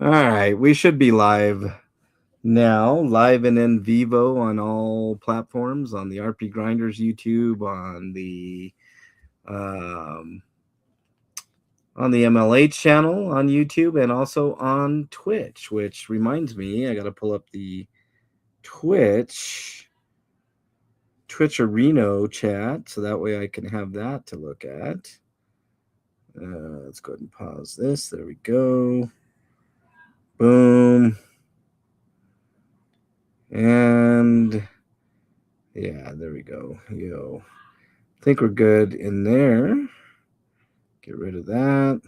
All right, we should be live now, live and in vivo on all platforms, on the RPGrinders YouTube, um, on the MLH channel on YouTube, and also on Twitch. Which reminds me, I got to pull up the Twitch Areno chat, so that way I can have that to look at. Let's go ahead and pause this. There we go. Boom. And yeah, there we go. Yo. I think we're good in there. Get rid of that.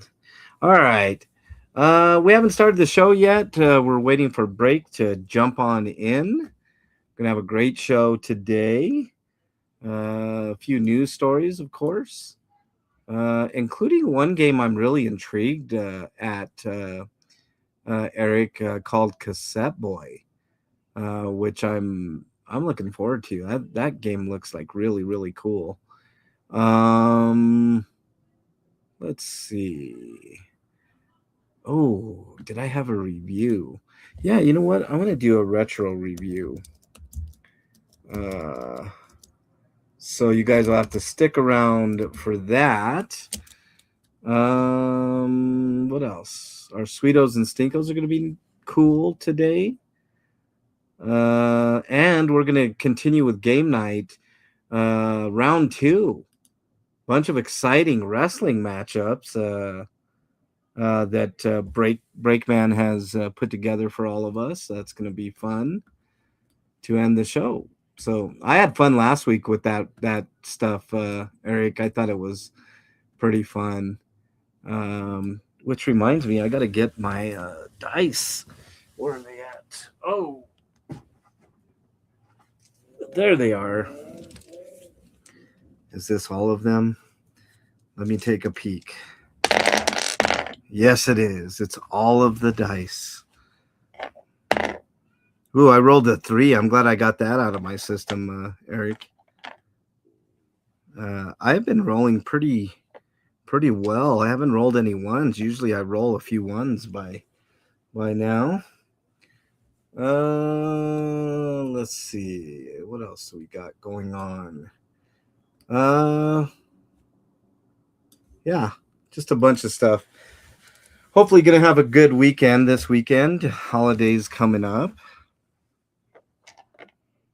All right. We haven't started the show yet. We're waiting for break to jump on in. Gonna have a great show today. A few news stories, of course, including one game I'm really intrigued at, Eric, called Cassette Boy, which I'm looking forward to. That game looks like really really cool. Um, let's see. Oh, did I have a review? Yeah, you know what? I'm gonna do a retro review. Uh, so you guys will have to stick around for that. What else? Our Sweetos and Stinkos are gonna be cool today. And we're gonna continue with game night. Round two. Bunch of exciting wrestling matchups. That Breakman has put together for all of us. That's going to be fun to end the show. So I had fun last week with that stuff, Eric. I thought it was pretty fun. Which reminds me, I got to get my dice. Where are they at? Oh, there they are. Is this all of them? Let me take a peek. Yes, it is. It's all of the dice. Ooh, I rolled a 3. I'm glad I got that out of my system, Eric. I've been rolling pretty well. I haven't rolled any ones. Usually I roll a few ones by now. Let's see. What else do we got going on? Yeah, just a bunch of stuff. Hopefully gonna have a good weekend this weekend. Holidays coming up.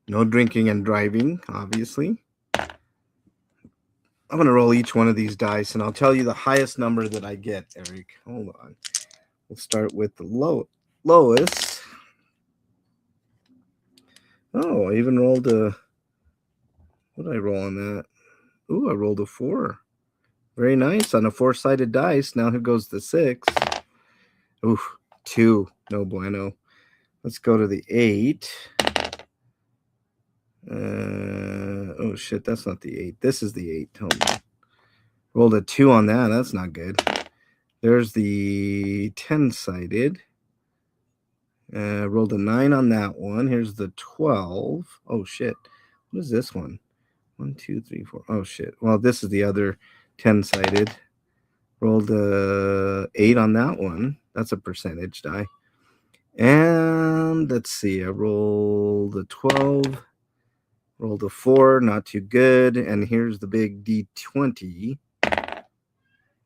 No drinking and driving, obviously. I'm going to roll each one of these dice, and I'll tell you the highest number that I get, Eric. Hold on. We'll start with the lowest. Oh, I even rolled a... What did I roll on that? Ooh, I rolled a 4. Very nice. On a 4-sided dice. Now here goes the 6. Ooh, 2. No bueno. Let's go to the 8. Oh, shit. That's not the 8. This is the 8. Hold on. Rolled a 2 on that. That's not good. There's the 10-sided. Rolled a 9 on that one. Here's the 12. Oh, shit. What is this one? 1, 2, 3, 4. Oh, shit. Well, this is the other 10-sided. Rolled a 8 on that one. That's a percentage die. And let's see. I rolled a 12. Rolled a 4. Not too good. And here's the big D20.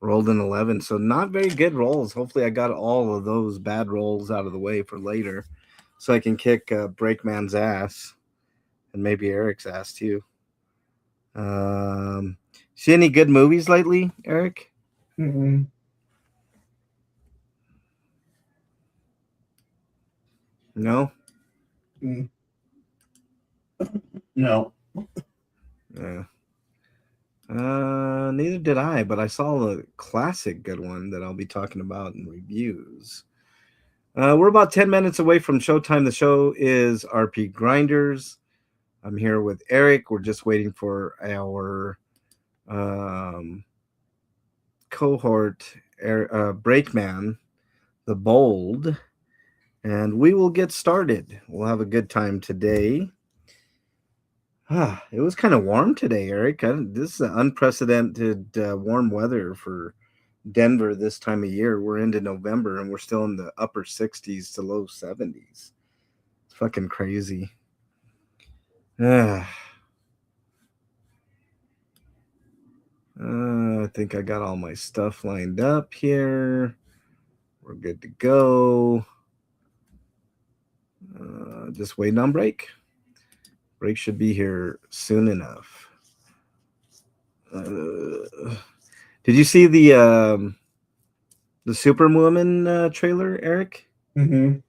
Rolled an 11. So not very good rolls. Hopefully I got all of those bad rolls out of the way for later so I can kick Breakman's ass and maybe Eric's ass too. See any good movies lately, Eric? Mm-mm. No? Mm. No. Yeah. Neither did I, but I saw a classic good one that I'll be talking about in reviews. We're about 10 minutes away from showtime. The show is RPGrinders. I'm here with Eric. We're just waiting for our cohort, Breakman, the Bold, and we will get started. We'll have a good time today. It was kind of warm today, Eric. This is unprecedented warm weather for Denver this time of year. We're into November and we're still in the upper 60s to low 70s. It's fucking crazy. I think I got all my stuff lined up here. We're good to go. Just waiting on break. Break should be here soon enough. Did you see the Superwoman trailer, Eric? Mm-hmm.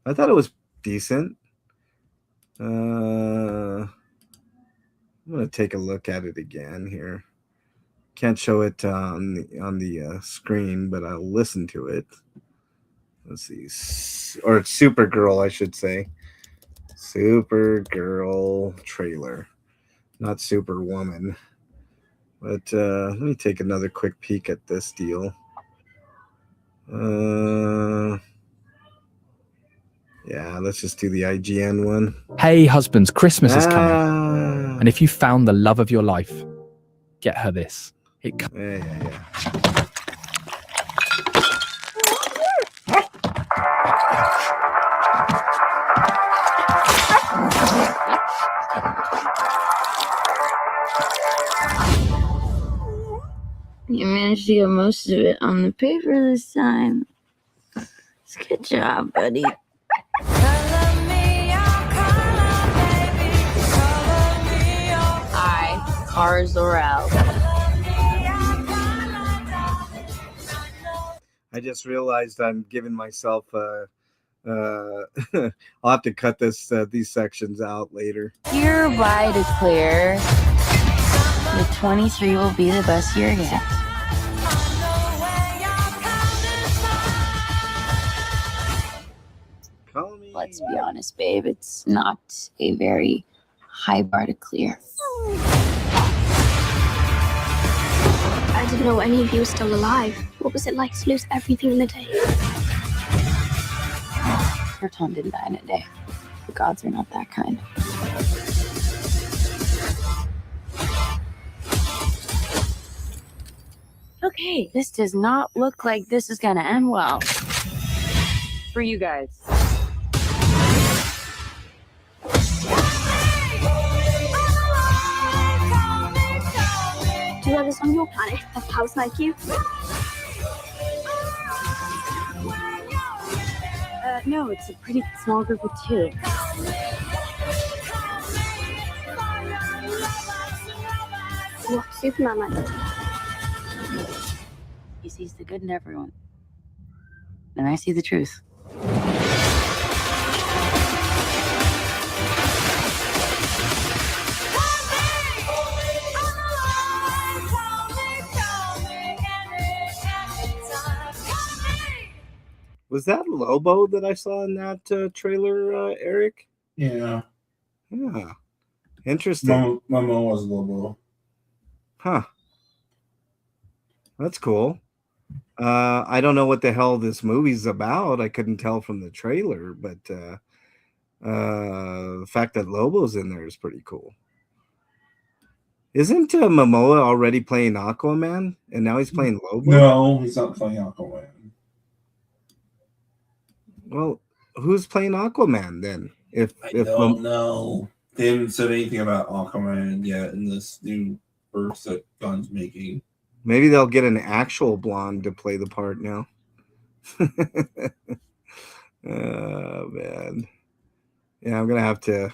I thought it was decent. I'm gonna take a look at it again here. Can't show it on the screen, but I'll listen to it. Let's see, or it's Supergirl, I should say. Supergirl trailer, not Superwoman. But let me take another quick peek at this deal. Yeah, let's just do the IGN one. Hey, husbands, Christmas is coming. And if you found the love of your life, get her this. Yeah. You managed to get most of it on the paper this time. Good job, buddy. Hi, cars are out. I just realized I'm giving myself I'll have to cut these sections out later. Hereby declare the 23 will be the best year yet. Let's be honest, babe. It's not a very high bar to clear. I didn't know any of you were still alive. What was it like to lose everything in a day? Her Tom didn't die in a day. The gods are not that kind. Okay, this does not look like this is gonna end well. For you guys. Do others on your planet have powers like you? No, it's a pretty small group of two. What Superman like? He sees the good in everyone. And I see the truth. Was that Lobo that I saw in that trailer, Eric? Yeah. Yeah. Interesting. Momo was Lobo. Huh. That's cool. I don't know what the hell this movie's about. I couldn't tell from the trailer, but the fact that Lobo's in there is pretty cool. Isn't Momoa already playing Aquaman, and now he's playing Lobo? No, he's not playing Aquaman. Well, who's playing Aquaman then? I don't know. They haven't said anything about Aquaman yet in this new verse that Gunn's making. Maybe they'll get an actual blonde to play the part now. Oh, man. Yeah, I'm going to have to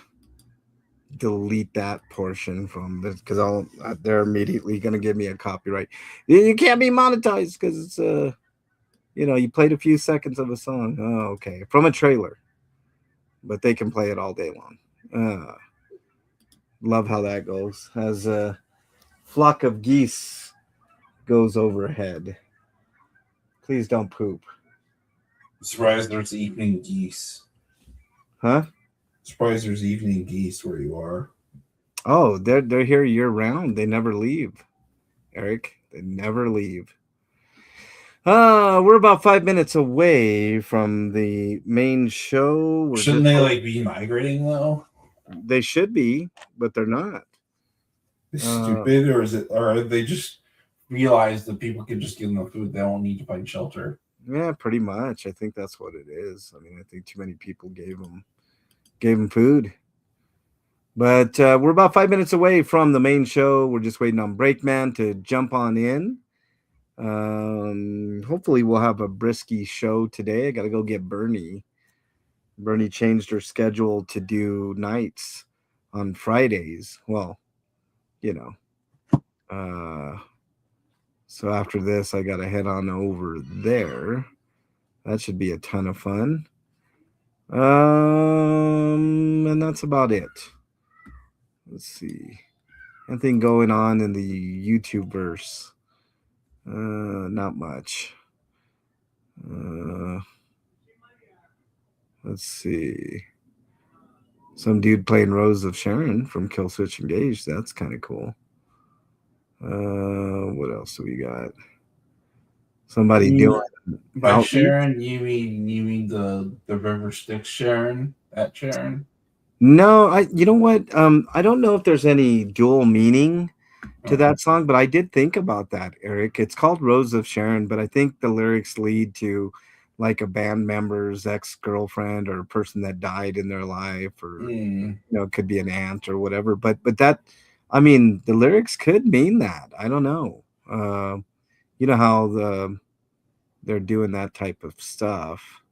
delete that portion from this because they're immediately going to give me a copyright. You can't be monetized because it's you played a few seconds of a song. Oh, okay. From a trailer. But they can play it all day long. Love how that goes. As a flock of geese goes overhead. Please don't poop. Surprised there's evening geese. Huh? Surprised there's evening geese where you are. Oh, they're here year round. They never leave, Eric. They never leave. We're about 5 minutes away from the main show. Shouldn't they be migrating though? They should be, but they're not. Stupid, or are they just realize that people could just give them the food. They don't need to find shelter. Yeah, pretty much. I think that's what it is. I mean, I think too many people gave them food. But we're about 5 minutes away from the main show. We're just waiting on Breakman to jump on in. Hopefully we'll have a brisky show today. I got to go get Bernie. Bernie changed her schedule to do nights on Fridays. Well, you know. So after this, I got to head on over there. That should be a ton of fun. And that's about it. Let's see. Anything going on in the YouTube verse? Not much. Let's see. Some dude playing Rose of Sharon from Kill Switch Engage. That's kind of cool. What else do we got? Somebody doing by outreach? Sharon. You mean the River Styx Sharon? That Sharon? No, you know what? I don't know if there's any dual meaning to that song, but I did think about that, Eric. It's called Rose of Sharon, but I think the lyrics lead to like a band member's ex-girlfriend or a person that died in their life, or you know, it could be an aunt or whatever. But that, I mean, the lyrics could mean that. I don't know. You know how they're doing that type of stuff.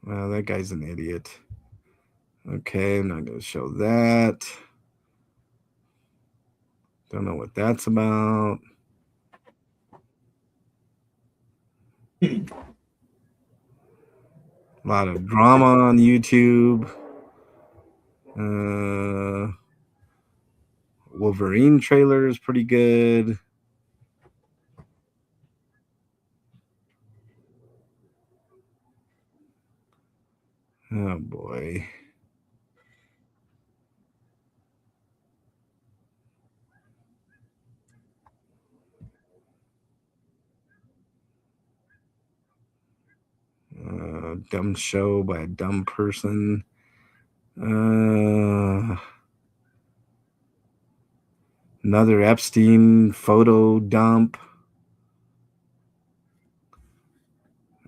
Well, that guy's an idiot. Okay, I'm not going to show that. Don't know what that's about. A lot of drama on YouTube. Wolverine trailer is pretty good. Oh boy. Dumb show by a dumb person. Another Epstein photo dump.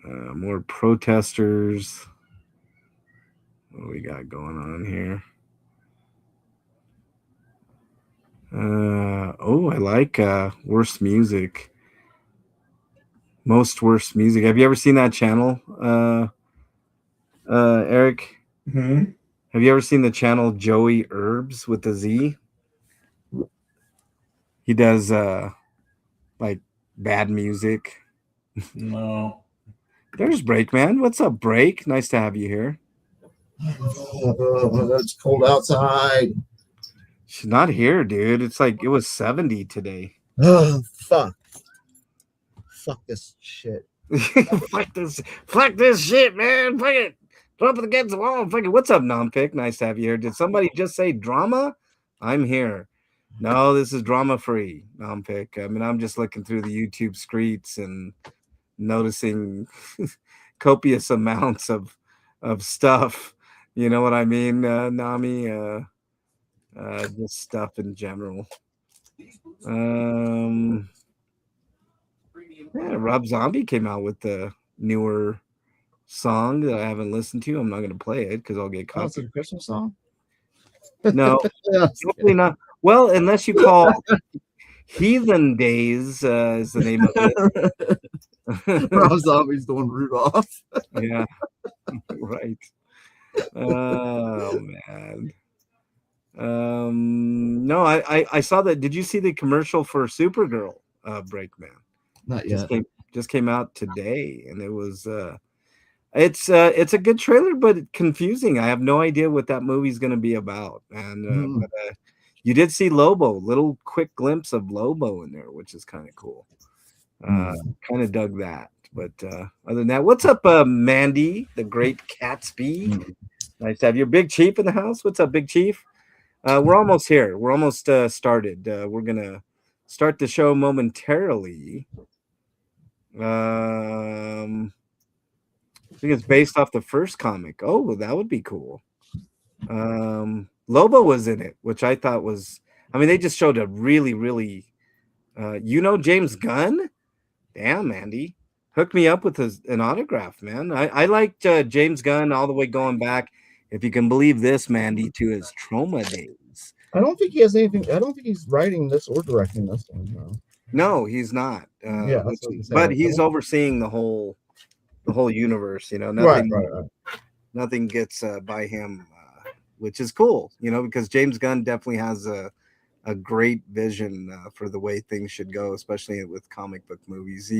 More protesters. What do we got going on here? I like worst music. Most worst music. Have you ever seen that channel, Eric? Mm-hmm. Have you ever seen the channel Joey Herbs with the Z? He does like bad music. No. There's Break, man. What's up, Break? Nice to have you here. It's cold outside. She's not here, dude. It's like it was 70 today. Oh, fuck this shit. Fuck this shit, man. Fuck it. Drop it against the wall. Fuck it. What's up, Nompic? Nice to have you here. Did somebody just say drama? I'm here. No, this is drama free, Nompic. I mean, I'm just looking through the YouTube screeds and noticing copious amounts of stuff. You know what I mean, Nami? Just stuff in general. Yeah, Rob Zombie came out with the newer song that I haven't listened to. I'm not going to play it because I'll get caught. It's a Christmas song? No, probably not. Well, unless you call Heathen Days is the name of it. Rob Zombie's doing Rudolph. Yeah, right. Oh man. No, I saw that. Did you see the commercial for Supergirl? Breakman. Not yet. Just came out today, and it was it's a good trailer, but confusing. I have no idea what that movie's going to be about. And but, you did see Lobo, little quick glimpse of Lobo in there, which is kind of cool. Kind of dug that. But other than that, what's up, Mandy, the great Catsby? Nice to have your Big Chief in the house. What's up, Big Chief? We're almost here. We're almost started. We're gonna start the show momentarily. I think it's based off the first comic. Oh, that would be cool. Lobo was in it, which I thought was. I mean, they just showed a really, really. James Gunn. Damn, Andy, hook me up with an autograph, man. I liked James Gunn all the way going back, if you can believe this, Mandy, to his Trauma days. I don't think he has anything. I don't think he's writing this or directing this one. No. No, he's not. Yeah, that's what I was But saying. he's overseeing the whole universe. Right, Nothing, right. nothing gets by him, which is cool. Because James Gunn definitely has a great vision for the way things should go, especially with comic book movies.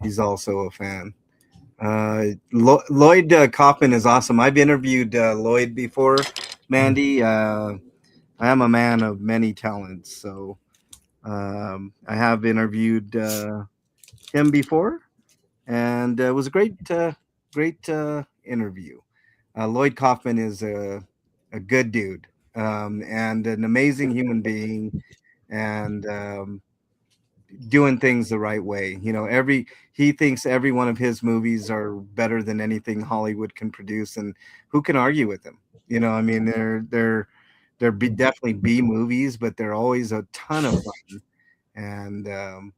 He's also a fan. Lloyd Kaufman is awesome. I've interviewed Lloyd before, Mandy. I am a man of many talents, so I have interviewed him before, and it was a great interview. Lloyd Kaufman is a good dude, and an amazing human being, and doing things the right way. He thinks every one of his movies are better than anything Hollywood can produce, and who can argue with him? I mean, they're definitely B movies, but they're always a ton of fun, and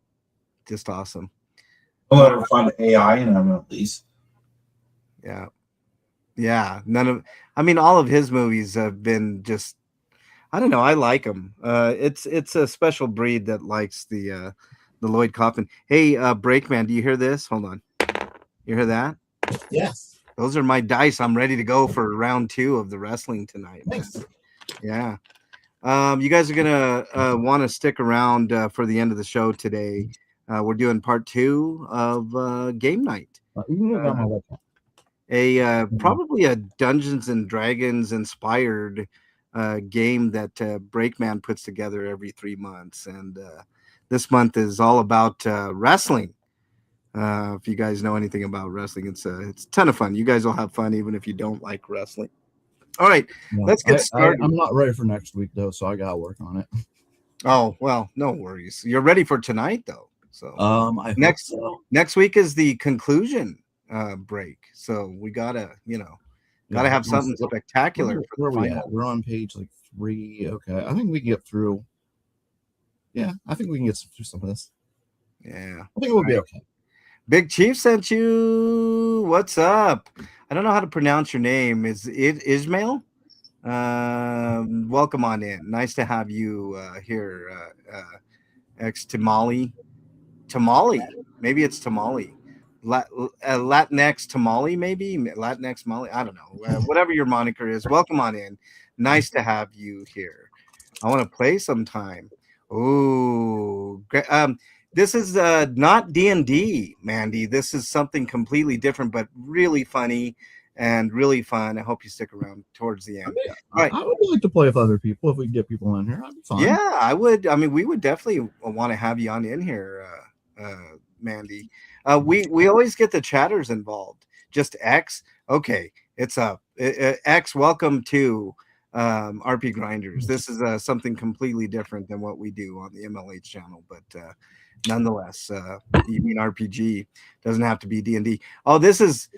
just awesome. I'll never find AI in them at least. Yeah. All of his movies have been just. I don't know. I like them. It's a special breed that likes the Lloyd Kaufman. Hey, Breakman, do you hear this? Hold on. You hear that? Yes. Those are my dice. I'm ready to go for round 2 of the wrestling tonight. Nice. Yeah. You guys are gonna want to stick around for the end of the show today. We're doing part 2 of game night. You can move on my website. Probably a Dungeons and Dragons inspired game that Breakman puts together every 3 months, and this month is all about wrestling. If you guys know anything about wrestling, it's a ton of fun. You guys will have fun even if you don't like wrestling. All right, let's get started. I'm not ready for next week though, so I gotta work on it. Oh well, no worries. You're ready for tonight though. So next week is the conclusion break, so we gotta have something spectacular. Where are we at? We're on page 3. Okay, I think we can get through. Yeah, I think we can get through some of this. Yeah, I think we'll be okay. Big Chief sent you. What's up? I don't know how to pronounce your name. Is it Ismail? Welcome on in. Nice to have you here. Ex Tamale. Maybe it's Tamale. Latinx Tamale, maybe Latinx Molly. I don't know. Whatever your moniker is. Welcome on in. Nice to have you here. I want to play sometime. Ooh, this is not D&D, Mandy. This is something completely different, but really funny and really fun. I hope you stick around towards the end. All right. I would like to play with other people if we can get people in here. That'd be fun. Yeah, I would. I mean, we would definitely want to have you on in here, Mandy. We always get the chatters involved. Just X. Okay, it's up. X, welcome to RPGrinders. This is something completely different than what we do on the MLH channel, but nonetheless, you mean RPG. Doesn't have to be D&D. Oh, this is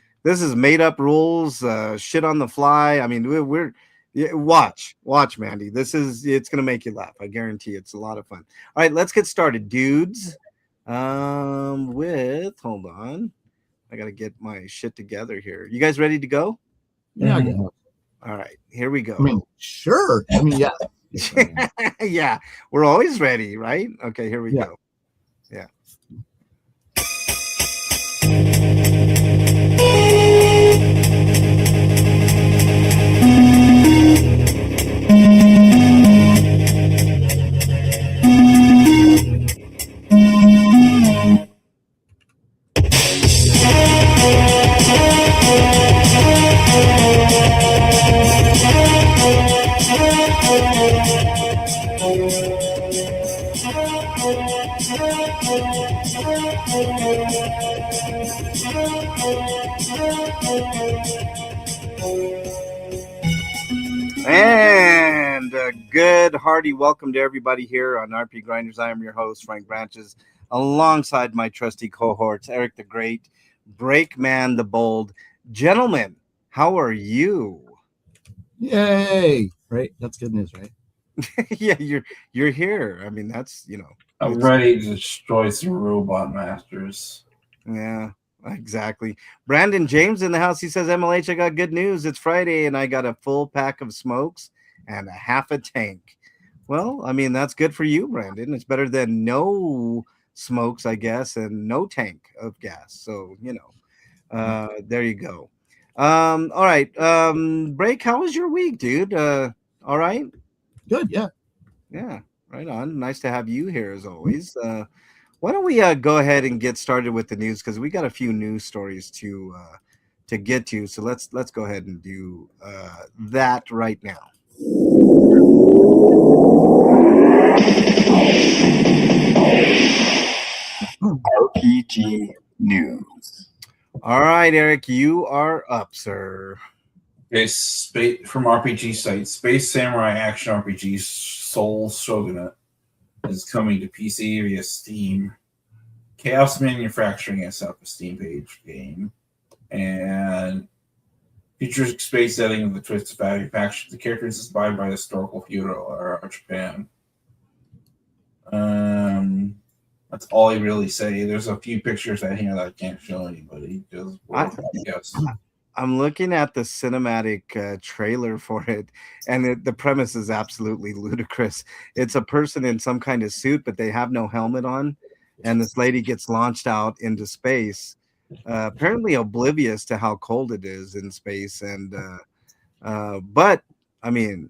made up rules, shit on the fly. I mean, we're watch, Mandy. It's gonna make you laugh. I guarantee it's a lot of fun. All right, let's get started, dudes. Hold on, I gotta get my shit together here. You guys ready to go? Yeah. All right, here we go. I mean, sure. I mean, yeah. Yeah, we're always ready, right? Okay, here we go. Yeah. And a good hearty welcome to everybody here on RPGrinders. I am your host, Frank Branches, alongside my trusty cohorts, Eric the Great, Breakman the Bold. Gentlemen, how are you? Yay! Right? That's good news, right? Yeah, you're here. I mean, that's I'm ready to destroy some robot masters. yeah, exactly. Brandon James in the house. He says, MLH, I got good news. It's Friday and I got a full pack of smokes and a half a tank. Well, I mean, that's good for you, Brandon. It's better than no smokes, I guess, and no tank of gas. So, there you go. All right. Break, how was your week, dude? All right. Good, yeah. Yeah, right on. Nice to have you here as always. Why don't we go ahead and get started with the news because we got a few news stories to get to. So let's go ahead and do that right now. RPG news. All right, Eric, you are up, sir. Okay, from RPG site, Space Samurai Action RPG Soul Shogunate is coming to PC via Steam. Chaos Manufacturing has set up a Steam page game, and features space setting of the twists of manufacture. The character is inspired by the historical feudal era of Japan. That's all I really say. There's a few pictures out here that I can't show anybody. I'm looking at the cinematic trailer for it, and the premise is absolutely ludicrous. It's a person in some kind of suit, but they have no helmet on, and this lady gets launched out into space, apparently oblivious to how cold it is in space. And but I mean,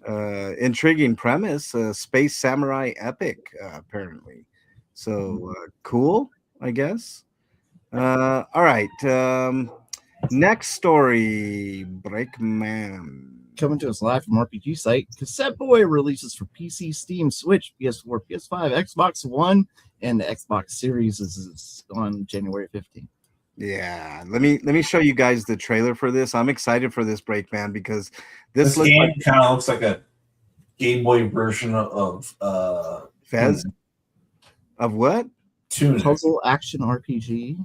intriguing premise, space samurai epic, apparently. So cool, I guess. All right. Next story, Breakman. Coming to us live from RPG site, Cassette Boy releases for PC, Steam, Switch, PS4, PS5, Xbox One, and the Xbox Series is on January 15th. Yeah, let me show you guys the trailer for this. I'm excited for this, Breakman, because this game kind of looks like a Game Boy version of Fez. Of what? Tunic. Puzzle action RPG.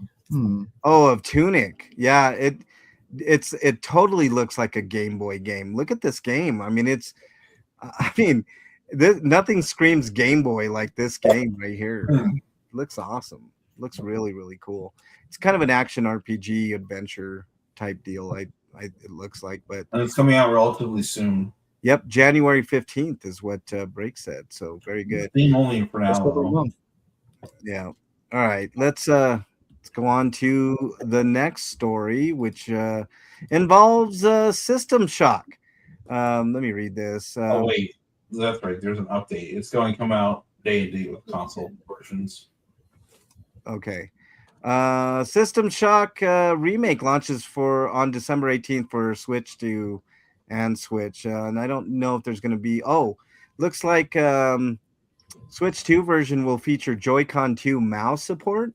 Oh, of Tunic. Yeah, it totally looks like a Game Boy game. Look at this game. I mean, nothing screams Game Boy like this game right here. Looks awesome. Looks really, really cool. It's kind of an action RPG adventure type deal. It looks like, but and it's coming out relatively soon. Yep, January 15th is what Break said. So very good. Theme only for now. Yeah. All right. Let's go on to the next story, which involves System Shock. Let me read this. Oh wait, that's right. There's an update. It's going to come out day to day with console versions. Okay. System Shock remake launches on December 18th for Switch 2 and Switch. And I don't know if there's going to be. Looks like Switch 2 version will feature Joy-Con 2 mouse support,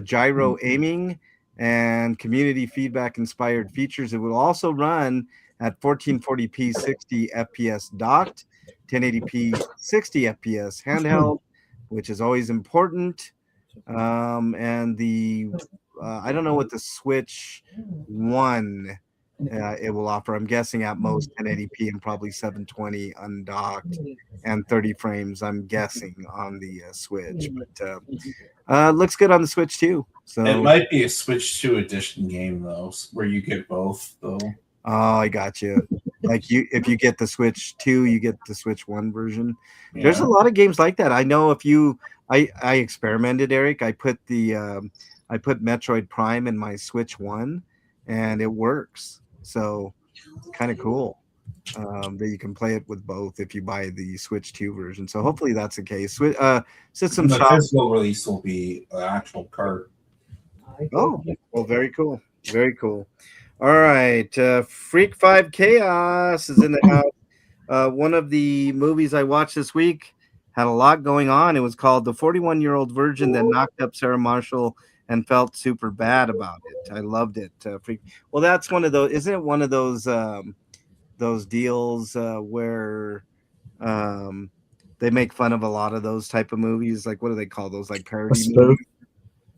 gyro aiming, and community feedback inspired features. It will also run at 1440p 60 FPS docked, 1080p 60 FPS handheld, which is always important. And the I don't know what the Switch 1 it will offer. I'm guessing at most 1080p and probably 720 undocked and 30 frames. I'm guessing on the Switch, but looks good on the Switch too. So it might be a Switch 2 edition game though, where you get both though. Oh, I got you. Like if you get the Switch 2, you get the Switch 1 version. Yeah. There's a lot of games like that. I know I experimented, Eric. I put Metroid Prime in my Switch 1 and it works. So kind of cool that you can play it with both if you buy the Switch 2 version. So hopefully that's the case. System the Shock physical release will be an actual cart. Oh, well, very cool. Very cool. All right. Freak 5 Chaos is in the house. One of the movies I watched this week had a lot going on. It was called The 41-Year-Old Virgin that knocked up Sarah Marshall and felt super bad about it. I loved it. Well, that's one of those. Isn't it one of those deals where they make fun of a lot of those type of movies? Like, what do they call those? Like parody movies?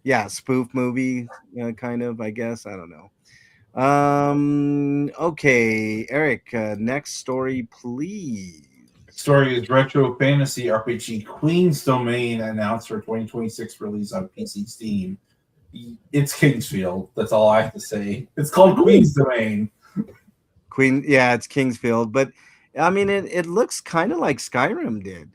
Yeah, spoof movie, kind of. I guess I don't know. Okay, Eric, next story, please. Story is retro fantasy RPG Queen's Domain announced for 2026 release on PC Steam. It's Kingsfield. That's all I have to say. It's called Queen's Domain. Yeah, it's Kingsfield, but I mean, it looks kind of like Skyrim did.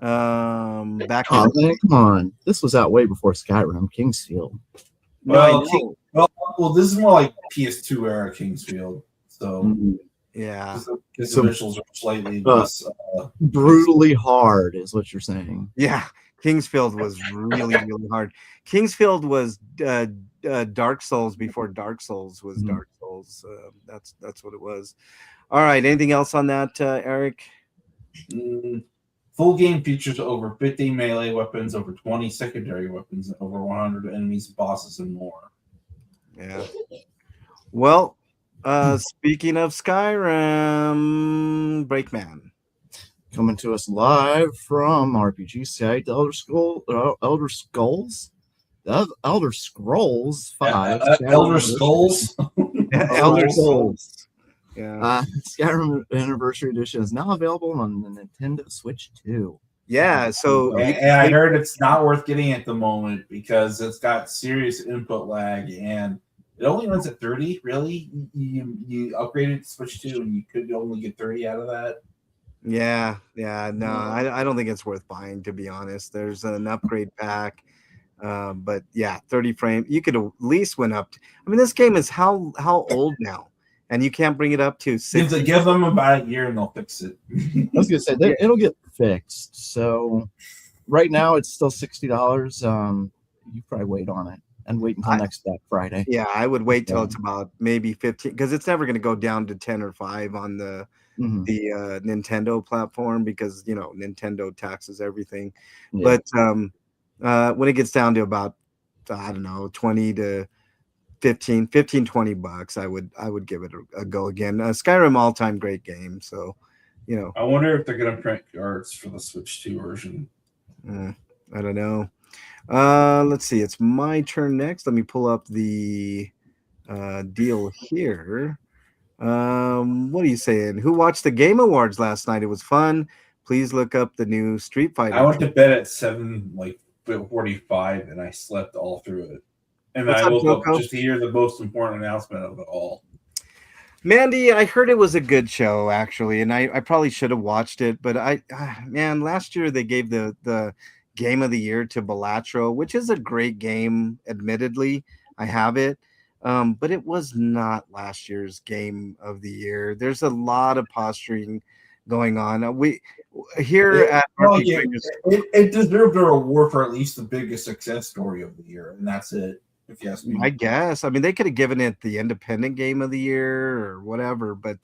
Back Oh, in man, come on. This was out way before Skyrim, Kingsfield. no, I Well, know. well, this is more like PS2 era Kingsfield. So Mhm. Yeah, his So- visuals are slightly less. Brutally hard is what you're saying. yeah. Kingsfield was really, really hard. Kingsfield was Dark Souls before Dark Souls was Mhm. Dark Souls. That's what it was. All right. Anything else on that, Eric? Full game features over 50 melee weapons, over 20 secondary weapons, and over 100 enemies, bosses, and more. Yeah. Well, speaking of Skyrim, Breakman. Coming to us live from RPG site, Elder Scrolls, Elder Scrolls 5. Elder Skulls. Elder Scrolls. Yeah. Skyrim Anniversary Edition is now available on the Nintendo Switch 2. Yeah. So And I heard it's not worth getting at the moment because it's got serious input lag and it only runs at 30. Really, you upgraded to Switch 2 and you could only get 30 out of that. yeah. No, I don't think it's worth buying, to be honest. There's an upgrade pack. But yeah, 30 frame. You could at least went up. I mean, this game is how old now? And you can't bring it up to 60. Give them about a year and they'll fix it. I was gonna say it'll get fixed. So right now it's still $60. You probably wait on it and wait until next Black Friday. Yeah, I would wait till it's about maybe 15 because it's never going to go down to 10 or 5 on the Nintendo platform because Nintendo taxes everything. Yeah. But when it gets down to about I don't know 20 to 15 $20, I would give it a go again. Skyrim all-time great game, so I wonder if they're gonna print cards for the Switch 2 version. I don't know. Let's see, it's my turn next. Let me pull up the deal here. What are you saying? Who watched the Game Awards last night? It was fun. Please look up the new Street Fighter. I went to bed at 7:45 and I slept all through it. And What's I up, woke up Joko? just to hear the most important announcement of it all. Mandy, I heard it was a good show actually, and I probably should have watched it, but man, last year they gave the game of the year to Balatro, which is a great game, admittedly. I have it. But it was not last year's game of the year. There's a lot of posturing going on. We here at RPGrinders, It deserved a reward for at least the biggest success story of the year, and that's it. If you ask me, I guess. I mean, they could have given it the independent game of the year or whatever, but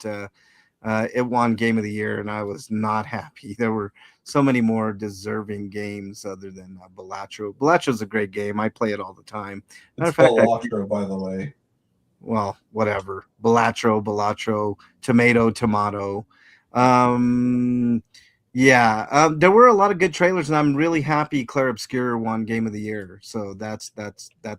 it won game of the year, and I was not happy. There were so many more deserving games other than Balatro. Balatro's a great game. I play it all the time. Matter it's of fact, Balatro, by the way. well, whatever. Balatro, tomato. There were a lot of good trailers, and I'm really happy Claire Obscure won Game of the Year. So that's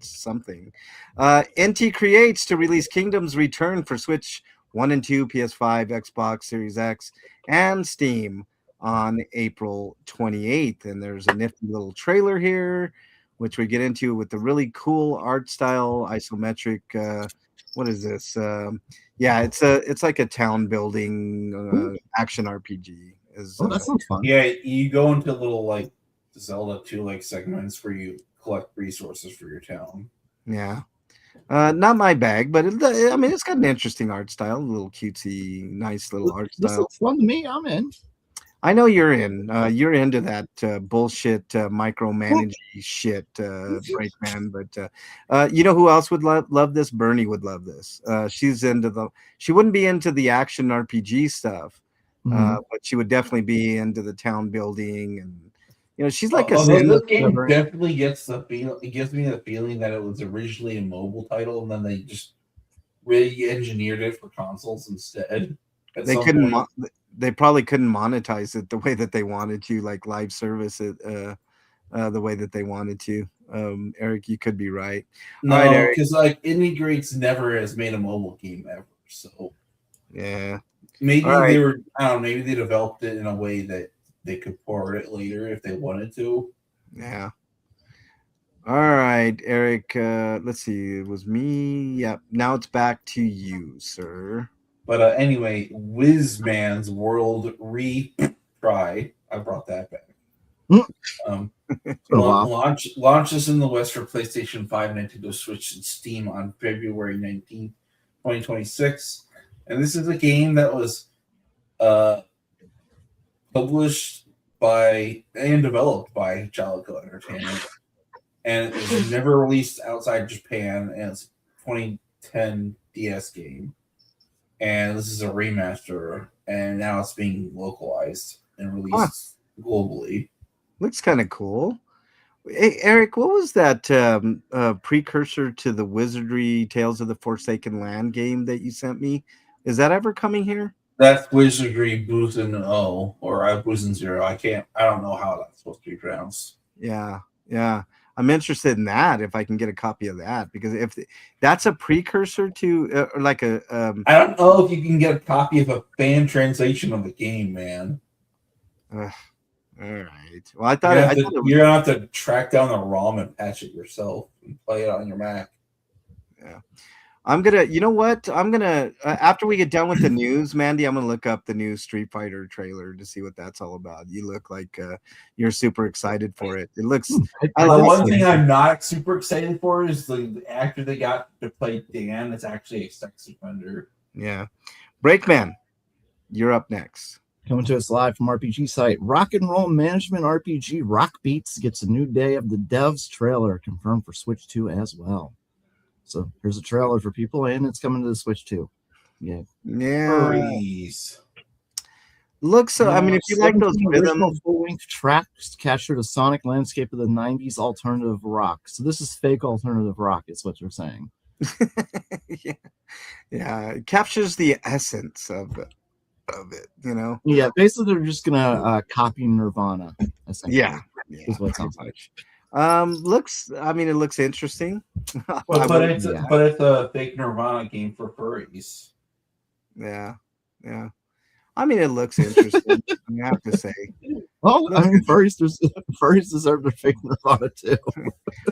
something. NT Creates to release Kingdom's Return for Switch 1 and 2, PS5, Xbox Series X, and Steam on April 28th. And there's a nifty little trailer here, which we get into with the really cool art style, isometric. What is this? It's like a town building action RPG. That sounds fun. Yeah, you go into little like Zelda 2 segments where you collect resources for your town. Yeah. Not my bag, but it's got an interesting art style, a little cutesy, nice little art This style. looks fun to me. I'm in. I know you're in. You're into that bullshit micromanaging shit, Breakman. But you know who else would love this? Bernie would love this. She wouldn't be into the action RPG stuff, but she would definitely be into the town building, and she's like this game definitely gets the feel. It gives me the feeling that it was originally a mobile title, and then they just really engineered it for consoles instead. They probably couldn't monetize it the way that they wanted to, like live service it the way that they wanted to. Eric, you could be right. No, All right, Eric. because like Indie Greats never has made a mobile game ever. So Yeah. maybe All right. they were. I don't know. Maybe they developed it in a way that they could port it later if they wanted to. Yeah. All right, Eric. Let's see. It was me. Yep. Now it's back to you, sir. But anyway, Whizman's World Retry. I brought that back. Oh, wow. Launches in the West for PlayStation 5, Nintendo Switch, and Steam on February 19th, 2026. And this is a game that was published by and developed by Jalico Entertainment. And it was never released outside Japan, and it's a 2010 DS game. And this is a remaster, and now it's being localized and released globally. Looks kind of cool. Hey, Eric, what was that precursor to the Wizardry Tales of the Forsaken Land game that you sent me? Is that ever coming here? That's Wizardry Buzen O, or Buzen Zero. I don't know how that's supposed to be pronounced. Yeah. I'm interested in that, if I can get a copy of that, because if that's a precursor to like a I don't know if you can get a copy of a fan translation of the game, man. all right. Well, I thought you're gonna have to track down the ROM and patch it yourself and play it on your Mac. Yeah. I'm gonna, you know what? I'm gonna after we get done with the news, Mandy, I'm gonna look up the new Street Fighter trailer to see what that's all about. You look like you're super excited for it. It looks. The one thing I'm not super excited for is the actor they got to play Dan. It's actually a sex offender. Yeah, Breakman, you're up next. Coming to us live from RPG site, Rock and Roll Management RPG Rock Beats gets a new Day of the Devs trailer confirmed for Switch 2 as well. So here's a trailer for people, and it's coming to the Switch too. Yeah. Furries. Looks so. I mean, if you like those rhythm full-length tracks captured a sonic landscape of the '90s alternative rock. So this is fake alternative rock, is what you're saying. yeah, it captures the essence of it. You know. Yeah, basically they're just gonna copy Nirvana. Yeah, is what it sounds like. It looks interesting. But it's a fake Nirvana game for furries. Yeah. I mean, it looks interesting. I have to say. Oh, I mean, furries deserve their fake Nirvana too.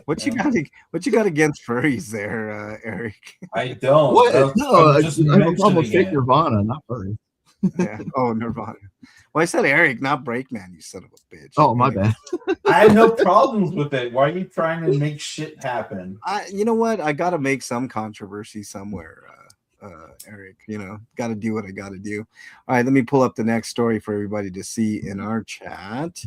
What you got against furries there, Eric? I don't. What? No, I have a problem with fake Nirvana, not furries. Yeah. Oh, Nirvana. Well, I said Eric, not Breakman, you son of a bitch. Oh, my bad. I have no problems with it. Why are you trying to make shit happen? You know what? I got to make some controversy somewhere, Eric. You know, got to do what I got to do. All right, let me pull up the next story for everybody to see in our chat.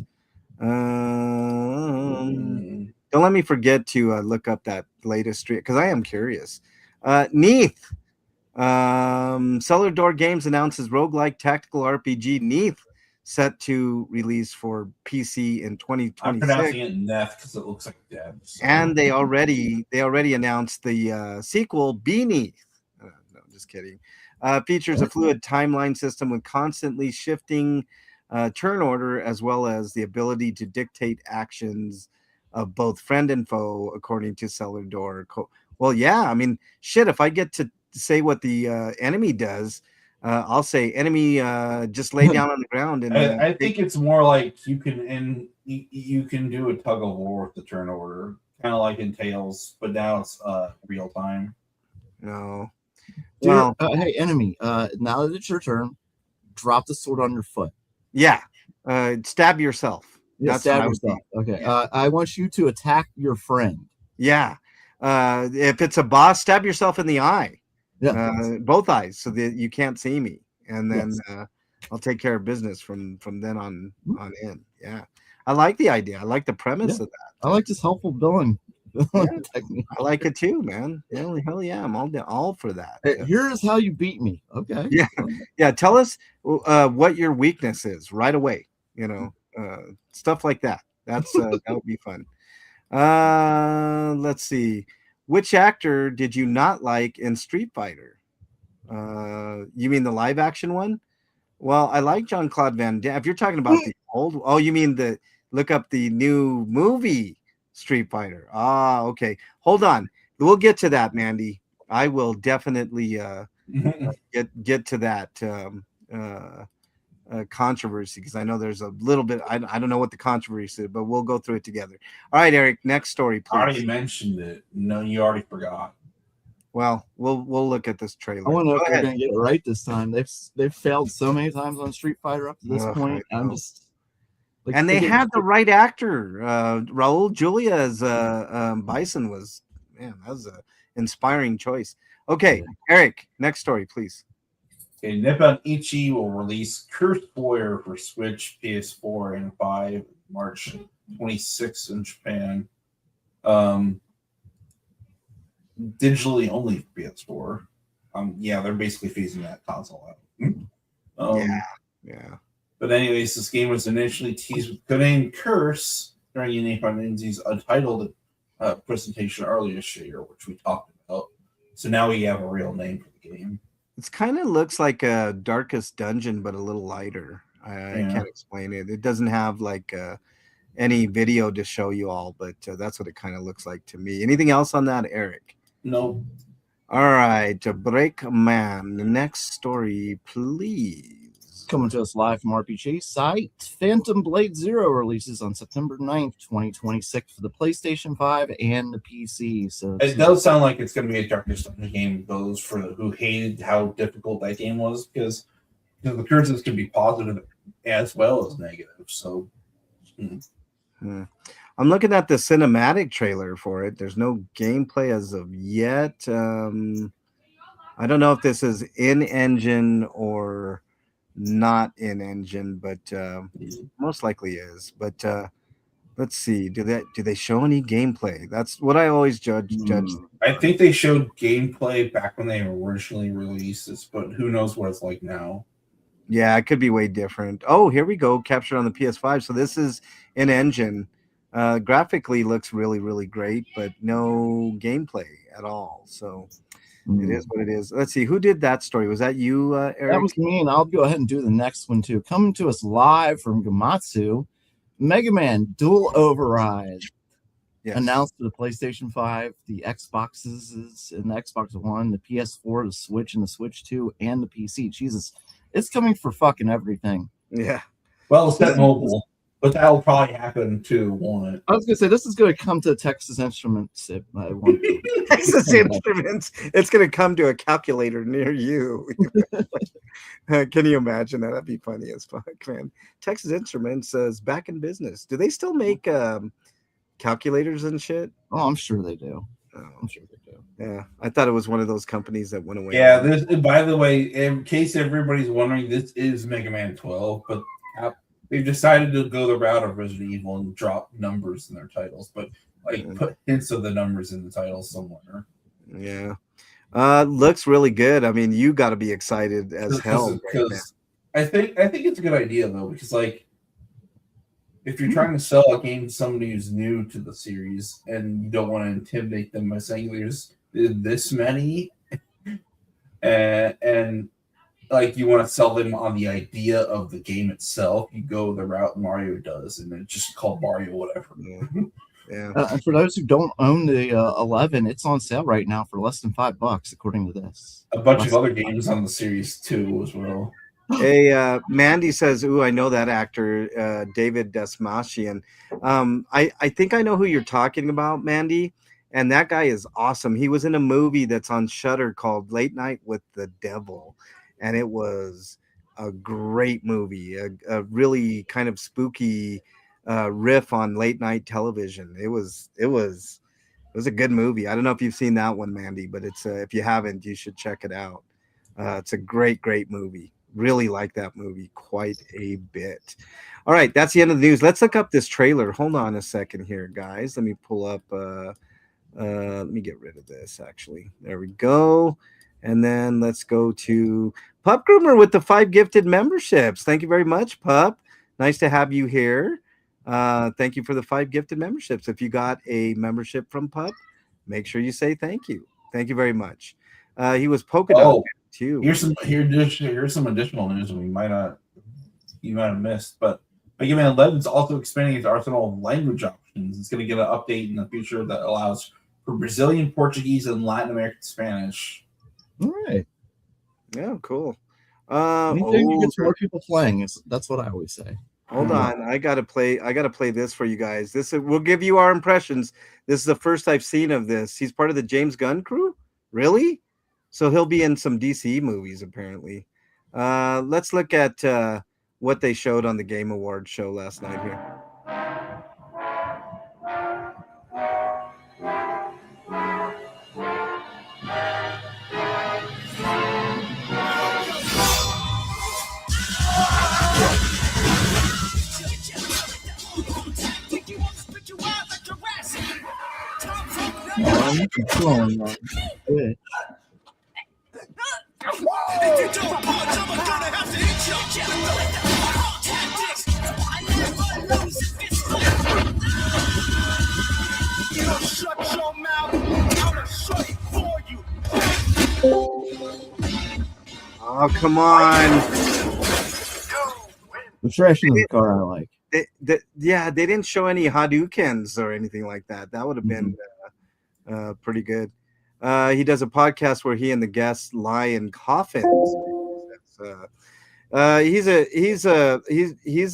Don't let me forget to look up that latest street, because I am curious. Neath. Cellar Door Games announces roguelike tactical RPG Neath set to release for PC in 2026. I'm pronouncing it Neath because it looks like dead. So. And they already announced the sequel Beneath. No, just kidding. Features a fluid timeline system with constantly shifting turn order, as well as the ability to dictate actions of both friend and foe, according to Cellar Door. Well, yeah, I mean, shit, if I get to say what the enemy does, I'll say enemy just lay down on the ground. And I think it's more like you can do a tug of war with the turn order, kind of like in Tales, but now it's real time. No. Dude, well, hey, enemy, now that it's your turn, drop the sword on your foot. Yeah. Stab yourself. Yeah, stab yourself. Okay. Yeah. I want you to attack your friend. Yeah. If it's a boss, stab yourself in the eye. Yeah. Both eyes, so that you can't see me. And then I'll take care of business from then on in. Yeah. I like the idea. I like the premise of that. I like this helpful billing technique. I like it too, man. Hell yeah, I'm all for that. Here's how you beat me. Okay. Yeah. Tell us what your weakness is right away. You know, stuff like that. That's that would be fun. Let's see. Which actor did you not like in Street Fighter? You mean the live action one? Well, I like Jean-Claude Van Damme. If you're talking about the old, you mean look up the new movie Street Fighter. Ah, okay. Hold on. We'll get to that, Mandy. I will definitely get to that controversy because I know there's a little bit. I don't know what the controversy is, but we'll go through it together. All right, Eric. Next story, I already please. mentioned it. No, you already forgot. Well, we'll look at this trailer. I want to know Go if they're ahead. going to get it right this time. They've failed so many times on Street Fighter up to this Ugh, point. I I'm know. just like, And they get- had the right actor. Raul Julia as Bison was, man, that was a inspiring choice. Okay, Yeah. Eric, next story, please. Okay, Nippon Ichi will release Cursed Warrior for Switch, PS4, and 5 March 26th in Japan. Digitally only for PS4. Yeah, they're basically phasing that console out. Yeah. But anyways, this game was initially teased with the name Curse during Nippon Ichi's Untitled presentation earlier this year, which we talked about. So now we have a real name for the game. It kind of looks like a Darkest Dungeon, but a little lighter. I can't explain it. It doesn't have like any video to show you all, but that's what it kind of looks like to me. Anything else on that, Eric? No. All right, Breakman. The next story, please. Coming to us live from RPG site, Phantom Blade Zero releases on September 9th, 2026 for the PlayStation 5 and the PC. So It does sound like it's going to be a Darkest Dungeon game. Those who hated how difficult that game was, because the curses can be positive as well as negative. So, I'm looking at the cinematic trailer for it. There's no gameplay as of yet. I don't know if this is in engine or not in engine, but most likely is. But let's see. Do they show any gameplay? That's what I always judge. I think they showed gameplay back when they originally released this, but who knows what it's like now. Yeah, it could be way different. Oh, here we go. Captured on the PS5. So this is in engine. Graphically looks really, really great, but no gameplay at all. So it is what it is. Let's see. Who did that story? Was that you, Eric? That was me, and I'll go ahead and do the next one too. Coming to us live from Gamatsu, Mega Man Dual Override. Yes. Announced to the PlayStation 5, the Xboxes, and the Xbox One, the PS4, the Switch, and the Switch 2, and the PC. Jesus, it's coming for fucking everything. Yeah. Well, it's that mobile, but that'll probably happen too, won't it? I was gonna say this is gonna come to Texas Instruments. Texas Instruments. It's going to come to a calculator near you. Can you imagine that? That'd be funny as fuck, man. Texas Instruments is back in business. Do they still make calculators and shit? Oh, I'm sure they do. Oh. I'm sure they do. Yeah, I thought it was one of those companies that went away. Yeah, this. By the way, in case everybody's wondering, this is Mega Man 12, but they've decided to go the route of Resident Evil and drop numbers in their titles, but put hints of the numbers in the title somewhere. Yeah, looks really good. I mean, you got to be excited as hell. Because I think it's a good idea though, because if you're trying to sell a game to somebody who's new to the series and you don't want to intimidate them by saying there's this many, and you want to sell them on the idea of the game itself, you go the route Mario does, and it's just called Mario whatever. Yeah. For those who don't own the 11, it's on sale right now for less than $5, according to this. A bunch of other games on the series too as well. Hey, Mandy says, "Ooh, I know that actor, David Desmashian. I think I know who you're talking about, Mandy. And that guy is awesome. He was in a movie that's on Shudder called Late Night with the Devil, and it was a great movie, a really kind of spooky riff on late night television. It was a good movie. I don't know if you've seen that one, Mandy, but it's if you haven't, you should check it out. It's a great movie. Really like that movie quite a bit. All right, that's the end of the news. Let's look up this trailer. Hold on a second here, guys. Let me pull up. Let me get rid of this. Actually, there we go. And then let's go to Pup Groomer with the 5 gifted memberships. Thank you very much, Pup. Nice to have you here. Thank you for the 5 gifted memberships. If you got a membership from Pup, make sure you say thank you. Thank you very much. He was polka dot too. Here's some additional news you might have missed, but Mega Man 11 is also expanding its arsenal of language options. It's going to get an update in the future that allows for Brazilian, Portuguese, and Latin American Spanish. All right. Yeah, cool. Anything that gets more people playing that's what I always say. Hold on, I gotta play this for you guys. We'll give you our impressions. This is the first I've seen of this. He's part of the James Gunn crew? Really? So he'll be in some DC movies apparently. Let's look at what they showed on the Game Awards show last night here. Oh, come on. The trash in the car I like. They didn't show any Hadoukens or anything like that. That would have been pretty good. He does a podcast where he and the guests lie in coffins. He's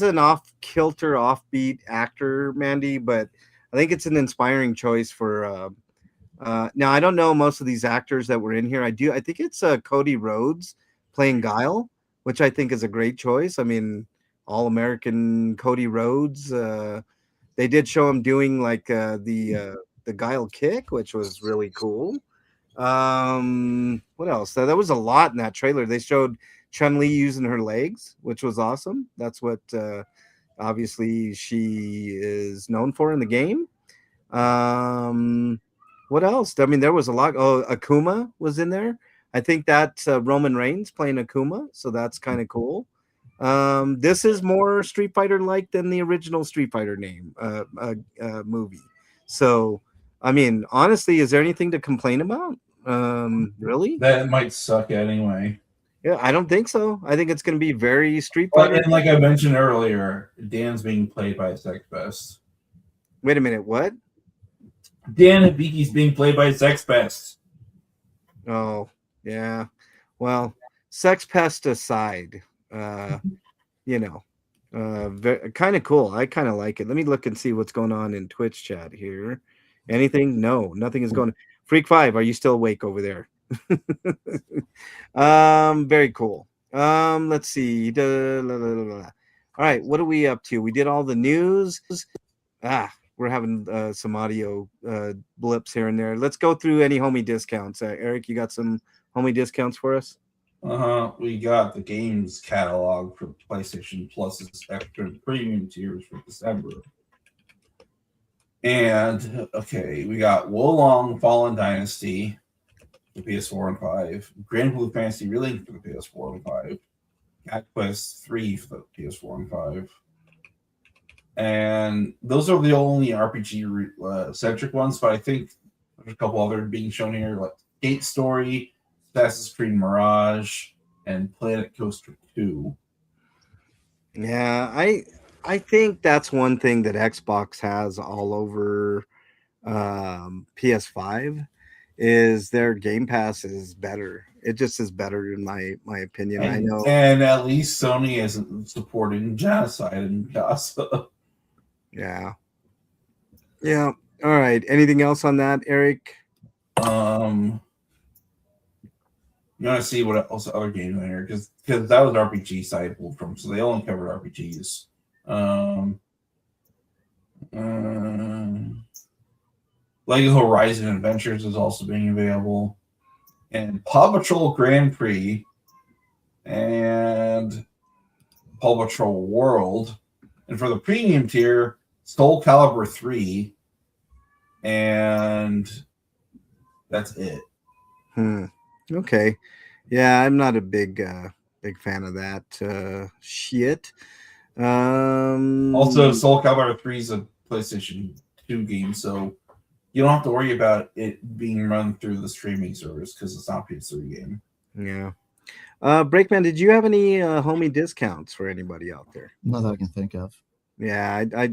an off-kilter, offbeat actor, Mandy, but I think it's an inspiring choice for. Now I don't know most of these actors that were in here. I think it's Cody Rhodes playing Guile, which I think is a great choice. I mean, all-American Cody Rhodes. They did show him doing like the Guile kick, which was really cool. What else? There was a lot in that trailer. They showed Chun-Li using her legs, which was awesome. That's what obviously she is known for in the game. What else? I mean, there was a lot. Oh, Akuma was in there. I think that's Roman Reigns playing Akuma, so that's kind of cool. This is more Street Fighter like than the original Street Fighter movie. So, I mean, honestly, is there anything to complain about? Really? That might suck anyway. Yeah, I don't think so. I think it's going to be very Street Fighter. And like I mentioned earlier, Dan's being played by a sex pest. Wait a minute, what? Dan Hibiki's being played by a sex pest. Oh, yeah. Well, sex pest aside, you know, kind of cool. I kind of like it. Let me look and see what's going on in Twitch chat here. Anything? No, nothing is going. Freak 5, are you still awake over there? Very cool. Let's see. All right, what are we up to? We did all the news. We're having some audio blips here and there. Let's go through any homie discounts. Eric, you got some homie discounts for us? We got the games catalog for PlayStation Plus's extra premium tiers for December. And okay, we got Wolong Fallen Dynasty for PS4 and 5, Grand Blue Fantasy Relink for the PS4 and 5, Cat Quest 3 for the PS4 and 5. And those are the only RPG centric ones, but I think there's a couple other being shown here, like Gate Story, Assassin's Creed Mirage, and Planet Coaster 2. Yeah, I think that's one thing that Xbox has all over PS5 is their Game Pass is better. It just is better in my opinion. I know, and at least Sony isn't supporting genocide in Gaza. Yeah. All right. Anything else on that, Eric? You want to see what else other games in here because that was RPG side pulled from, so they only covered RPGs. Lego Horizon Adventures is also being available, and Paw Patrol Grand Prix and Paw Patrol World, and for the premium tier, Soul Calibur 3, and that's it. Okay. Yeah, I'm not a big fan of that shit. Also, Soul Calibur 3 is a PlayStation 2 game, so you don't have to worry about it being run through the streaming service because it's not a PS3 game. Yeah. Breakman, did you have any homie discounts for anybody out there? Not that I can think of. Yeah, I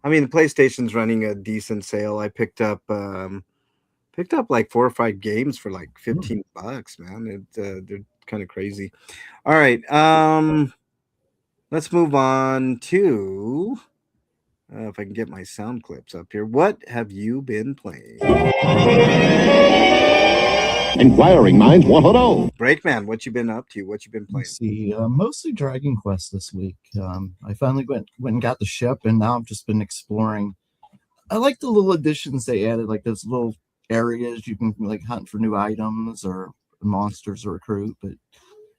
mean, the PlayStation's running a decent sale. I picked up like 4 or 5 games for like $15, man. They're kind of crazy. All right, let's move on to if I can get my sound clips up here. What have you been playing? Inquiring minds want to know. Breakman, what you been up to? What you been playing? Let's see, mostly Dragon Quest this week. I finally went and got the ship, and now I've just been exploring. I like the little additions they added, like those little areas you can like hunt for new items or monsters to recruit, but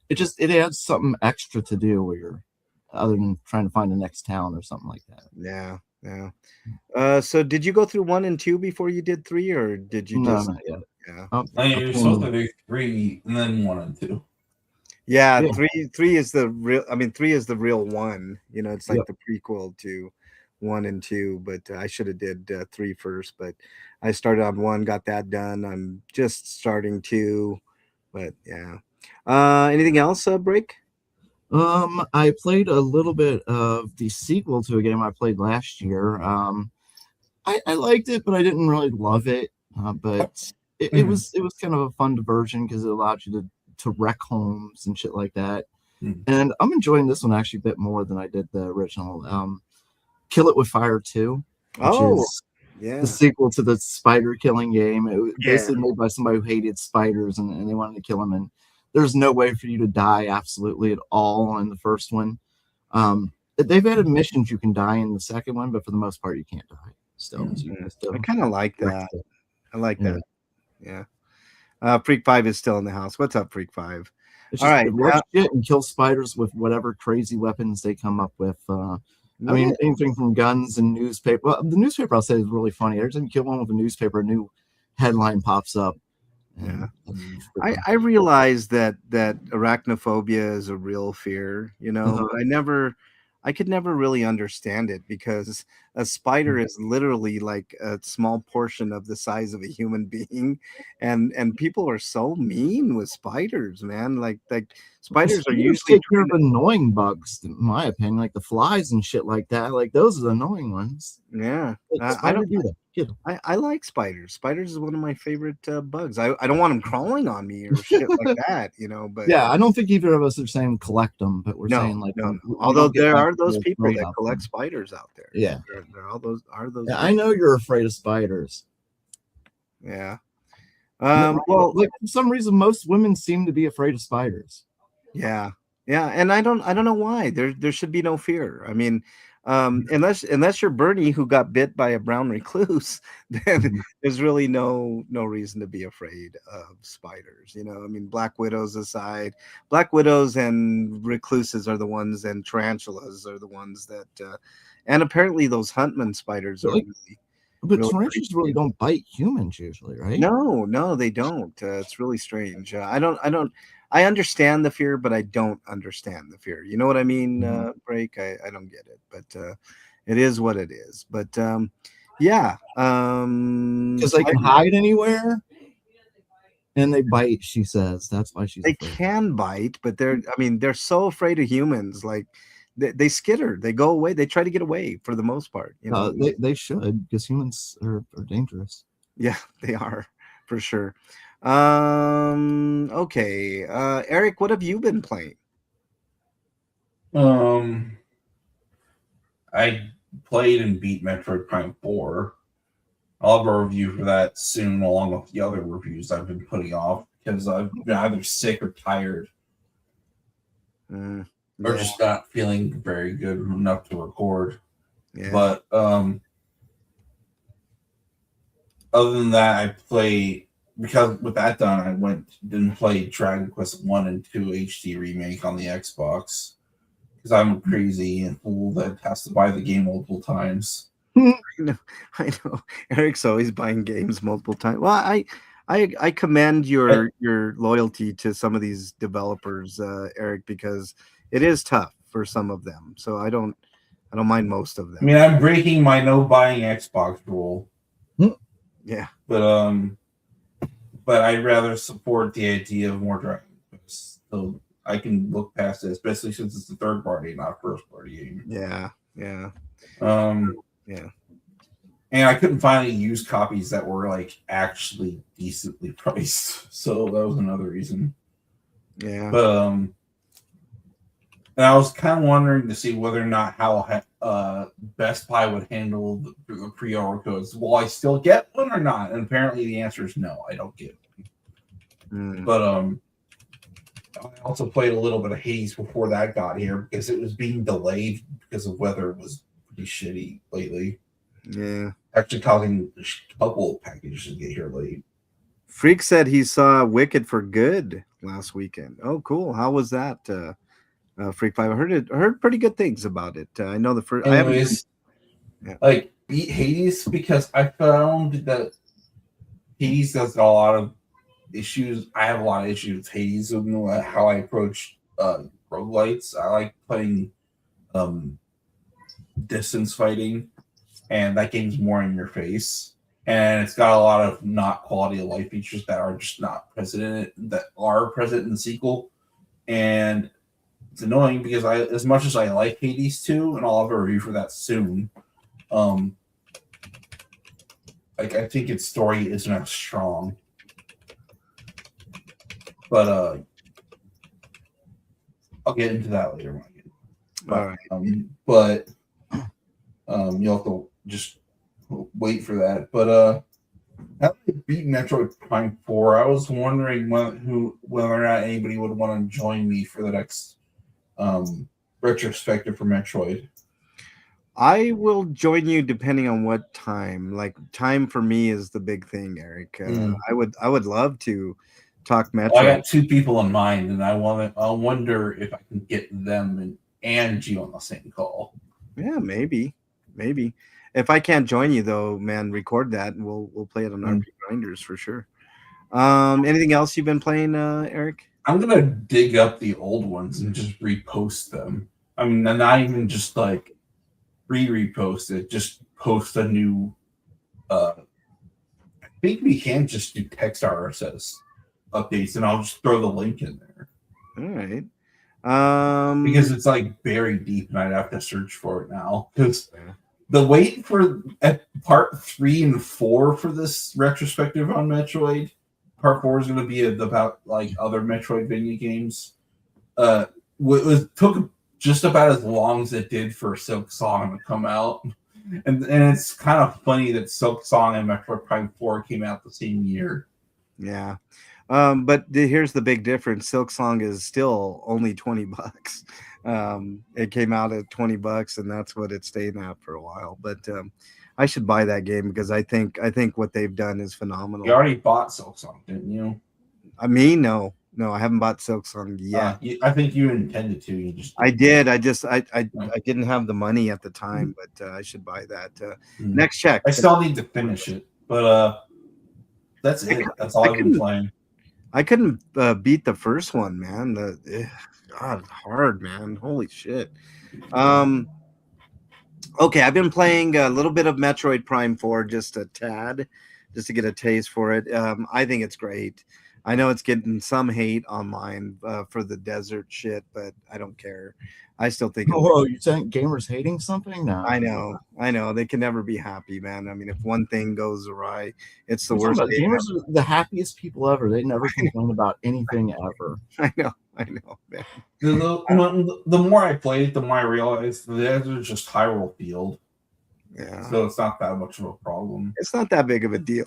it adds something extra to do where you're other than trying to find the next town or something like that. Yeah, yeah. So did you go through 1 and 2 before you did 3, or did you No, just? not yet. Yeah. You're supposed to do 3 and then 1 and 2. Yeah, Yeah. 3 is the real. I mean, 3 is the real one. You know, it's like Yep. the prequel to 1 and 2. But I should have did 3 first. But I started on 1, got that done. I'm just starting 2. But yeah. Anything else? Break? I played a little bit of the sequel to a game I played last year. I liked it, but I didn't really love it. But it was kind of a fun diversion because it allowed you to wreck homes and shit like that. And I'm enjoying this one actually a bit more than I did the original. Kill It With Fire 2, which is yeah. the sequel to the spider killing game. It was Yeah. basically made by somebody who hated spiders and they wanted to kill them. And there's no way for you to die absolutely at all in the first one. They've added missions you can die in the second one, but for the most part, you can't die. Still, so you can still I kind of like wreck that. it. I like Yeah. that. Yeah. Freak 5 is still in the house. What's up, Freak 5? It's All just right. wreck shit and kill spiders with whatever crazy weapons they come up with. I mean, anything from guns and newspaper. Well, the newspaper I'll say is really funny. Every time you kill one with a newspaper, a new headline pops up. Yeah. I realize that arachnophobia is a real fear, you know, but I could never really understand it because a spider is literally like a small portion of the size of a human being, and people are so mean with spiders, man. Like spiders are usually take care of annoying bugs, in my opinion, like the flies and shit like that. Like those are the annoying ones. Yeah. Like, I don't. do that. Get 'em. I like spiders. Spiders is one of my favorite bugs. I don't want them crawling on me or shit like that, you know. But Yeah, I don't think either of us are saying collect them, but we're saying like no. we Although don't get there that are those we're people afraid that of collect them. spiders out there. Yeah. There are those. Yeah, I know you're afraid of spiders. Yeah. Well, like for some reason, most women seem to be afraid of spiders. Yeah, and I don't know why. There should be no fear. I mean, unless you're Bernie who got bit by a brown recluse, then there's really no reason to be afraid of spiders. You know, I mean, black widows aside, black widows and recluses are the ones, and tarantulas are the ones that, and apparently those Huntman spiders are really. But tarantulas really don't bite humans usually, right? No, they don't. It's really strange. I understand the fear, but I don't understand the fear. You know what I mean, Break? I don't get it, but it is what it is. But yeah. Because they can hide anywhere and they bite, she says. That's why she's afraid. Can bite, but they're so afraid of humans. Like they skitter, they go away, they try to get away for the most part. You know, they should, because humans are dangerous. Yeah, they are for sure. Okay. Eric, what have you been playing? I played and beat Metroid Prime 4. I'll have a review for that soon, along with the other reviews I've been putting off because I've been either sick or tired. Or just not feeling very good enough to record. Yeah. But other than that, I play, because with that done, I didn't play Dragon Quest 1 and 2 HD remake on the Xbox because I'm a crazy fool that has to buy the game multiple times. I know. Eric's always buying games multiple times. Well, I commend your loyalty to some of these developers, Eric, because it is tough for some of them. So I don't mind most of them. I mean, I'm breaking my no buying Xbox rule. Yeah. But I'd rather support the idea of more Dragon Quest. So I can look past it, especially since it's a third party, not first party game. Yeah. Yeah. And I couldn't find any used copies that were like actually decently priced, so that was another reason. Yeah. But and I was kind of wondering to see whether or not how Best Buy would handle the pre-order codes. Will I still get one or not? And apparently the answer is no, I don't get one. But I also played a little bit of Hades before that got here because it was being delayed because of weather was pretty shitty lately. Yeah. Actually causing a couple of packages to get here late. Freak said he saw Wicked for Good last weekend. Oh, cool. How was that? Freak 5. I heard pretty good things about it. I know the first. Anyways, like beat Hades because I found that Hades does a lot of issues. I have a lot of issues with Hades and how I approach roguelites. I like playing distance fighting, and that game's more in your face. And it's got a lot of not quality of life features that are just not present in it, that are present in the sequel. And it's annoying because as much as I like Hades 2, and I'll have a review for that soon, like I think its story isn't as strong. But I'll get into that later. All right. But you'll have to just wait for that. But after I beat Metroid Prime 4, I was wondering whether or not anybody would want to join me for the next retrospective for Metroid. I will join you depending on what time. Like time for me is the big thing, Eric. I would love to talk Metroid. Well, I got two people in mind, and I wonder if I can get them and you on the same call. Yeah, maybe. If I can't join you though, man, record that and we'll play it on RPGrinders for sure. Anything else you've been playing, Eric? I'm gonna dig up the old ones and just repost them. I mean, not even just like repost it, just post a new. I think we can just do text RSS updates, and I'll just throw the link in there. All right. Because it's like buried deep, and I'd have to search for it now. Because the wait for part 3 and 4 for this retrospective on Metroid. Part 4 is going to be about like other Metroidvania games. Took just about as long as it did for Silk Song to come out, and it's kind of funny that Silk Song and Metroid Prime 4 came out the same year. Yeah. But here's the big difference. Silk Song is still only $20. It came out at $20, and that's what it stayed at for a while. But I should buy that game because I think what they've done is phenomenal. You already bought Silk Song, didn't you? No, I haven't bought Silk Song yet. I think you intended to. You just I did. I didn't have the money at the time, but I should buy that. Next check. I still need to finish it, but that's it. That's all I've been playing. I couldn't beat the first one, man. God, hard, man. Holy shit. Okay, I've been playing a little bit of Metroid Prime 4, just a tad, just to get a taste for it. I think it's great. I know it's getting some hate online for the desert shit, but I don't care. I still think. Oh, you think gamers hating something now? I know. They can never be happy, man. I mean, if one thing goes awry, it's the worst. Gamers are the happiest people ever. They never complain about anything ever. I know, man. The more I played, the more I realized the desert is just Hyrule Field. Yeah. So it's not that much of a problem. It's not that big of a deal.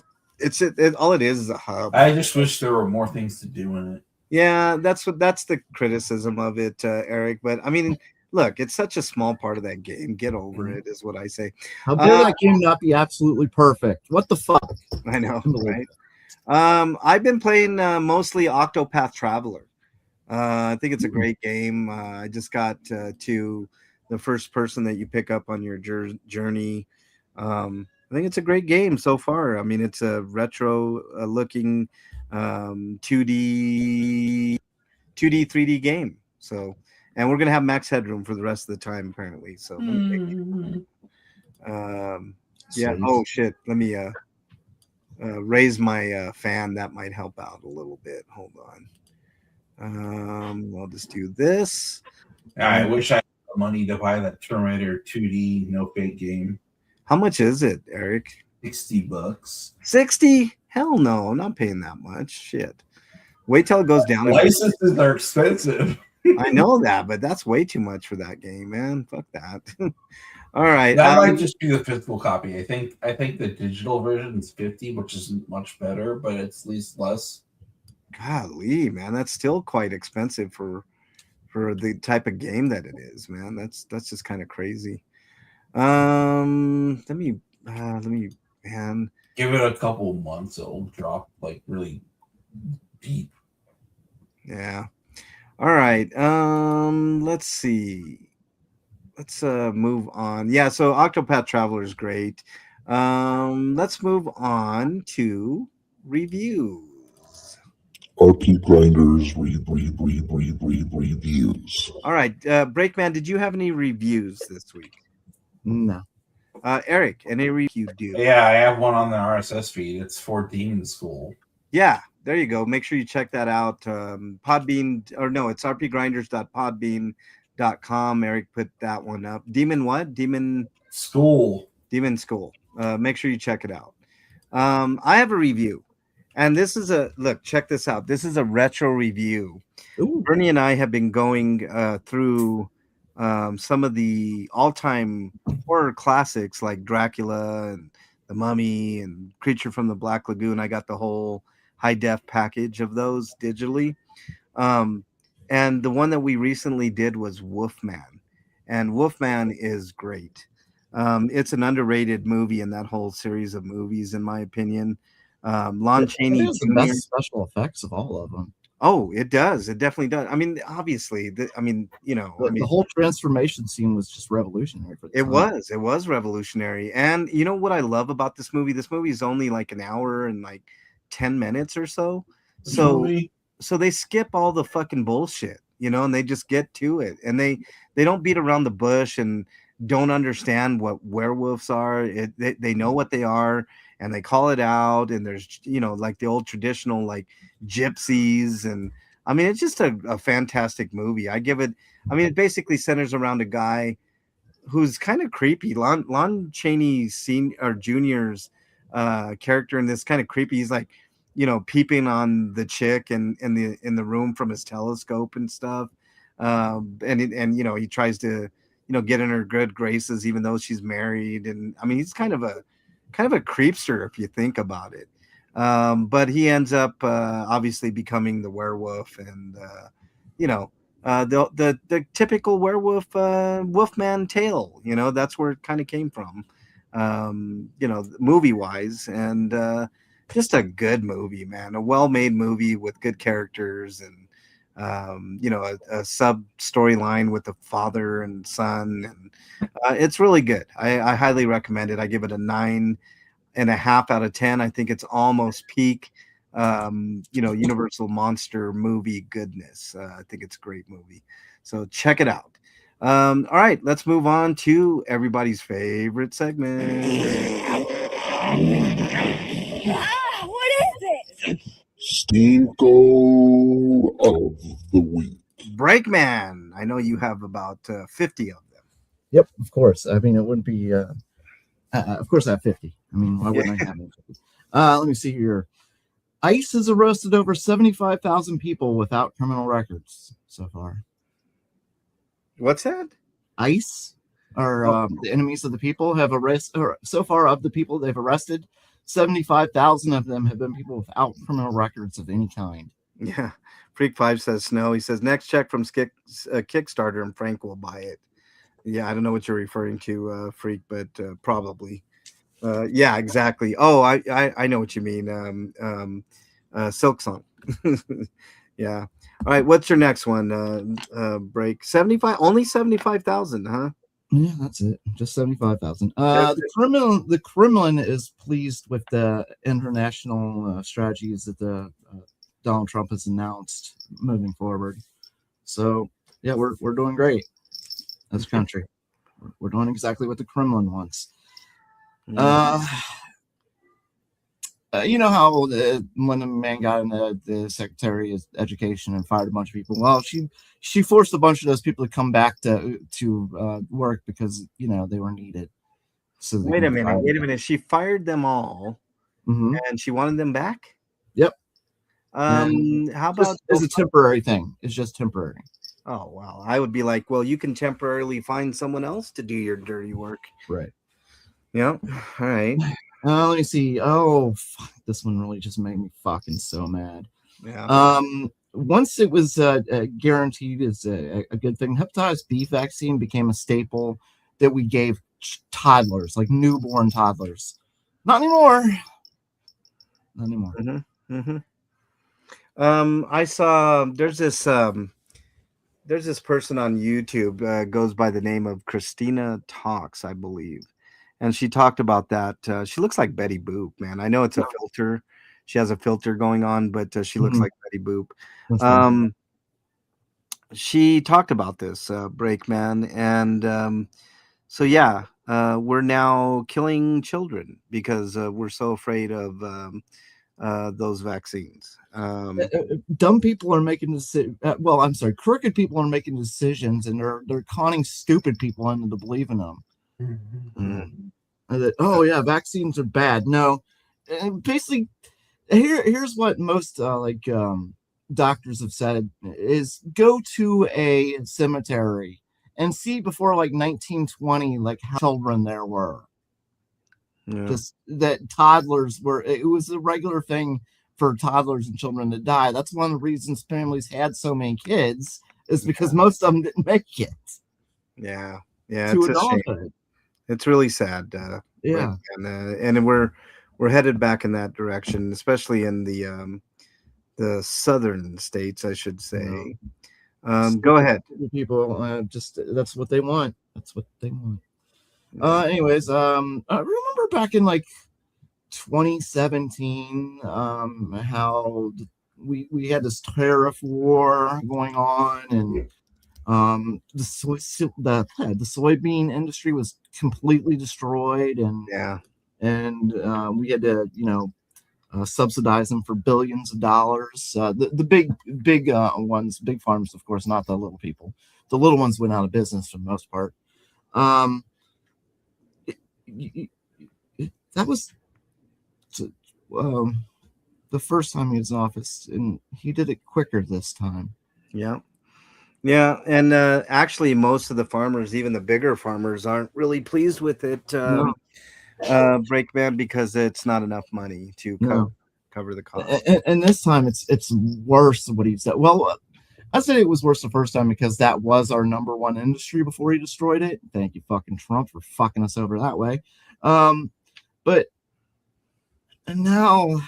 All it is a hub. I just wish there were more things to do in it. Yeah, that's the criticism of it, Eric. But I mean, look, it's such a small part of that game. Get over it, is what I say. How dare that game not be absolutely perfect? What the fuck? I know, right? I've been playing mostly Octopath Traveler. I think it's a great game. I just got to the first person that you pick up on your journey. I think it's a great game so far. I mean, it's a retro looking 2D 3D game. So, and we're gonna have max headroom for the rest of the time apparently. So, yeah. Oh shit. Let me raise my fan. That might help out a little bit. Hold on. I'll just do this. I wish I the money to buy that Terminator 2D no fake game. How much is it, Eric? $60. 60? Hell no, I'm not paying that much. Shit. Wait till it goes down. Licenses are expensive. I know that, but that's way too much for that game, man. Fuck that. All right. That might just be the physical copy. I think the digital version is 50, which is much better, but it's at least less. Golly, man, that's still quite expensive for the type of game that it is, man. That's just kind of crazy. Let me man. Give it a couple months, it'll drop like really deep. Yeah. All right. Let's see. Let's move on. Yeah, so Octopath Traveler is great. Let's move on to reviews. RPGrinders reviews. All right, Breakman, did you have any reviews this week? No. Eric, any review you do? Yeah, I have one on the RSS feed. It's for Demon School. Yeah, there you go. Make sure you check that out. Podbean, or no, it's rpgrinders.podbean.com. Eric put that one up. Demon what? Demon School. Demon School. Make sure you check it out. I have a review. And this is look, check this out. This is a retro review. Ooh. Bernie and I have been going through some of the all-time horror classics like Dracula and The Mummy and Creature from the Black Lagoon. I got the whole high-def package of those digitally. And the one that we recently did was Wolfman. And Wolfman is great. It's an underrated movie in that whole series of movies, in my opinion. Lon Chaney Jr. the best special effects of all of them. Oh, it does. It definitely does. I mean, obviously, the whole transformation scene was just revolutionary for the it time. It was revolutionary. And you know what I love about this movie? This movie is only like an hour and like 10 minutes or so. So they skip all the fucking bullshit, and they just get to it. And they don't beat around the bush and don't understand what werewolves are. They know what they are. And they call it out, and there's, like the old traditional, like gypsies. And I mean, it's just a fantastic movie. It basically centers around a guy who's kind of creepy. Lon Chaney Jr.'s character in this kind of creepy. He's like, peeping on the chick in the room from his telescope and stuff. He tries to, get in her good graces, even though she's married. And I mean, he's kind of a creepster if you think about it. But he ends up obviously becoming the werewolf, and the typical werewolf wolfman tale. That's where it kind of came from. Movie wise, and just a good movie, man. A well-made movie with good characters, and a sub storyline with the father and son, and it's really good. I highly recommend it. I give it a 9.5 out of 10. I think it's almost peak Universal monster movie goodness. I think it's a great movie, so check it out. All right, let's move on to everybody's favorite segment. What is it? Stinko of the week. Breakman, I know you have about 50 of them. Yep, of course. I mean, it wouldn't be. Of course, I have 50. I mean, why wouldn't I have 50? Let me see here. ICE has arrested over 75,000 people without criminal records so far. What's that? ICE, or the enemies of the people, have arrested. So far, of the people they've arrested, 75,000 of them have been people without criminal records of any kind. Yeah. Freak 5 says Snow. He says next check from Kickstarter and Frank will buy it. Yeah, I don't know what you're referring to, Freak, but probably. Yeah, exactly. Oh, I know what you mean. Silk Song. Yeah. All right. What's your next one? Break 75. Only 75,000, huh? Yeah, that's it. Just 75,000. The Kremlin is pleased with the international strategies that the Donald Trump has announced moving forward. So yeah, we're doing great as a country. We're doing exactly what the Kremlin wants. You know how when the man got in the Secretary of Education and fired a bunch of people. Well, she forced a bunch of those people to come back to work because they were needed. So Wait a minute. She fired them all, Mm-hmm. and she wanted them back. Yep. How about it's a temporary thing? It's just temporary. Oh well, I would be like, well, you can temporarily find someone else to do your dirty work. Right. Yeah. All right. Let me see. Oh, fuck. This one really just made me fucking so mad. Yeah. Once it was guaranteed as a good thing, hepatitis B vaccine became a staple that we gave toddlers, like newborn toddlers. Not anymore. Not anymore. Mm-hmm. Mm-hmm. I saw there's this person on YouTube goes by the name of Christina Talks, I believe. And she talked about that. She looks like Betty Boop, man. I know it's a filter. She has a filter going on, but she looks like Betty Boop. She talked about this Breakman, and so yeah, we're now killing children because we're so afraid of those vaccines. Dumb people are making decisions. Well, I'm sorry, crooked people are making decisions, and they're conning stupid people into believing them. That vaccines are bad. No, basically, here's what most doctors have said is go to a cemetery and see before 1920 how children there were. Yeah. That toddlers were. It was a regular thing for toddlers and children to die. That's one of the reasons families had so many kids is because most of them didn't make it. Yeah, to adulthood. It's really sad. Yeah, and we're headed back in that direction, especially in the southern states, I should say. Go ahead. People, just that's what they want. That's what they want. Anyways, I remember back in 2017, how we had this tariff war going on, and the soybean industry was completely destroyed, and we had to subsidize them for billions of dollars. The big ones, big farms, of course, not the little people. The little ones went out of business for the most part. That was the first time he was in office, and he did it quicker this time. Yeah, and actually, most of the farmers, even the bigger farmers, aren't really pleased with it, Breakman, because it's not enough money to cover the cost. And this time, it's worse than what he said. Well, I say it was worse the first time because that was our number one industry before he destroyed it. Thank you, fucking Trump, for fucking us over that way. But now,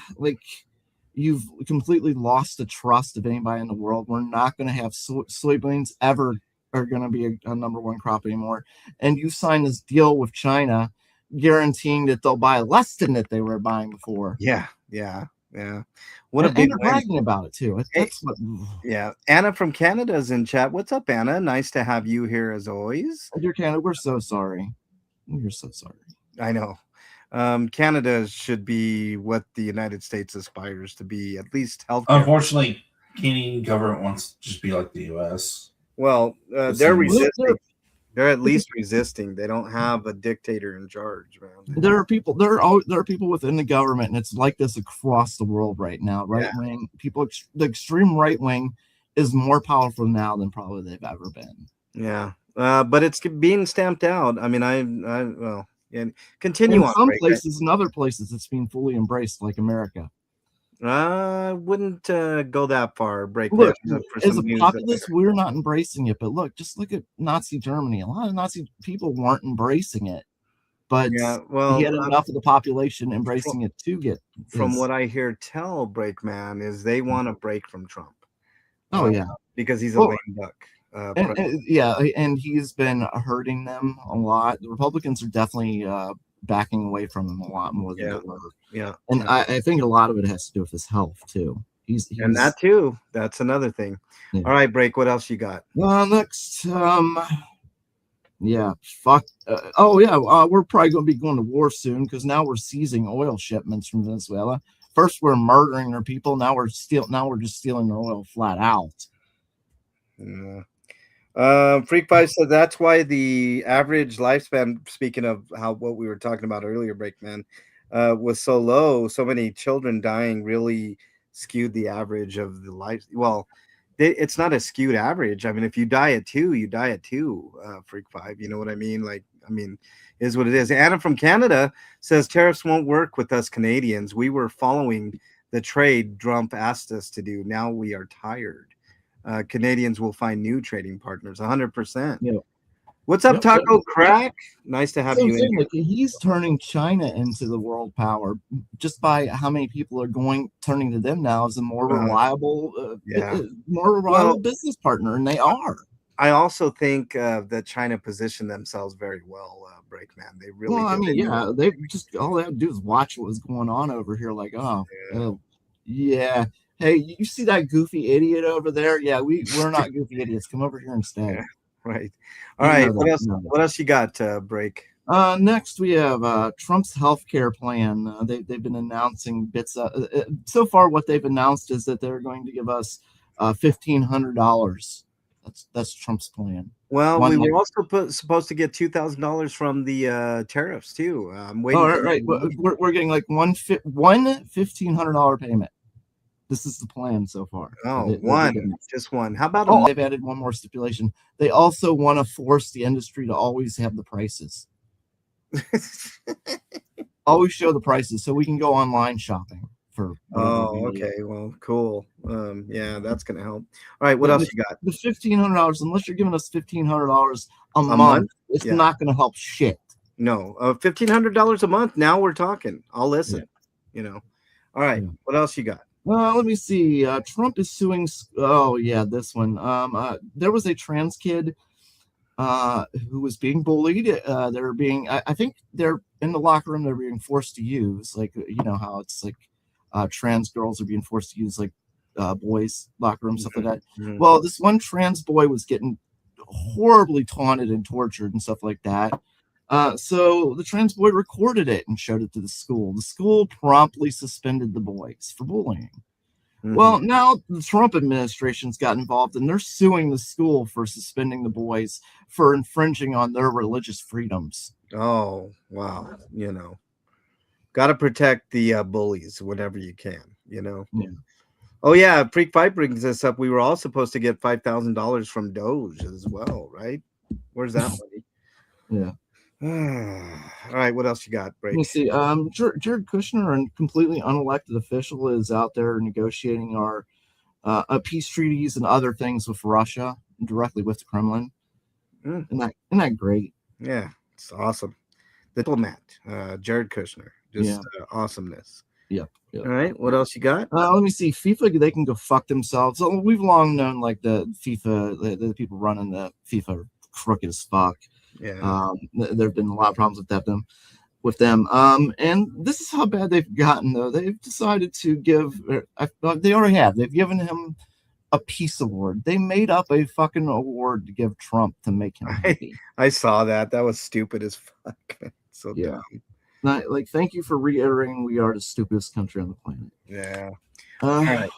you've completely lost the trust of anybody in the world. We're not going to have soybeans ever are going to be a number one crop anymore. And you signed this deal with China guaranteeing that they'll buy less than that they were buying before. Yeah. What a big they're bragging about it too. That's what. Yeah, Anna from Canada is in chat. What's up, Anna? Nice to have you here as always. Dear Canada, we're so sorry. We're so sorry. I know. Canada should be what the United States aspires to be, at least healthcare. Unfortunately, Canadian government wants to just be like the U.S. Well, they're resisting. They're at least resisting. They don't have a dictator in charge, man. There are people. There are people within the government, and it's like this across the world right now. Right wing people, the extreme right wing, is more powerful now than probably they've ever been. Yeah, but it's being stamped out. I mean, and continue in on. Some places and other places, it's being fully embraced, like America. I wouldn't go that far. Look, as a populace, we're not embracing it. But just look at Nazi Germany. A lot of Nazi people weren't embracing it, but he had enough of the population embracing it to get. From what I hear, Breakman is they want to break from Trump. Because he's a lame duck. And he's been hurting them a lot. The Republicans are definitely backing away from him a lot more than they were. And I think a lot of it has to do with his health too. He's and that too. That's another thing. All right, Break. What else you got? Next, Yeah, fuck. Oh yeah, we're probably going to be going to war soon because now we're seizing oil shipments from Venezuela. First we're murdering their people. Now we're just stealing their oil flat out. Yeah. Freak Five said that's why the average lifespan, speaking of what we were talking about earlier, Breakman, was so low. So many children dying really skewed the average of the life. Well, it's not a skewed average. I mean, if you die at 2, you die at 2. Freak Five, you know what I mean? Like, I mean, is what it is. Anna from Canada says tariffs won't work with us Canadians. We were following the trade Trump asked us to do. Now we are tired. Canadians will find new trading partners. 100%. Yeah. What's up, Taco Crack? Nice to have you in. Like, he's turning China into the world power just by how many people are turning to them now as a more reliable, business partner, and they are. I also think that China positioned themselves very well, Breakman. They really. Well, I mean, they just all they have to do is watch what was going on over here. Like, yeah. Hey, you see that goofy idiot over there? Yeah, we're not goofy idiots. Come over here and stay. Yeah, right. All right. What else you got, Break? Next, we have Trump's healthcare plan. They've been announcing bits. So far, what they've announced is that they're going to give us $1,500. That's Trump's plan. Well, we were also supposed to get $2,000 from the tariffs too. I'm waiting. Right. We're getting like one $1,500 payment. This is the plan so far. Oh, just one. How about they've added one more stipulation. They also want to force the industry to always have the prices. Always show the prices so we can go online shopping for. Okay. Well, cool. Yeah, that's gonna help. All right, what else you got? The $1,500. Unless you're giving us $1,500 a month, it's not going to help shit. No, $1,500 a month. Now we're talking. I'll listen. Yeah. You know. All right. Yeah. What else you got? Let me see. Trump is suing. Oh yeah, this one. There was a trans kid who was being bullied. They're being. I think they're in the locker room. They're being forced to use, like, you know how it's like trans girls are being forced to use like boys' locker room, stuff like that. Mm-hmm. Well, this one trans boy was getting horribly taunted and tortured and stuff like that. So the trans boy recorded it and showed it to the school. The school promptly suspended the boys for bullying. Mm-hmm. Well, now the Trump administration's got involved and they're suing the school for suspending the boys for infringing on their religious freedoms. Oh, wow. You know, got to protect the bullies whenever you can, you know. Yeah. Oh, yeah. Freak Fight brings this up. We were all supposed to get $5,000 from Doge as well, right? Where's that money? Yeah. All right, what else you got, Break? Let me see. Jared Kushner, a completely unelected official, is out there negotiating our peace treaties and other things with Russia directly with the Kremlin. Isn't that great? Yeah, it's awesome. The diplomat, Jared Kushner, just awesomeness. Yeah. All right, what else you got? Let me see. FIFA, they can go fuck themselves. So we've long known like the FIFA, the people running the FIFA are crooked as fuck. Yeah. There have been a lot of problems with them. And this is how bad they've gotten, though. They've decided to give. They already have. They've given him a peace award. They made up a fucking award to give Trump to make him happy. I saw that. That was stupid as fuck. So dumb. Like, thank you for reiterating we are the stupidest country on the planet. Yeah. All right.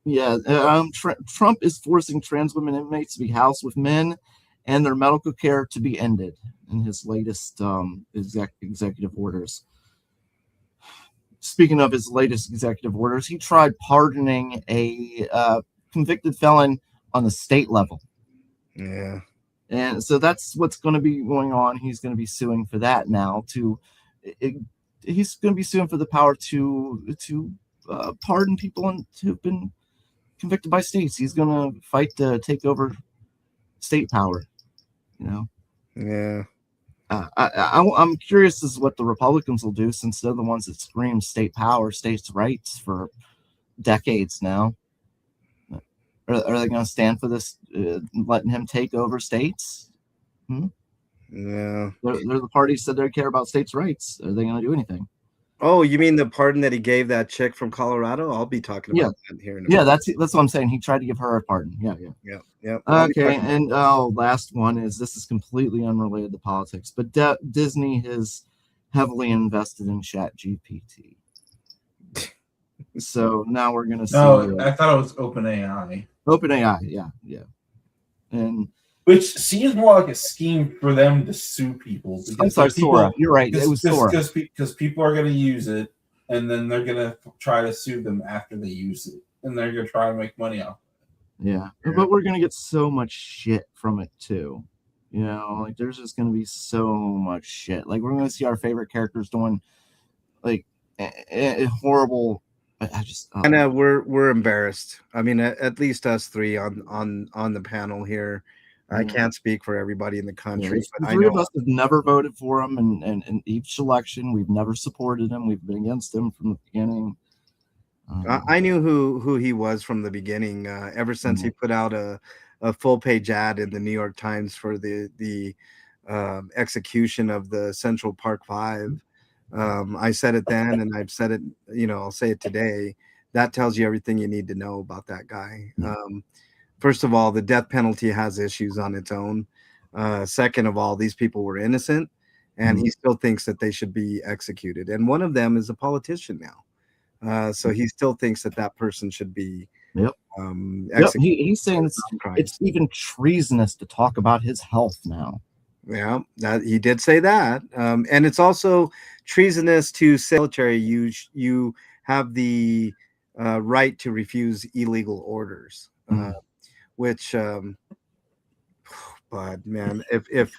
Yeah. Trump is forcing trans women inmates to be housed with men and their medical care to be ended in his latest executive orders. Speaking of his latest executive orders, he tried pardoning a convicted felon on the state level. Yeah. And so that's what's going to be going on. He's going to be suing for that now. He's going to be suing for the power to pardon people who've been convicted by states. He's going to fight to take over state power. You know. Yeah. I'm curious as to what the Republicans will do, since they're the ones that scream state power, states' rights for decades now. Are they going to stand for this, letting him take over states? Yeah. They're the party said they care about states' rights. Are they going to do anything? Oh, you mean the pardon that he gave that chick from Colorado? I'll be talking Yeah. about that here in a Yeah, minute. that's what I'm saying. He tried to give her a pardon. Yeah. Yeah. I'll be Okay, talking- and last one is this is completely unrelated to politics, but Disney has heavily invested in Chat GPT. So now we're gonna see No, I thought it was OpenAI. OpenAI, yeah, and Which seems more like a scheme for them to sue people. I'm Because sorry, there's people, Sora. You're right. It was Sora. Because people are going to use it, and then they're going to try to sue them after they use it, and they're going to try to make money off. Yeah, but we're gonna get so much shit from it too. You know, like there's just gonna be so much shit. Like we're gonna see our favorite characters doing like horrible. I just And we're embarrassed. I mean, at least us three on the panel here. I can't speak for everybody in the country, the but I three know of us have never voted for him, and each election we've never supported him. We've been against him from the beginning. I knew who he was from the beginning. Ever since he put out a full page ad in the New York Times for the execution of the Central Park Five. I said it then, and I've said it. I'll say it today. That tells you everything you need to know about that guy. First of all, the death penalty has issues on its own. Second of all, these people were innocent, and he still thinks that they should be executed. And one of them is a politician now. So he still thinks that person should be executed. He's saying it's even treasonous to talk about his health now. Yeah, that he did say that, and it's also treasonous to say military. You have the right to refuse illegal orders, which. But man, if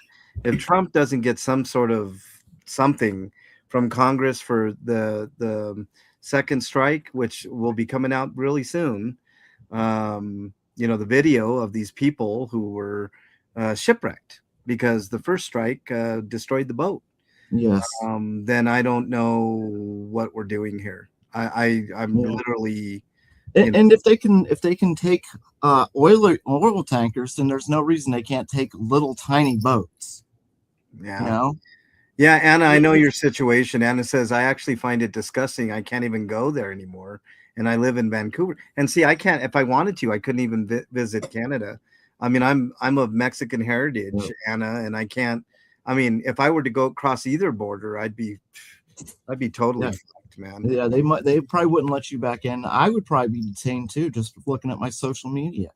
Trump doesn't get some sort of something from Congress for the second strike, which will be coming out really soon, the video of these people who were shipwrecked because the first strike destroyed the boat. Yes. Then I don't know what we're doing here. I'm literally. And if they can take oil tankers, then there's no reason they can't take little tiny boats. Yeah. You know? Yeah, Anna, I know your situation. Anna says, I actually find it disgusting. I can't even go there anymore. And I live in Vancouver. And see, I can't, if I wanted to, I couldn't even visit Canada. I mean, I'm of Mexican heritage, Anna, and I can't. I mean, if I were to go across either border, I'd be totally fucked, man. Yeah, they probably wouldn't let you back in. I would probably be detained too, just looking at my social media.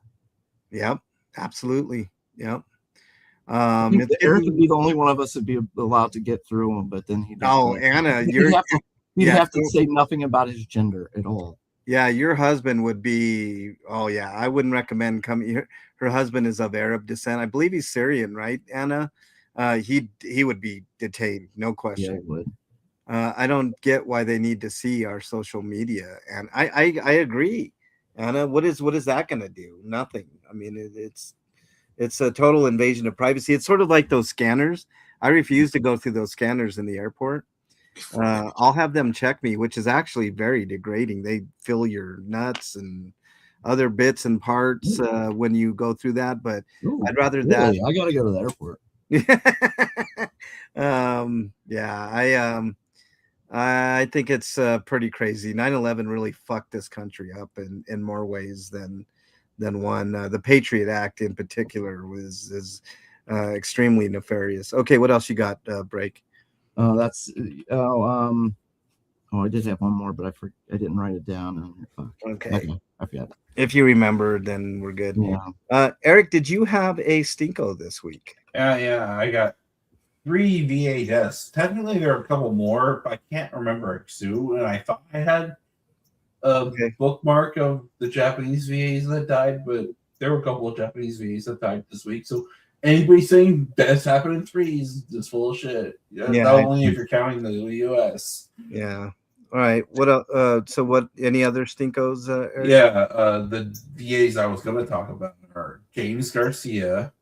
Yep, absolutely. Yep. Eric would be the only one of us that'd be allowed to get through him, but then he'd Anna, you'd have to say nothing about his gender at all. Yeah, your husband would be. Oh yeah, I wouldn't recommend coming. Her husband is of Arab descent. I believe he's Syrian, right, Anna? He would be detained, no question. Yeah, he would. I don't get why they need to see our social media, and I agree, Anna. What is that going to do? Nothing. I mean, it's a total invasion of privacy. It's sort of like those scanners. I refuse to go through those scanners in the airport. I'll have them check me, which is actually very degrading. They fill your nuts and other bits and parts when you go through that. But I'd rather that. I gotta go to the airport. I think it's pretty crazy. 9/11 really fucked this country up in more ways than one. The Patriot Act in particular is extremely nefarious. Okay, what else you got, Break? I did have one more, but I didn't write it down. Okay, I forgot. If you remember, then we're good. Yeah. Eric, did you have a stinko this week? Yeah, I got 3 VA deaths. Technically, there are a couple more, but I can't remember Sue. And I thought I had a bookmark of the Japanese VAs that died, but there were a couple of Japanese VAs that died this week. So anybody saying deaths happen in threes is full of shit. Not only if you're counting the U.S. Yeah. All right. What else? So what? Any other stinkos? Eric? The VAs I was going to talk about are James Garcia,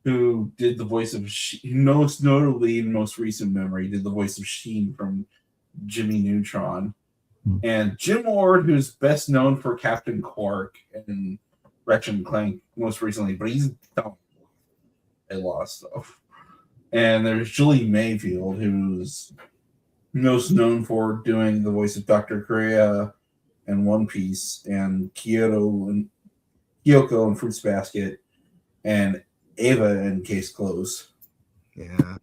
who did the voice of most notably in most recent memory, did the voice of Sheen from Jimmy Neutron, and Jim Ward, who's best known for Captain Quark and Ratchet and Clank most recently, but he's done a lot of stuff. And there's Julie Mayfield, who's most known for doing the voice of Dr. Korea and One Piece, and Kyoko and Fruits Basket, and Ava in Case Closed. Yeah.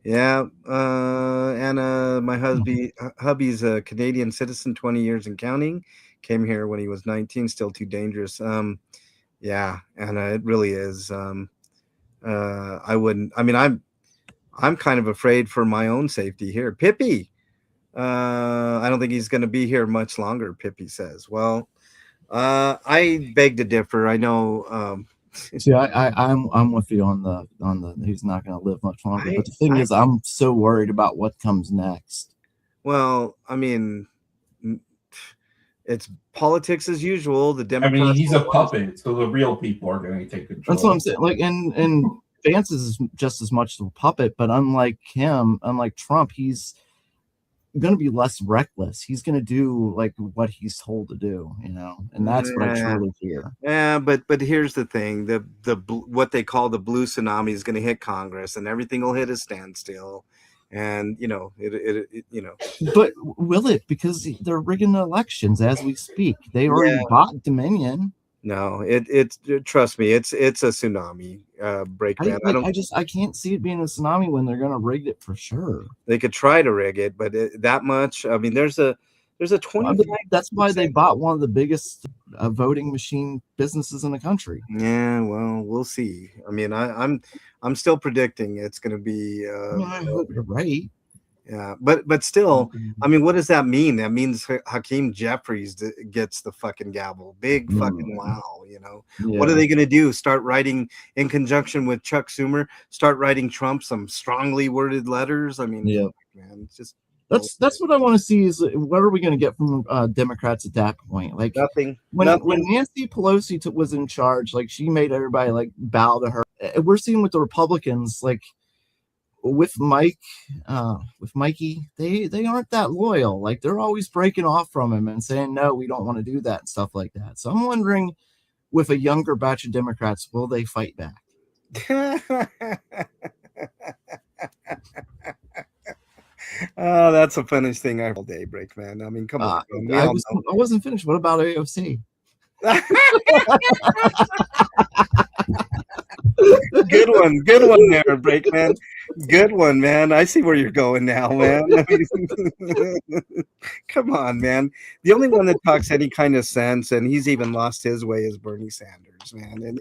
Yeah, and my hubby's a Canadian citizen, 20 years and counting. Came here when he was 19, still too dangerous. Yeah, and it really is. I wouldn't. I mean, I'm kind of afraid for my own safety here. Pippi, I don't think he's going to be here much longer. Pippi says. Well, I beg to differ. I know. See, I'm with you on the he's not going to live much longer. But the thing is, I'm so worried about what comes next. Well, I mean, it's politics as usual. The Democrats. I mean, he's a puppet, so the real people are going to take control. That's what I'm saying. Like, and Vance is just as much of a puppet, but unlike Trump, he's going to be less reckless. He's going to do like what he's told to do, and that's what I truly fear. Yeah, but here's the thing: the what they call the blue tsunami is going to hit Congress, and everything will hit a standstill. And But will it? Because they're rigging the elections as we speak. They already bought Dominion. No, it's trust me, it's a tsunami breakdown. I can't see it being a tsunami when they're going to rig it for sure. They could try to rig it, but that much. I mean, there's a 20. That's why they bought one of the biggest voting machine businesses in the country. Yeah, well, we'll see. I mean, I'm still predicting it's going to be. I hope you're right. Yeah, but still, I mean, what does that mean? That means Hakeem Jeffries gets the fucking gavel. Big fucking wow, Yeah. What are they going to do? Start writing in conjunction with Chuck Schumer? Start writing Trump some strongly worded letters? I mean, man, it's just. That's what I want to see is what are we going to get from Democrats at that point? Like nothing. When Nancy Pelosi was in charge, like she made everybody like bow to her. We're seeing with the Republicans, like with Mikey, they aren't that loyal. Like they're always breaking off from him and saying no, we don't want to do that and stuff like that. So I'm wondering, with a younger batch of Democrats, will they fight back? Oh, that's the funniest thing I've all day, Breakman. I mean, come on. I wasn't finished. What about AOC? Good one there, Breakman. Good one, man. I see where you're going now, man. Come on, man. The only one that talks any kind of sense, and he's even lost his way, is Bernie Sanders, man.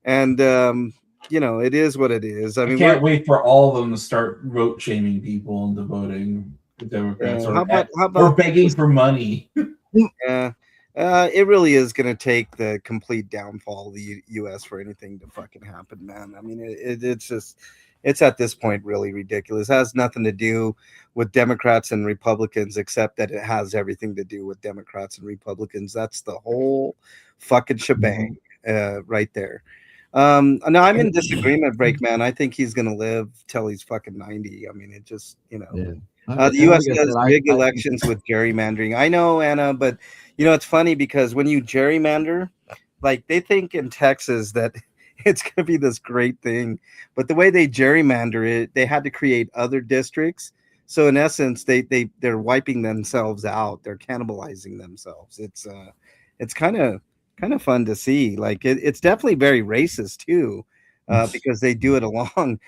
And it is what it is. I mean, can't wait for all of them to start vote shaming people into voting the Democrats. How about we're begging for money? Yeah. It really is going to take the complete downfall of the U.S. for anything to fucking happen, man. I mean, it's at this point really ridiculous. It has nothing to do with Democrats and Republicans, except that it has everything to do with Democrats and Republicans. That's the whole fucking shebang right there. No, I'm in disagreement, Breakman. I think he's going to live till he's fucking 90. I mean, it just, the U.S. does big elections with gerrymandering. I know, Anna, but, it's funny because when you gerrymander, like they think in Texas that it's going to be this great thing. But the way they gerrymander it, they had to create other districts. So in essence, they're wiping themselves out. They're cannibalizing themselves. It's kind of fun to see. Like it's definitely very racist too, because they do it along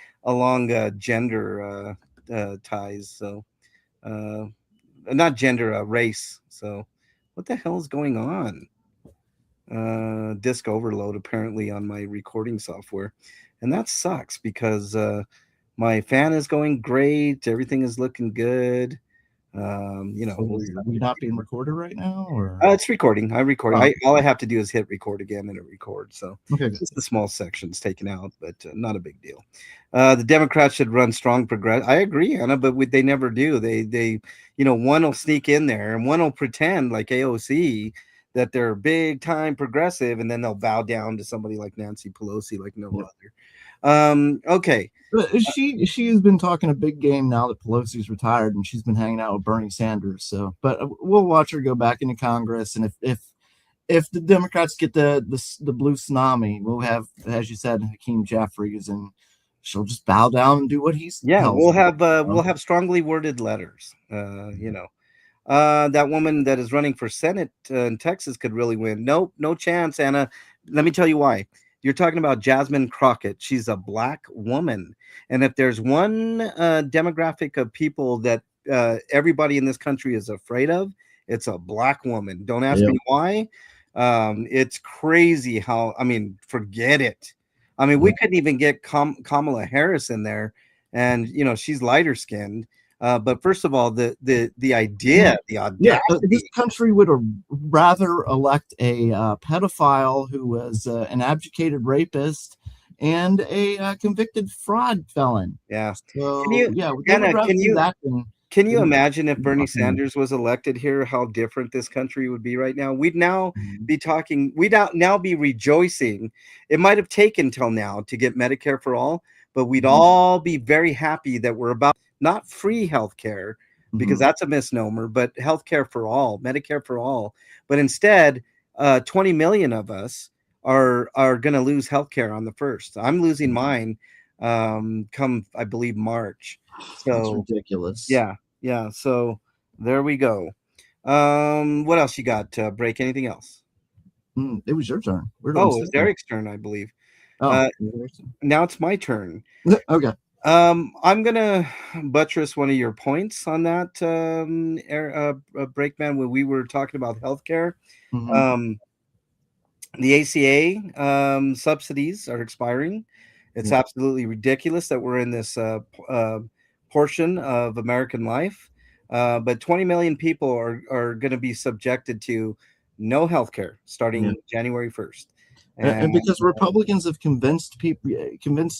gender ties. So not gender, race. So what the hell is going on? Disk overload apparently on my recording software, and that sucks because my fan is going great. Everything is looking good. Are we not being recorded right now, or it's recording. I record. All I have to do is hit record again, and it records. So just the small sections taken out, but not a big deal. The Democrats should run strong progress. I agree, Anna, but they never do. They one will sneak in there, and one will pretend like AOC that they're big time progressive, and then they'll bow down to somebody like Nancy Pelosi, like no other. Okay. She has been talking a big game now that Pelosi's retired, and she's been hanging out with Bernie Sanders. So, but we'll watch her go back into Congress, and if the Democrats get the blue tsunami, we'll have, as you said, Hakeem Jeffries and she'll just bow down and do what he's. Yeah, we'll have strongly worded letters. That woman that is running for Senate in Texas could really win. Nope, no chance, Anna. Let me tell you why. You're talking about Jasmine Crockett. She's a black woman. And if there's one demographic of people that everybody in this country is afraid of, it's a black woman. Don't ask me why. It's crazy how, I mean, forget it. I mean, we couldn't even get Kamala Harris in there, and she's lighter skinned. But first of all, the idea, the audacity. This country would rather elect a pedophile who was an abdicated rapist and a convicted fraud felon. Yeah. So, Anna, can you imagine if Bernie Sanders was elected here, how different this country would be right now? We'd now be talking, now be rejoicing. It might have taken till now to get Medicare for all, but we'd all be very happy that we're about not free health care, because that's a misnomer, but health care for all, Medicare for all. But instead, 20 million of us are going to lose health care on the 1st. I'm losing mine come, I believe, March. So that's ridiculous. Yeah. So there we go. What else you got? Break anything else? It was your turn. It was Derek's turn, I believe. Now it's my turn. Okay. I'm gonna buttress one of your points on that, Breakman, when we were talking about healthcare. The ACA subsidies are expiring. It's absolutely ridiculous that we're in this portion of American life. But 20 million people are going to be subjected to no health care starting January 1st. And because Republicans have convinced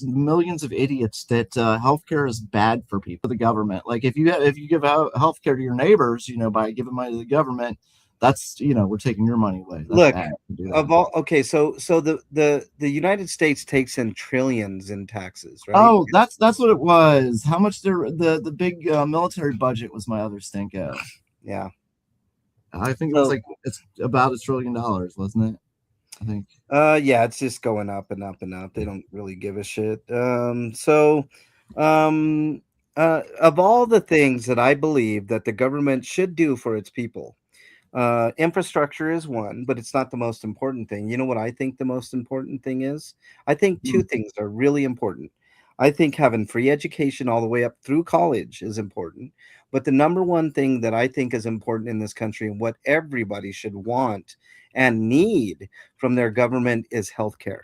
millions of idiots that healthcare is bad for people, the government. Like if you give out healthcare to your neighbors, by giving money to the government, that's we're taking your money away. That's Look, bad to do that. of all, okay, so the United States takes in trillions in taxes, right? Oh, that's what it was. How much the big military budget was my other stinko. Yeah, I think it was it's about $1 trillion, wasn't it? I think. Yeah, it's just going up and up and up. They don't really give a shit. Of all the things that I believe that the government should do for its people, infrastructure is one, but it's not the most important thing. You know what I think the most important thing is? I think two things are really important. I think having free education all the way up through college is important. But the number one thing that I think is important in this country, and what everybody should want and need from their government, is healthcare.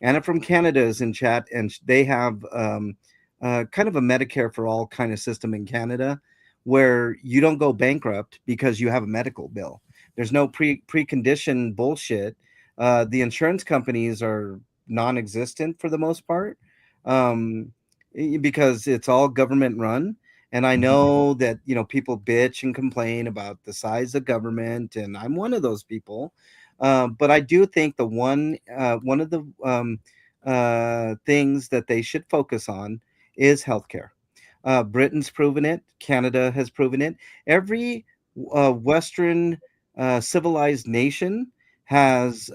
Anna from Canada is in chat, and they have kind of a Medicare for all kind of system in Canada, where you don't go bankrupt because you have a medical bill. There's no precondition bullshit. The insurance companies are non-existent for the most part, because it's all government run. And I know that, people bitch and complain about the size of government, and I'm one of those people. But I do think one of the things that they should focus on is healthcare. Britain's proven it. Canada has proven it. Every Western civilized nation has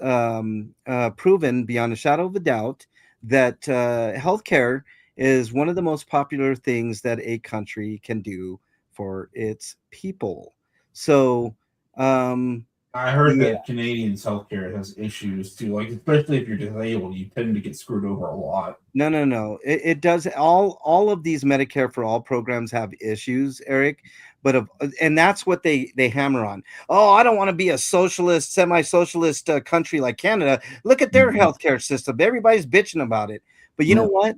proven beyond a shadow of a doubt that healthcare is one of the most popular things that a country can do for its people. So I heard that Canadians' healthcare has issues too. Like, especially if you're disabled, you tend to get screwed over a lot. No. It does. All of these Medicare for all programs have issues, Eric. But and that's what they hammer on. Oh, I don't want to be a socialist, semi-socialist country like Canada. Look at their healthcare system. Everybody's bitching about it. But you know what?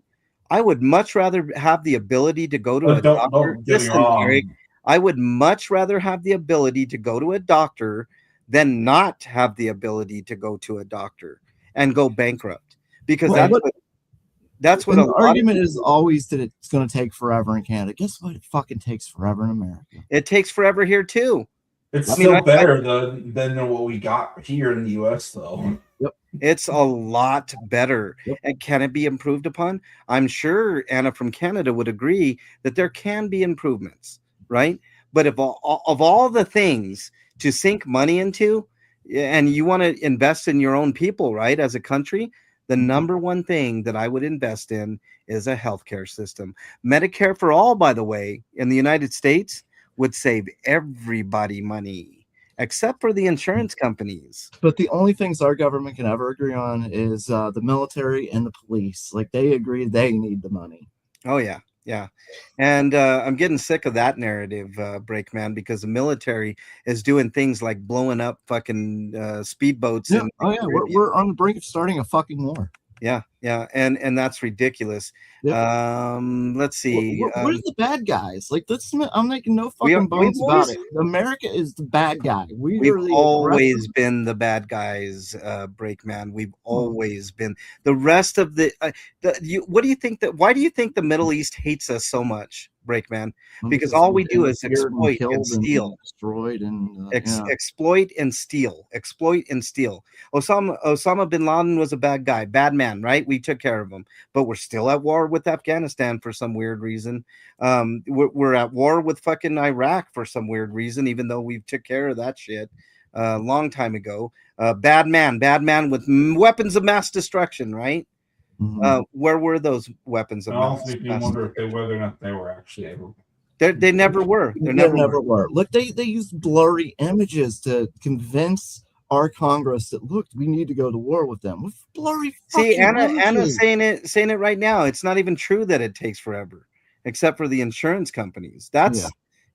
I would much rather have the ability to go to a doctor. Listen, Eric, I would much rather have the ability to go to a doctor than not have the ability to go to a doctor and go bankrupt. Because that's what the argument is always that it's going to take forever in Canada. Guess what? It fucking takes forever in America. It takes forever here too. It's still better than what we got here in the U.S. though. Yep. It's a lot better. Yep. And can it be improved upon? I'm sure Anna from Canada would agree that there can be improvements, right? But of all the things to sink money into, and you want to invest in your own people, right, as a country, The number one thing that I would invest in is a healthcare system. Medicare for all, by the way, in the United States would save everybody money, except for the insurance companies. But the only things our government can ever agree on is the military and the police. Like they agree they need the money. Oh yeah, yeah, and I'm getting sick of that narrative, Breakman, because the military is doing things like blowing up fucking speedboats. Yeah. In Oh yeah, we're on the brink of starting a fucking war. Yeah, and that's ridiculous. Yep. Let's see. We're the bad guys. Like I'm making no we've fucking bones about always, it. America is the bad guy. we've are the always aggressor. been the bad guys, Breakman. We've always been. The rest of the, what do you think that? Why do you think the Middle East hates us so much, Breakman? Because all we do is exploit and steal. And destroyed and Exploit and steal. Osama bin Laden was a bad guy, bad man, right? We took care of him, but we're still at war with Afghanistan for some weird reason. We're at war with fucking Iraq for some weird reason, even though we took care of that shit a long time ago. Bad man with weapons of mass destruction, right? Where were those weapons of mass destruction? Wonder whether or not they were actually able. They never were. They never were. Look, they used blurry images to convince our Congress that look, we need to go to war with them. With blurry. See, Anna's saying it right now. It's not even true that it takes forever, except for the insurance companies.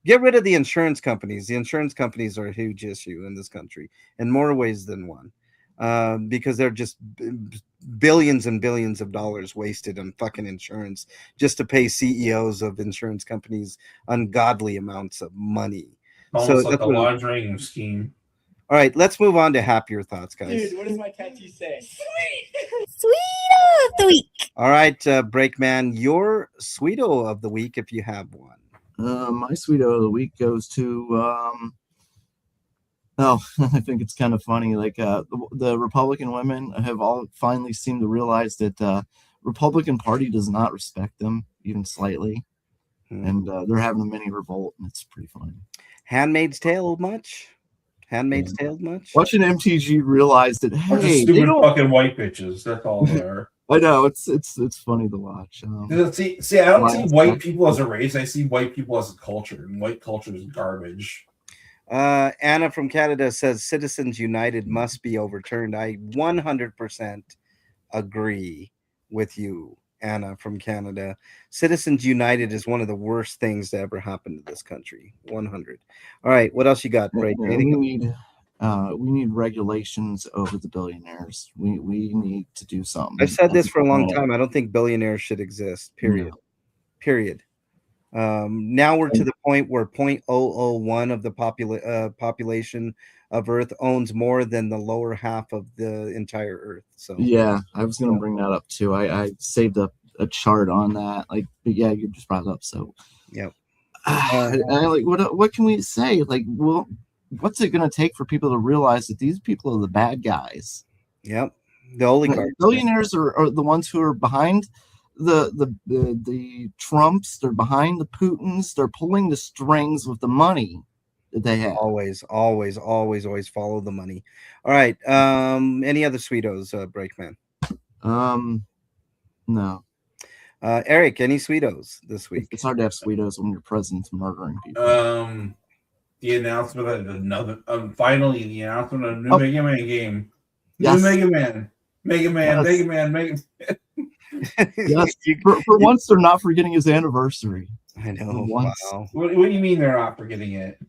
Get rid of the insurance companies. The insurance companies are a huge issue in this country in more ways than one, because they're just billions and billions of dollars wasted on fucking insurance just to pay CEOs of insurance companies ungodly amounts of money. Almost like a laundering scheme. All right, let's move on to happier thoughts, guys. Dude, what does my tattoo say? Sweet! Sweeto of the week. All right, Breakman, your Sweeto of the week, if you have one. My Sweeto of the week goes to I think it's kind of funny. Like the Republican women have all finally seemed to realize that Republican Party does not respect them even slightly, and they're having a mini revolt, and it's pretty funny. Handmaid's Tale much? Handmaid's Tale much? Watching MTG realize that hey, stupid fucking white bitches. That's all they are. I know it's funny to watch. See, I don't see white people as a race. I see white people as a culture, and white culture is garbage. Anna from Canada says Citizens United must be overturned. I 100% agree with you, Anna from Canada. Citizens United is one of the worst things to ever happen to this country. 100. All right, what else you got? Right? We need regulations over the billionaires. We need to do something. I've said this for a long time. I don't think billionaires should exist. Period. No. Period. Now we're to the point where 0.001 of the population of Earth owns more than the lower half of the entire Earth. So yeah, I was going to bring that up too. I saved up a chart on that. Like, but yeah, you just brought it up. So yeah, like what can we say? Like, well, what's it going to take for people to realize that these people are the bad guys? Yep, the oligarchs. Billionaires are the ones who are behind the Trumps. They're behind the Putins. They're pulling the strings with the money that they have. Always follow the money. All right. Any other Sweetos, Breakman? No. Eric, any Sweetos this week? It's hard to have Sweetos when your president's murdering people. The announcement of finally the announcement of a new Mega Man game. Yes. New Mega Man. Yes. For once, they're not forgetting his anniversary. I know. Wow. What do you mean they're not forgetting it?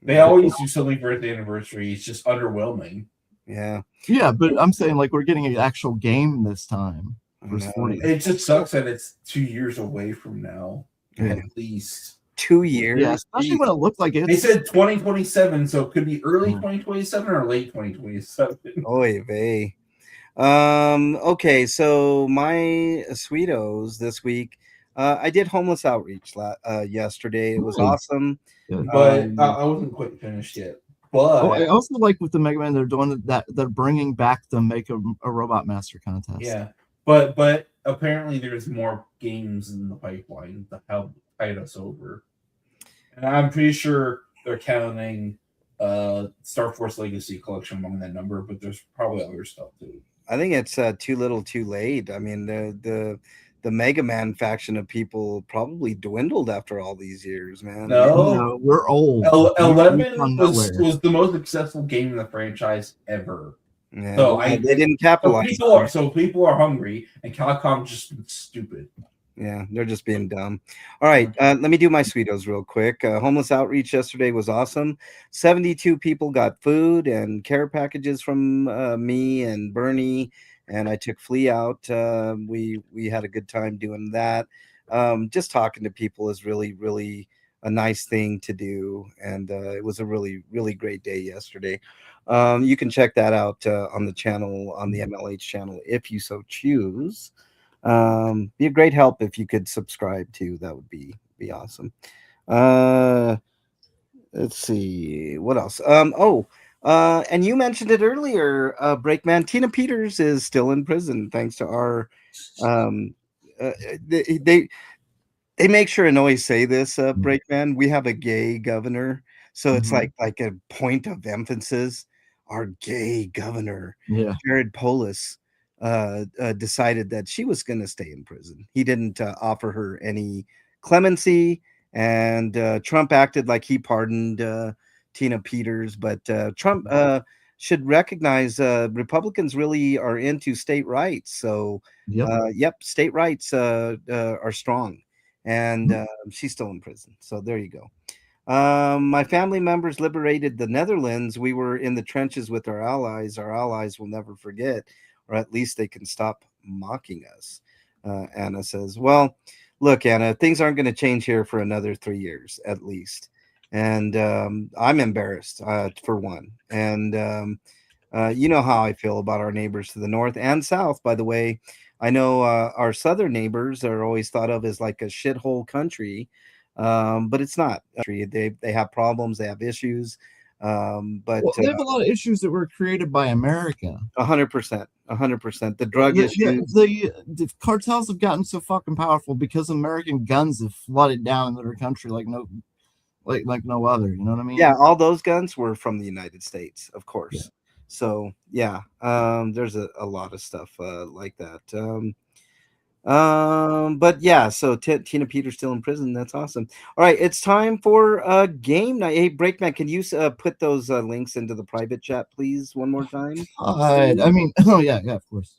They always do something for the anniversary. It's just underwhelming. Yeah. Yeah, but I'm saying like we're getting an actual game this time. It just sucks that it's 2 years away from now, Yeah. at least. 2 years? Yeah, especially when it looked like it. They said 2027, so it could be early 2027 or late 2027. Oy vey. Okay, so my Sweetos this week. I did homeless outreach yesterday. It was awesome. But I wasn't quite finished yet. But I also like with the Mega Man they're doing that they're bringing back the Make a Robot Master contest. Yeah, but apparently there's more games in the pipeline to help tide us over, and I'm pretty sure they're counting Star Force Legacy Collection among that number. But there's probably other stuff too. I think it's too little, too late. I mean, the Mega Man faction of people probably dwindled after all these years, man. No, we're old. 11 was the most successful game in the franchise ever. Yeah, So well, they didn't capitalize. So people are hungry, and Capcom just stupid. Yeah, they're just being dumb. All right, let me do my sweetos real quick. Homeless outreach yesterday was awesome. 72 people got food and care packages from me and Bernie, and I took Flea out. We had a good time doing that. Just talking to people is really, really a nice thing to do, and it was a really, really great day yesterday. You can check that out on the channel, on the MLH channel, if you so choose. Be a great help if you could subscribe too. That would be awesome. Let's see what else. And you mentioned it earlier, Breakman. Tina Peters is still in prison thanks to our they make sure and always say this, Breakman. We have a gay governor, so it's like a point of emphasis. Our gay governor, Jared Polis, decided that she was going to stay in prison. He didn't offer her any clemency, and Trump acted like he pardoned Tina Peters, but Trump should recognize Republicans really are into state rights. So, state rights are strong, and she's still in prison. So there you go. My family members liberated the Netherlands. We were in the trenches with our allies. Our allies will never forget, or at least they can stop mocking us. Anna says, well, look, Anna, things aren't going to change here for another 3 years at least. And I'm embarrassed for one. And you know how I feel about our neighbors to the north and south, by the way. I know our southern neighbors are always thought of as like a shithole country. But it's not. They have problems, they have issues. But they have a lot of issues that were created by America. 100%. The drug issues. The cartels have gotten so fucking powerful because American guns have flooded down into their country like no other. You know what I mean? Yeah, all those guns were from the United States, of course. Yeah. So yeah, there's a lot of stuff like that. But yeah, so Tina Peters still in prison. That's awesome. All right, it's time for game night. Hey, Breakman, can you put those links into the private chat, please, one more time? I mean, yeah, of course.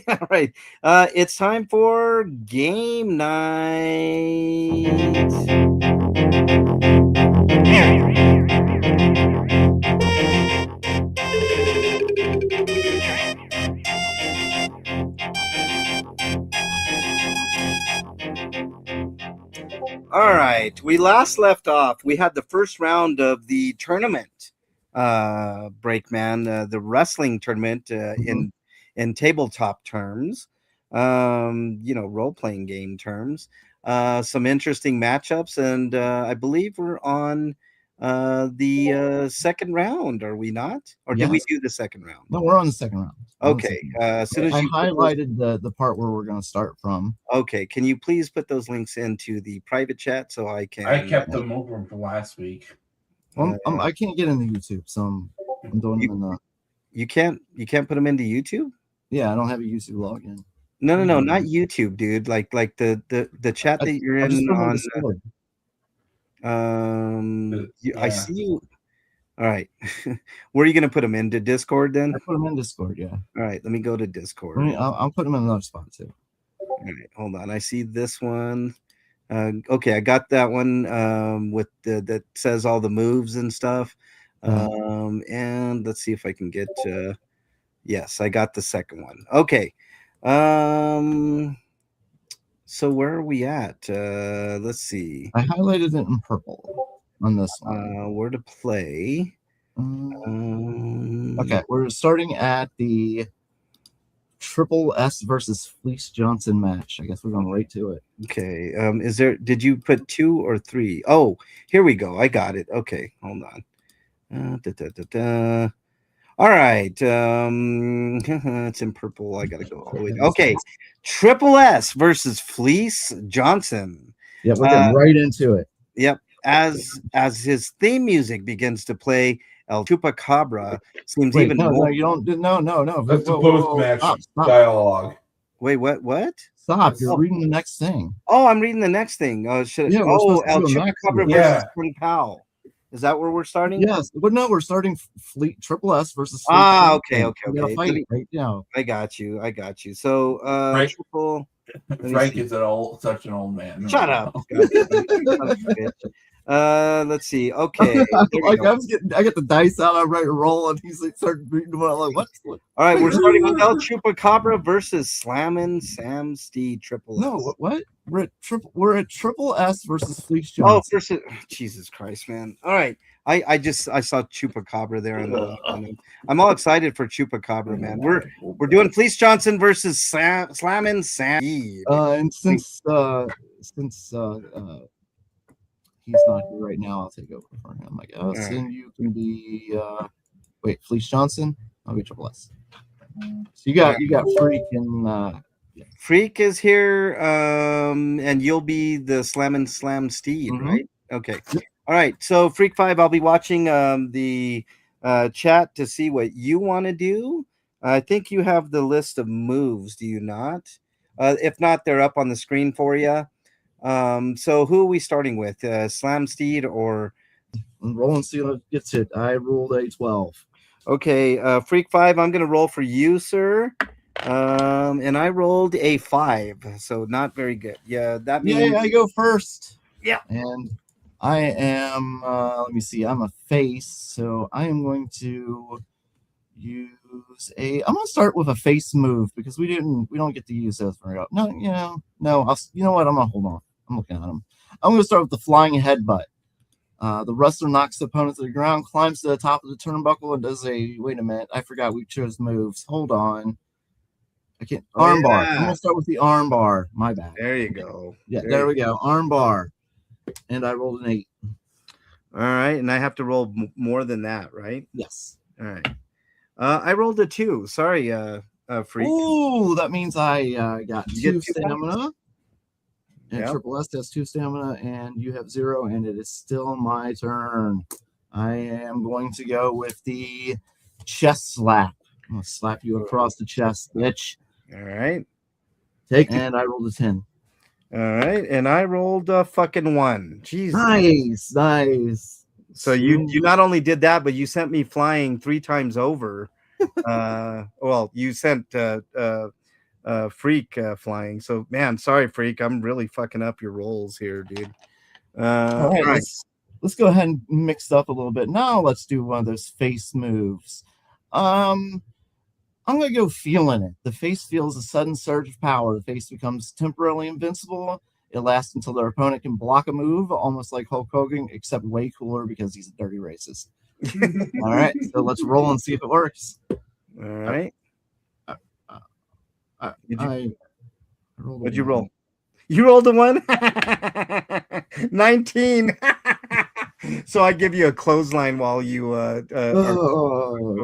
All right, it's time for game night. All right, we last left off. We had the first round of the tournament, Breakman, the wrestling tournament in tabletop terms, role playing game terms. Some interesting matchups, and I believe we're on the second round. Are we not? Or did we do the second round? No, we're on the second round. Okay. As soon as I highlighted the part where we're going to start from. Okay. Can you please put those links into the private chat so I can? I kept them over for last week. Well, I can't get into YouTube, so I'm doing them in the. You can't put them into YouTube? Yeah, I don't have a YouTube login. No, not YouTube, dude. Like the chat that you're in on Discord. I see you. All right. Where are you going to put them? Into Discord then? I put them in Discord, yeah. All right, let me go to Discord. I'll put them in another spot too. All right, hold on. I see this one. Okay, I got that one with that says all the moves and stuff. And let's see if I can get yes, I got the second one. Okay. So where are we at? Let's see. I highlighted it in purple on this one. Where to play? Okay, we're starting at the Triple S versus Fleece Johnson match. I guess we're going right to it. Okay. Did you put 2 or 3? Oh, here we go. I got it. Okay, hold on. All right. It's in purple. I gotta go all the way. Okay. Triple S versus Fleece Johnson. Yeah, we're getting right into it. Yep. As his theme music begins to play, El Chupacabra seems Wait, even no, more. you don't. No. That's the Whoa, whoa, whoa. post-match Stop. dialogue. Wait, what? Stop. You're Oh. reading the next thing. Oh, I'm reading the next thing. Oh, shit. Yeah, we're Oh, supposed to El do a match Chupacabra here. versus Yeah. Kung Pao. Is that where we're starting? Yes, but no, we're starting Fleet Triple S versus Fleet. Ah, okay. We gotta fight right now. I got you. So, Right. triple. Frank is such an old man. Shut up. Let's see. Okay. Like I get the dice out, I'm ready to roll, and he's like starting reading them. I'm like, what? All right, we're starting with El Chupacabra versus Slammin' Sam Steed Triple S. No, what? We're at Triple S versus Fleet Oh, Johnson. versus Jesus Christ, man. All right. I saw Chupacabra there on him. I'm all excited for Chupacabra, man. We're doing Fleece Johnson versus Slammin' Sam Steed. And since he's not here right now, I'll take over for him, I guess. Right. And you can be Fleece Johnson. I'll be Triple S. So you got Freak and Freak is here, and you'll be the Slammin' Slam Steed, right? Okay. All right. So Freak 5, I'll be watching the chat to see what you want to do. I think you have the list of moves, do you not? If not, they're up on the screen for you. So who are we starting with? Slam Steed or Roland Steele gets it. I rolled a 12. Okay, Freak 5, I'm gonna roll for you, sir. And I rolled a 5, so not very good. Yeah, that means I go first. Yeah. And I am let me see, I'm a face, so I am going to use I'm gonna start with a face move because we don't get to use those very often. No, you know what? I'm gonna hold on. I'm looking at them. I'm gonna start with the flying headbutt. The wrestler knocks the opponent to the ground, climbs to the top of the turnbuckle, and does wait a minute, I forgot we chose moves. Hold on. I can't armbar. Yeah. I'm gonna start with the armbar. My bad. There you go. Yeah, there we go. Armbar. And I rolled an 8. All right, and I have to roll more than that, right? Yes. All right. I rolled a 2. Sorry, Freak. Ooh, that means I got You get 2 2 stamina. And Yep. Triple S has 2 stamina, and you have 0, and it is still my turn. I am going to go with the chest slap. I'm gonna slap you across the chest, bitch. All right. And I rolled a 10. All right, and I rolled a fucking 1. Jesus. Nice. So you not only did that, but you sent me flying 3 times over. Well, you sent Freak flying. So man, sorry, Freak. I'm really fucking up your rolls here, dude. All right. Let's go ahead and mix it up a little bit. Now let's do one of those face moves. I'm going to go feeling it. The face feels a sudden surge of power. The face becomes temporarily invincible. It lasts until their opponent can block a move, almost like Hulk Hogan, except way cooler because he's a dirty racist. All right, so let's roll and see if it works. All right. What'd you roll? You rolled a 1? 19. So I give you a clothesline while you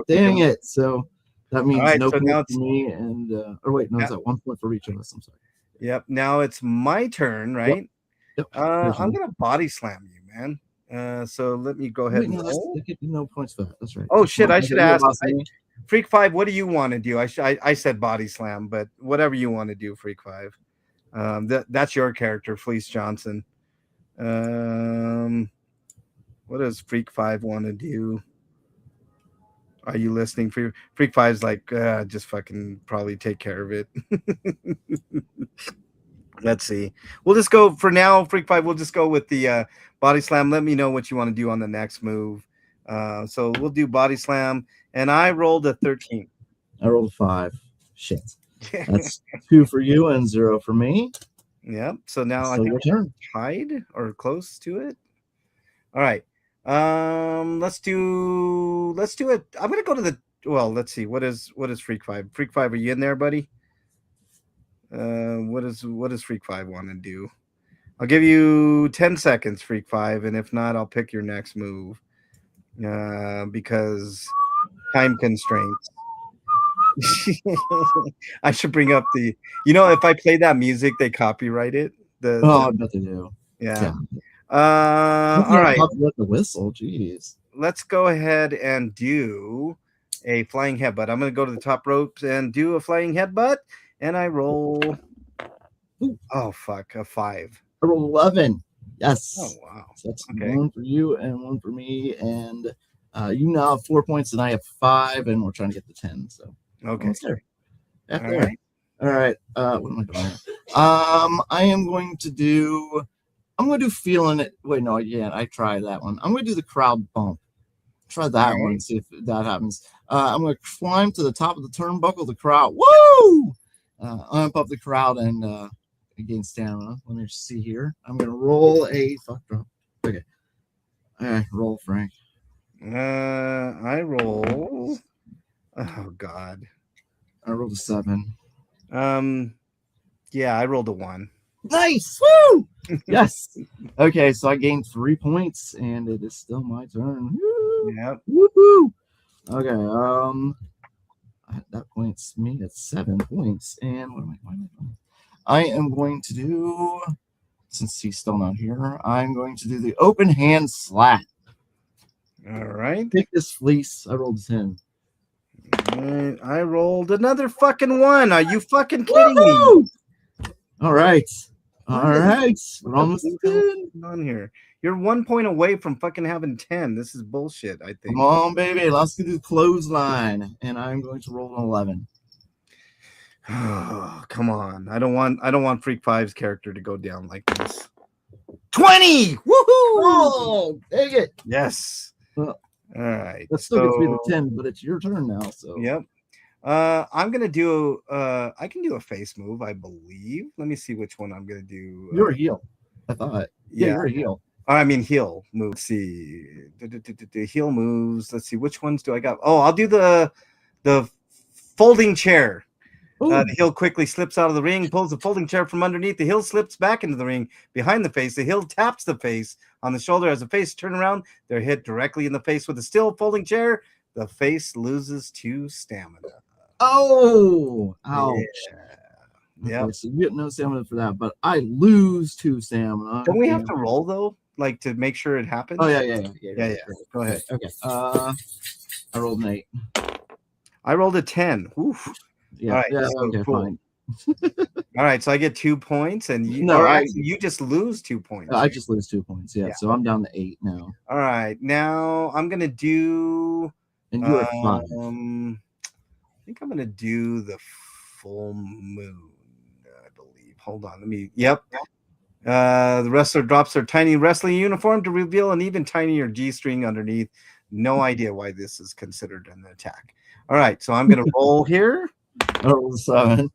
dang it. So that means right, no so point now for me and or wait, no, it's at 1 point for each of us. I'm sorry. Yep. Now it's my turn, right? Yep. I'm gonna body slam you, man. So let me go ahead Wait, and no, roll. I get no points for that. That's right. Oh shit! I should ask. Me. Freak 5, what do you want to do? I said body slam, but whatever you want to do, Freak 5. That's your character, Fleece Johnson. What does Freak 5 want to do? Are you listening? Freak 5's like, just fucking probably take care of it. Let's see. We'll just go for now, Freak 5. We'll just go with the body slam. Let me know what you want to do on the next move. So we'll do body slam. And I rolled a 13. I rolled a 5. Shit. That's 2 for you and 0 for me. Yep. So now I your think turn. tied or close to it. All right. Let's do it. I'm gonna go to the let's see. What is Freak 5? Freak 5, are you in there, buddy? What does Freak 5 want to do? I'll give you 10 seconds, Freak 5, and if not, I'll pick your next move. Because time constraints. I should bring up if I play that music, they copyright it. I bet they do. Yeah. All right. With the whistle, jeez. let's go ahead and do a flying headbutt. I'm going to go to the top ropes and do a flying headbutt, and I roll. Oh fuck, a 5. I rolled 11. Yes. Oh wow. So that's Okay. 1 for you and 1 for me, and you now have 4 points, and I have 5, and we're trying to get to 10. So Okay. almost there. All There. right. All right. What am I doing here? I am going to do. I'm going to do feeling it. Wait, no, yeah, I tried that one. I'm going to do the crowd bump. Try that one, see if that happens. I'm going to climb to the top of the turnbuckle. The crowd, woo! Amp up the crowd and gain stamina. Let me see here. I'm going to roll a fuck drop. Okay. All right, roll, Frank. I roll. Oh God. I rolled a 7. Yeah, I rolled a 1. Nice. Woo! Yes. Okay, so I gained 3 points, and it is still my turn. Woo! Yep. Woohoo! Okay. That points me at 7 points. And what am I doing? I am going to do, since he's still not here, I'm going to do the open hand slap. All right. Take this fleece. I rolled a 10. And I rolled another fucking 1. Are you fucking kidding me? All right. All right. We're almost What's 10. on here? You're 1 point away from fucking having 10. This is bullshit, I think. Come on, baby. Let's do the clothesline. And I'm going to roll an 11. Oh, come on. I don't want Freak 5's character to go down like this. 20! Woohoo! Oh, dang it. Yes. Well, all right. That still gets me the 10, but it's your turn now. So yep. I'm gonna do I can do a face move, I believe. Let me see which one I'm gonna do. You're a heel. I thought. Yeah, you're a heel. I mean heel move. Let's see. The heel moves. Let's see, which ones do I got? Oh, I'll do the folding chair. The heel quickly slips out of the ring, pulls the folding chair from underneath. The heel slips back into the ring behind the face. The heel taps the face on the shoulder as the face turn around. They're hit directly in the face with a still folding chair. The face loses 2 stamina. Oh, ouch. Yeah. Okay, so you get no stamina for that, but I lose 2 stamina. Don't we have to roll though, like to make sure it happens? Oh yeah. Go ahead. Okay. I rolled an 8. I rolled a 10. Oof. Yeah. All right. Yeah. So Okay. cool. Fine. All right. So I get 2 points, and you. No, you just lose 2 points. I just lose 2 points. Yeah. So I'm down to 8 now. All right. Now I'm gonna do. And you're at 5. I think I'm gonna do the full moon. I believe. Hold on. Let me. Yep. The wrestler drops their tiny wrestling uniform to reveal an even tinier G-string underneath. No idea why this is considered an attack. All right, so I'm gonna roll here. I rolled a 7.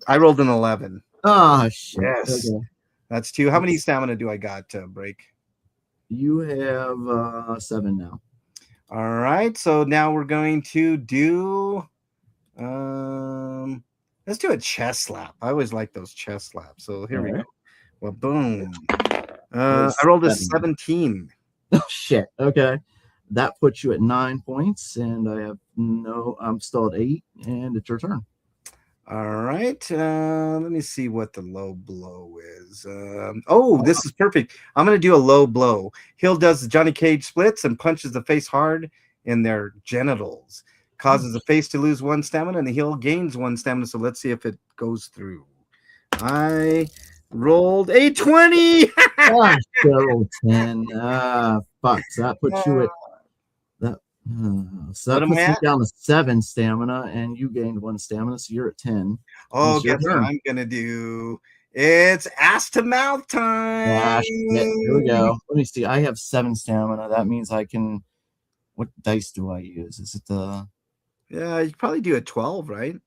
I rolled an 11. Ah, shit. Yes, Okay. that's 2. How many stamina do I got to break? You have 7 now. All right, so now we're going to do. Let's do a chest slap. I always like those chest slaps. So here we go. Well, boom. I rolled a 17. Oh shit. Okay. That puts you at 9 points, and I'm still at 8, and it's your turn. All right. Let me see what the low blow is. This is perfect. I'm going to do a low blow. Heel does the Johnny Cage splits and punches the face hard in their genitals. Causes the face to lose 1 stamina, and the heel gains 1 stamina. So let's see if it goes through. I rolled a 20. Still 10. Fuck. So that puts you at that. So that puts you down to 7 stamina, and you gained 1 stamina, so you're at 10. Oh, guess what I'm gonna do? It's ass to mouth time. Here we go. Let me see. I have 7 stamina. That means I can. What dice do I use? Is it the? Yeah, you probably do a 12, right?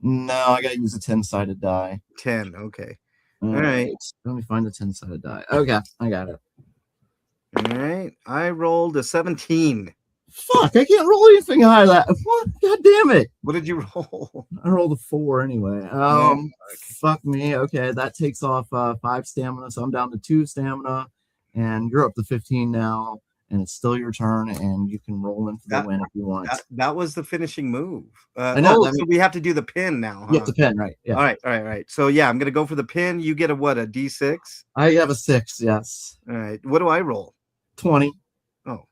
No, I gotta use a 10-sided die. 10. Okay. All right. Let me find the 10-sided die. Okay, I got it. All right. I rolled a 17. Fuck, I can't roll anything higher than that. What? God damn it. What did you roll? I rolled a 4 anyway. Fuck me. Okay, that takes off 5 stamina, so I'm down to 2 stamina, and you're up to 15 now, and it's still your turn, and you can roll in for the win if you want. That was the finishing move. I know. So we have to do the pin now, huh? You have the pin, right? Yeah. All right. So yeah, I'm gonna go for the pin. You get a D6? I have a 6, yes. All right. What do I roll? 20. Oh.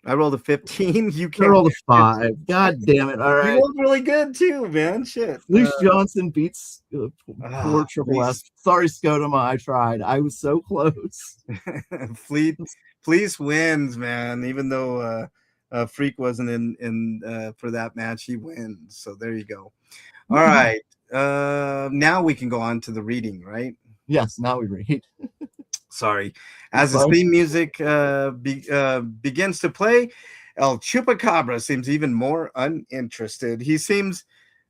I rolled a 15. You I can't. rolled a 5. God damn it! All You right. rolled really good too, man. Shit. Fleece Johnson beats poor Triple Fleece. S. Sorry, Scotoma. I tried. I was so close. Fleece wins, man. Even though Freak wasn't in for that match, he wins. So there you go. All right. Now we can go on to the reading, right? Yes. Now we read. Sorry. As his theme music begins to play, El Chupacabra seems even more uninterested. He seems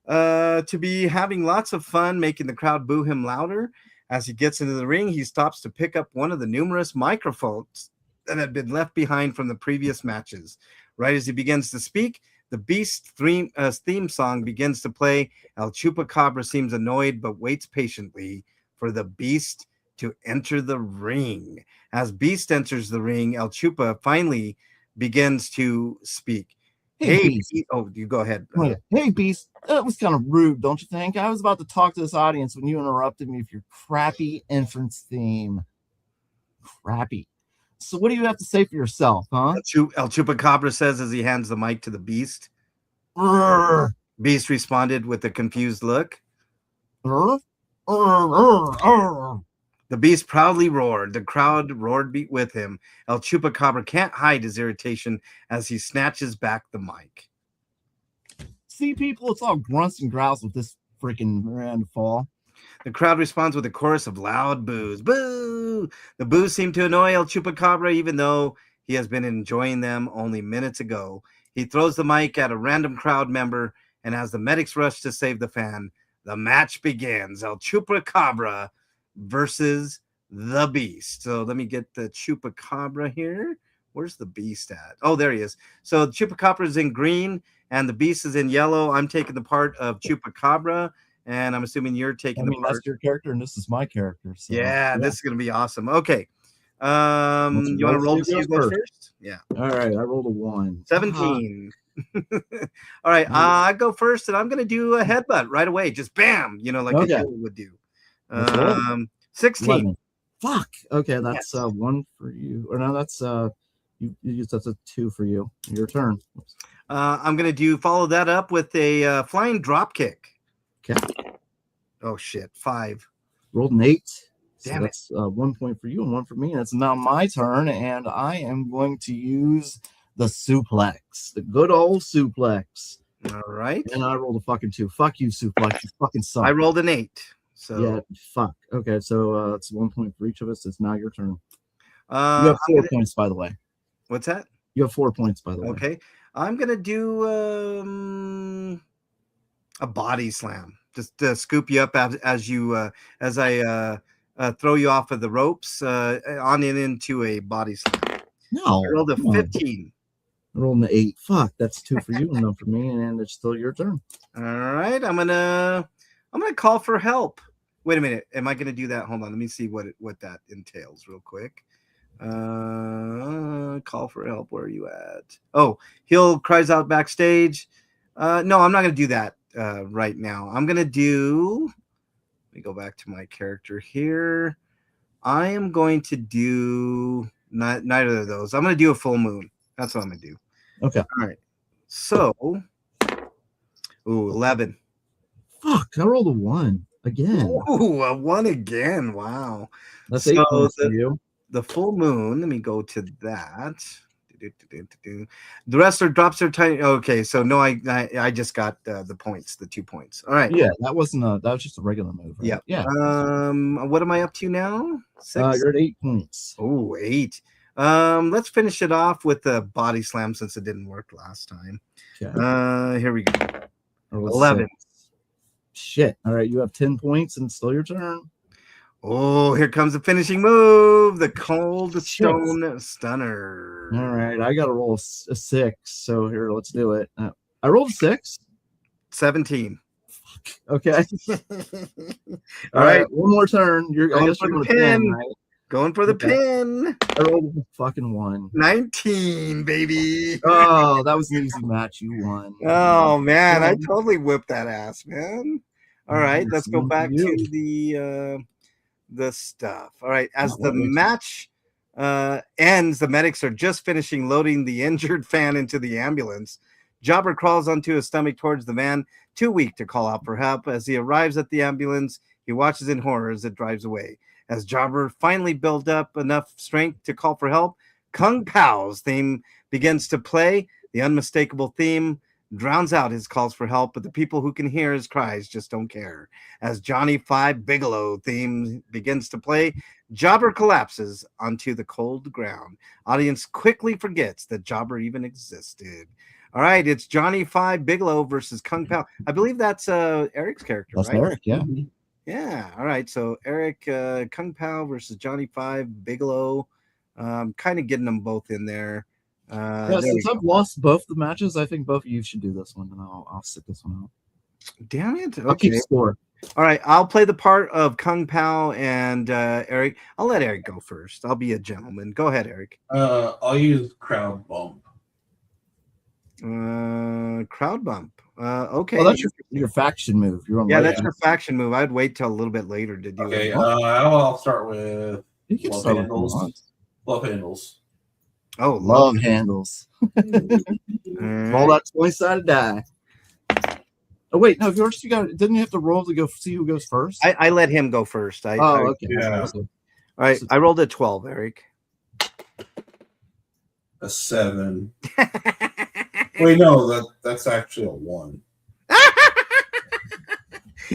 to be having lots of fun, making the crowd boo him louder. As he gets into the ring, he stops to pick up one of the numerous microphones that had been left behind from the previous matches. Right as he begins to speak, the Beast theme song begins to play. El Chupacabra seems annoyed but waits patiently for the Beast to enter the ring. As Beast enters the ring, El Chupa finally begins to speak. Hey, Beast. Oh, you go ahead. Hey, Beast. That was kind of rude, don't you think? I was about to talk to this audience when you interrupted me with your crappy entrance theme. Crappy. So what do you have to say for yourself, huh? El Chupacabra says as he hands the mic to the Beast. Beast responded with a confused look. The Beast proudly roared. The crowd roared with him. El Chupacabra can't hide his irritation as he snatches back the mic. See, people, it's all grunts and growls with this freaking Miranda fall. The crowd responds with a chorus of loud boos. Boo! The boos seem to annoy El Chupacabra, even though he has been enjoying them only minutes ago. He throws the mic at a random crowd member, and as the medics rush to save the fan, the match begins. El Chupacabra versus the Beast. So let me get the Chupacabra here. Where's the Beast at? Oh, there he is. So the Chupacabra is in green, and the Beast is in yellow. I'm taking the part of Chupacabra. And I'm assuming you're taking the part. That's your character, and this is my character. So, yeah, this is going to be awesome. Okay. You want to roll to see who goes first? Yeah. All right. I rolled a 1. 17. All right. I go first, and I'm going to do a headbutt right away. Just bam, like a heel would do. 16. 11. Fuck. Okay, that's 1 for you. Or no, that's that's a 2 for you. Your turn. I'm going to follow that up with a flying drop kick. Okay. Oh shit, 5. Rolled an 8. Damn so that's 1 point for you and 1 for me. And it's now my turn, and I am going to use the suplex, the good old suplex. All right. And I rolled a fucking 2. Fuck you, suplex. You fucking suck. I rolled an 8. So yeah, fuck. Okay, so it's 1 point for each of us. It's now your turn. You have 4 points, by the way. What's that? You have 4 points, by the way. Okay, I'm gonna do a body slam, just to scoop you up as I throw you off of the ropes on and into a body slam. No, I rolled a 15. I rolled an 8. Fuck, that's 2 for you and 1 for me, and it's still your turn. All right, I'm gonna call for help. Wait a minute, am I gonna do that? Hold on, let me see what that entails real quick. Call for help. Where are you at? Oh, Hill cries out backstage. No, I'm not gonna do that right now. I'm gonna do. Let me go back to my character here. I am going to do neither of those. I'm gonna do a full moon. That's what I'm gonna do. Okay. All right. So, 11. Fuck! I rolled a 1 again. Ooh, a 1 again. Wow. That's 8 points for you. The full moon, let me go to that. The wrestler drops their tiny. Okay, so no, I just got the points, the 2 points. All right. Yeah, that was just a regular move. Right? Yeah. Yeah. What am I up to now? 6. You're at 8 points. Oh, 8. Let's finish it off with the body slam since it didn't work last time. Okay. Here we go. 11. 6. Shit. All right, you have 10 points, and it's still your turn. Oh, here comes the finishing move, the Cold Stone Stunner. All right, I got to roll a 6, so here, let's do it. I rolled a 6. 17. Fuck. Okay. All right, one more turn. I guess you're going to pin, right? Going for the pin. I rolled a fucking 1. 19, baby. Oh, that was an easy match. You won. Oh, man, I totally whipped that ass, man. All right, let's go back to the stuff. All right, as the match ends. The medics are just finishing loading the injured fan into the ambulance. Jobber crawls onto his stomach towards the van, too weak to call out for help. As he arrives at the ambulance, he watches in horror as it drives away. As Jobber finally built up enough strength to call for help, Kung Pao's theme begins to play. The unmistakable theme drowns out his calls for help, but the people who can hear his cries just don't care. As Johnny Five Bigelow theme begins to play, Jobber collapses onto the cold ground. Audience quickly forgets that Jobber even existed. All right, it's Johnny Five Bigelow versus Kung Pao. I believe that's Eric's character, That's right? Eric, yeah. Yeah. All right. So Eric Kung Pao versus Johnny Five Bigelow. Kind of getting them both in there. Yeah, since I've lost both the matches, I think both of you should do this one, and I'll sit this one out. Damn it. I'll keep Okay. score. All right. I'll play the part of Kung Pao and Eric. I'll let Eric go first. I'll be a gentleman. Go ahead, Eric. I'll use crowd bump. Crowd bump. Okay. Well, that's your faction move. You're on Yeah, right that's now. your faction move. I'd wait till a little bit later to do Okay, it. I'll start with You can love start with handles. one. Love handles. Oh, Love handles. All Roll that 20-sided die. Oh wait, no. First you got. Didn't you have to roll to go see who goes first? I let him go first. Okay. Yeah. All right. I rolled a 12, Eric. A 7. Wait, no, that's actually a 1.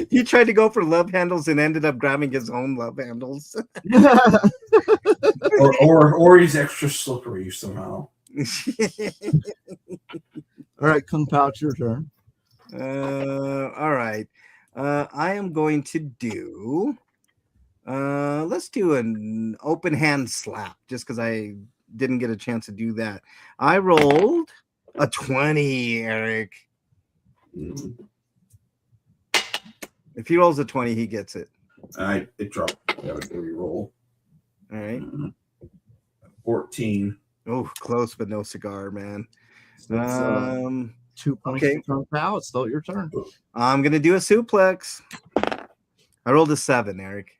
You tried to go for love handles and ended up grabbing his own love handles. or he's extra slippery somehow. All right, Kung Pao, it's your turn. All right. I am going to do. Let's do an open hand slap, just because I didn't get a chance to do that. I rolled a 20, Eric. If he rolls a 20, he gets it. It dropped. I gotta re-roll. All right. 14. Oh, close, but no cigar, man. So it's, 2 points okay. to Kung Pao. It's still your turn. I'm gonna do a suplex. I rolled a 7, Eric.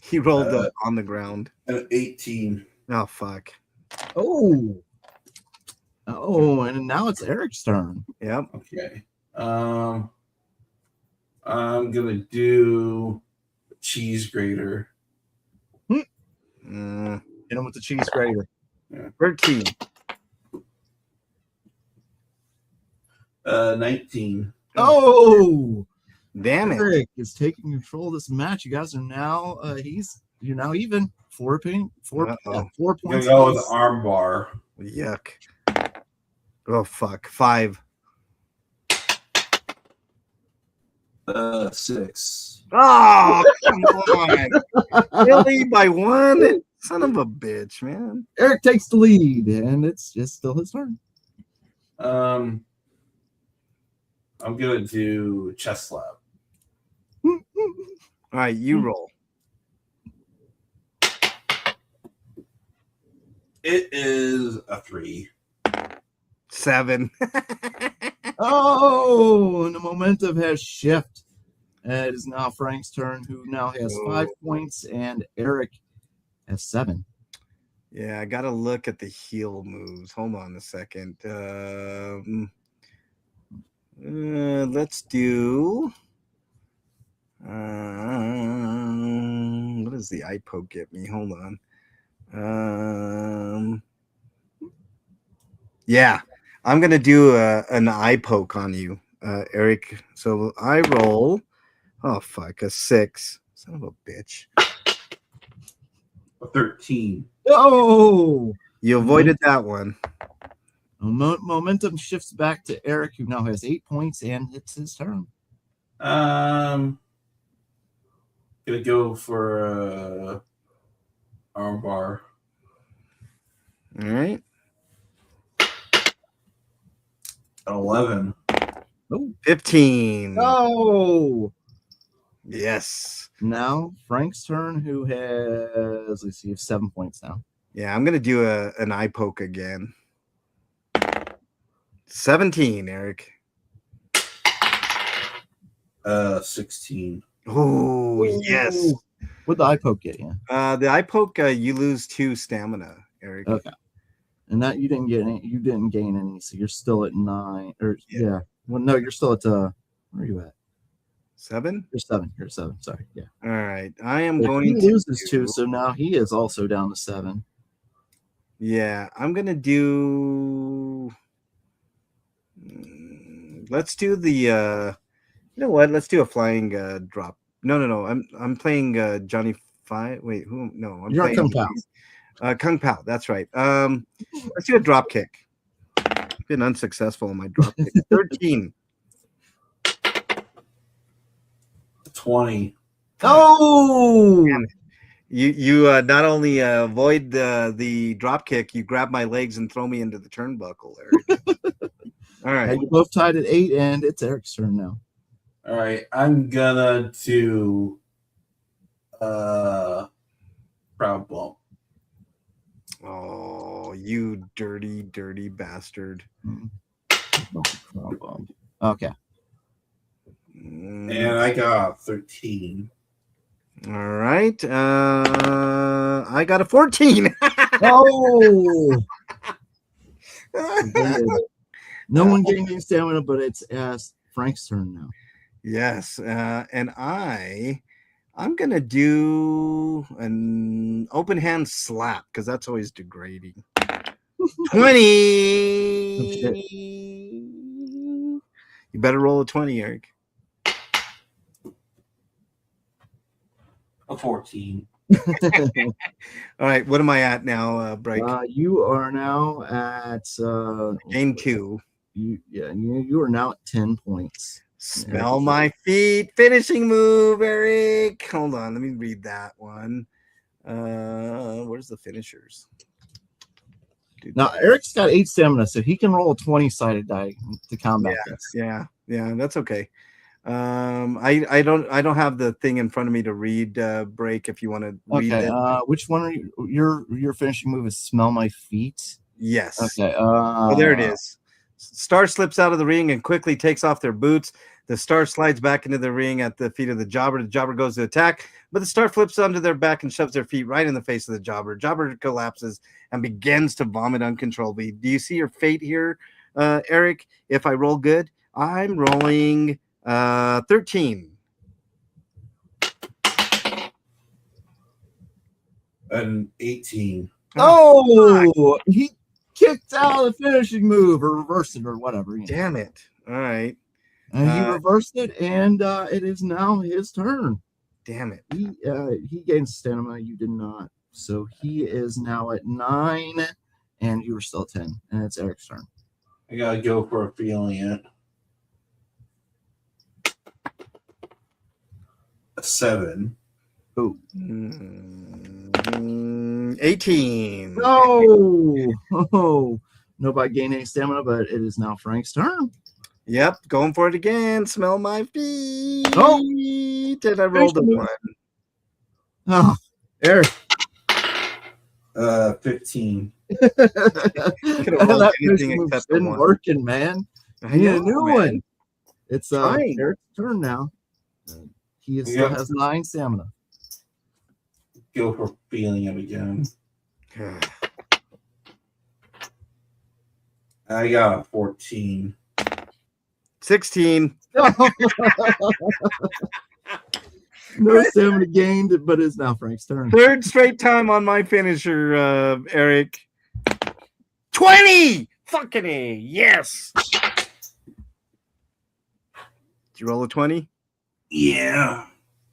He rolled on the ground. An 18. Oh fuck. Oh, and now it's Eric's turn. Yep. Okay. I'm gonna do a cheese grater. Hit him with the cheese grater. Yeah. 13. 19. Oh, Damn it. Eric is taking control of this match. You guys are now you're now even. 4 points. I'm gonna go with arm bar. Yuck. Oh fuck. 5. 6. Oh, come on. Really? By 1? Son of a bitch, man. Eric takes the lead, and it's just still his turn. I'm gonna do chest slap. All right, you roll. It is a 3. 7. Oh, and the momentum has shifted. It is now Frank's turn, who now has 5 points, and Eric has 7. Yeah, I gotta look at the heel moves. Hold on a second. Let's do. What does the eye poke get me? Hold on. Yeah, I'm gonna do an eye poke on you, Eric. So I roll. Oh fuck, a 6. Son of a bitch. A 13. Oh, You avoided that one. momentum shifts back to Eric, who now has 8 points, and it's his turn. Gonna go for arm bar. All right. 11. 15. Oh, Yes. now Frank's turn, who has, let's see, 7 points now. Yeah, I'm gonna do an eye poke again. 17, Eric. 16. Oh, yes. What'd the eye poke get you? The eye poke, you lose 2 stamina, Eric. Okay. And that you didn't get any, you didn't gain any, so you're still at 9. Or yeah. Well, no, you're still at where are you at? 7? You're 7. You're 7. Sorry. Yeah. All right. I am But going he to loses 2, so now he is also down to 7. Yeah, I'm gonna do. Let's do the. You know what? Let's do a flying drop. No. I'm playing Johnny Five. Wait, who? No, I'm You're playing Kung Pao. Kung Pao. That's right. Let's do a drop kick. Been unsuccessful on my drop kick. 13. 20. Oh, You not only avoid the drop kick, you grab my legs and throw me into the turnbuckle, Eric. All right. you both tied at 8, and it's Eric's turn now. All right, I'm gonna do proud bump. Oh, you dirty bastard. Okay. And I got 13. All right. I got a 14. Oh! No one gained any stamina, but it's Frank's turn now. Yes. And I'm gonna do an open hand slap because that's always degrading. 20. You better roll a 20, Eric. A 14. All right, what am I at now, Break? You are now at game 2. You are now at 10 points. Smell my feet. Finishing move, Eric. Hold on, let me read that one. Where's the finishers? Now Eric's got 8 stamina, so he can roll a 20-sided die to combat this. Yeah, that's okay. I don't have the thing in front of me to read. Break if you want to read it. Which one are you? Your finishing move is smell my feet. Yes. Okay. Oh, there it is. Star slips out of the ring and quickly takes off their boots. The Star slides back into the ring at the feet of the Jobber. The Jobber goes to attack, but the Star flips onto their back and shoves their feet right in the face of the Jobber. Jobber collapses and begins to vomit uncontrollably. Do you see your fate here, Eric? If I roll good, I'm rolling 13. An 18. Oh, he kicked out of the finishing move or reversed it or whatever. Damn it. All right. And he reversed it, and it is now his turn. Damn it. He gained stamina. You did not. So he is now at 9, and you were still at 10. And it's Eric's turn. I gotta go for a feeling it. A 7. Oh. 18. No. Nobody gained any stamina, but it is now Frank's turn. Yep, going for it again. Smell my feet. Oh, did I roll the 1? Oh, Eric. 15. That anything except been working, man. I need a new one. It's Eric's turn now. He still has 9 stamina. Go for feeling it again. I got 14. 16. No stamina gained, but it's now Frank's turn. 3rd straight time on my finisher, Eric. 20! Fucking A. Yes. Did you roll a 20? Yeah.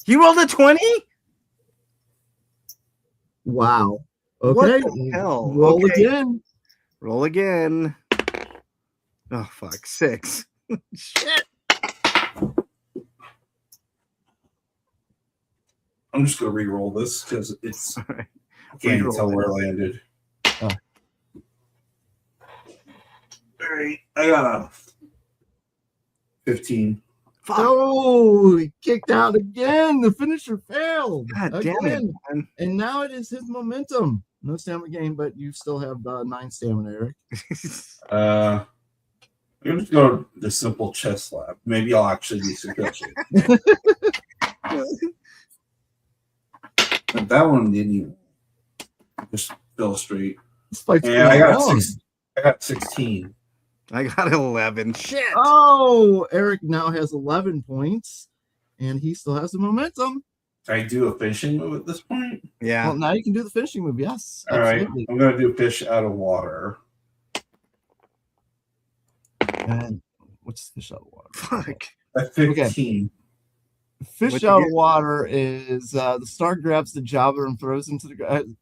You rolled a 20? Wow. Okay. What the hell? Roll again. Roll again. Oh, fuck. 6. Shit. I'm just gonna re-roll this because it's right. I can't tell where I landed. Oh. All right, I got a 15. Fuck. Oh, he kicked out again. The finisher failed. God damn it, man. And now it is his momentum. No stamina gain, but you still have 9 stamina, Eric. I'm gonna go the simple chest slap. Maybe I'll actually be successful. But that one didn't even just illustrate. This fight's And I got long. I got 16. I got 11. Shit. Oh, Eric now has 11 points, and he still has the momentum. Can I do a finishing move at this point? Yeah. Well, now you can do the finishing move. Yes, All right. absolutely. I'm going to do fish out of water. And what's fish out of water? Fuck. At 15. Fish What'd you out get? of water is the star grabs the jobber and throws him to the ground.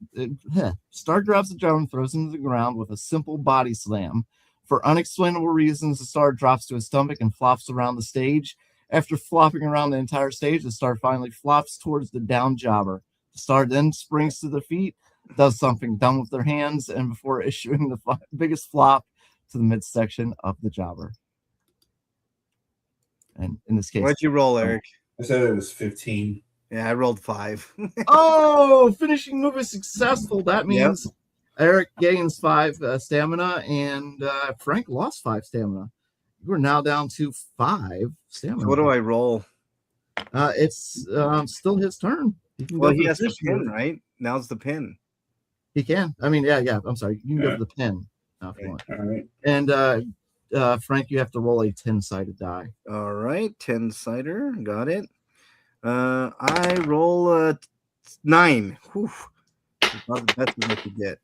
Star grabs the jobber and throws him to the ground with a simple body slam. For unexplainable reasons, the star drops to his stomach and flops around the stage. After flopping around the entire stage, the star finally flops towards the down jobber. The star then springs to their feet, does something dumb with their hands, and before issuing the biggest flop to the midsection of the jobber. And in this case, What'd you roll, Eric? I said it was 15. Yeah, I rolled 5. oh, finishing move is successful. That means Eric gains 5 stamina, and Frank lost 5 stamina. You are now down to 5 stamina. So what do I roll? It's still his turn. Well, he has the pin, right? Now's the pin. He can. I mean, yeah. I'm sorry. You can go for the pin. All right. And Frank, you have to roll a 10-sided die. All right, 10-sider. Got it. I roll 9. Whew. Not the best I could get.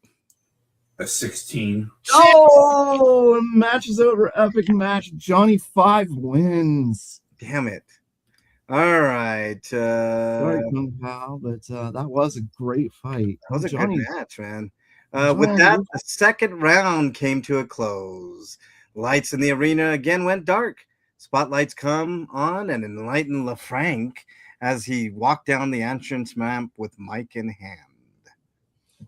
A 16. Oh, match is over. Epic match. Johnny 5 wins. Damn it. All right. Sorry, Kung Pao, but that was a great fight. That was a Johnny, good match, man. With that, the second round came to a close. Lights in the arena again went dark. Spotlights come on and enlighten LaFranc as he walked down the entrance ramp with mic in hand.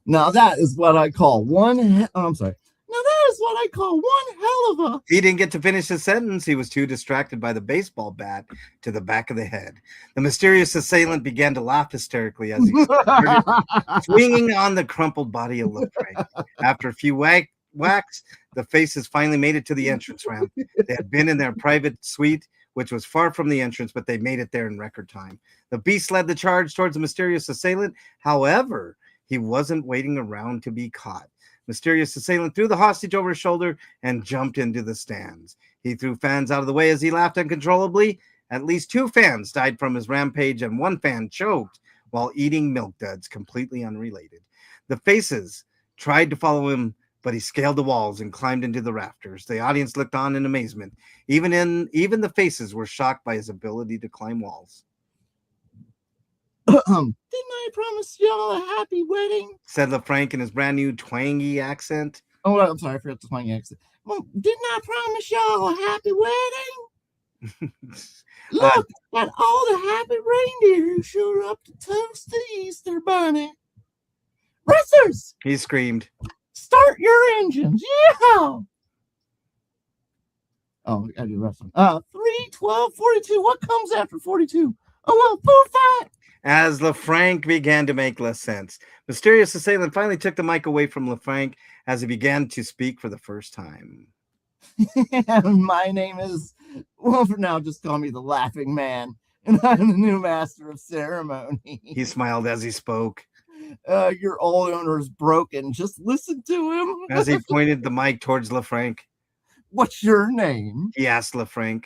Now that is what I call one. I'm sorry. Now that is what I call one hell of a. He didn't get to finish his sentence. He was too distracted by the baseball bat to the back of the head. The mysterious assailant began to laugh hysterically as he started swinging on the crumpled body of LaFranc. After a few whacks, the faces finally made it to the entrance ramp. They had been in their private suite, which was far from the entrance, but they made it there in record time. The beast led the charge towards the mysterious assailant. However, he wasn't waiting around to be caught. Mysterious assailant threw the hostage over his shoulder and jumped into the stands. He threw fans out of the way as he laughed uncontrollably. At least 2 fans died from his rampage, and 1 fan choked while eating milk duds, completely unrelated. The faces tried to follow him, but he scaled the walls and climbed into the rafters. The audience looked on in amazement. Even the faces were shocked by his ability to climb walls. Didn't I promise y'all a happy wedding? Said LaFranc in his brand new twangy accent. Oh, I'm sorry, I forgot the twangy accent. Well, didn't I promise y'all a happy wedding? Look at all the happy reindeer who showed up to toast the Easter bunny. Racers! He screamed. Start your engines. Yeah! Oh, I do wrestling. 3, 12, 42. What comes after 42? Oh, well, 4, 5. As LaFranc began to make less sense, mysterious assailant finally took the mic away from LaFranc as he began to speak for the first time. My name is, well, for now, just call me the Laughing Man, and I'm the new master of ceremony. He smiled as he spoke. Your old owner is broken. Just listen to him. As he pointed the mic towards LaFranc. What's your name? He asked LaFranc.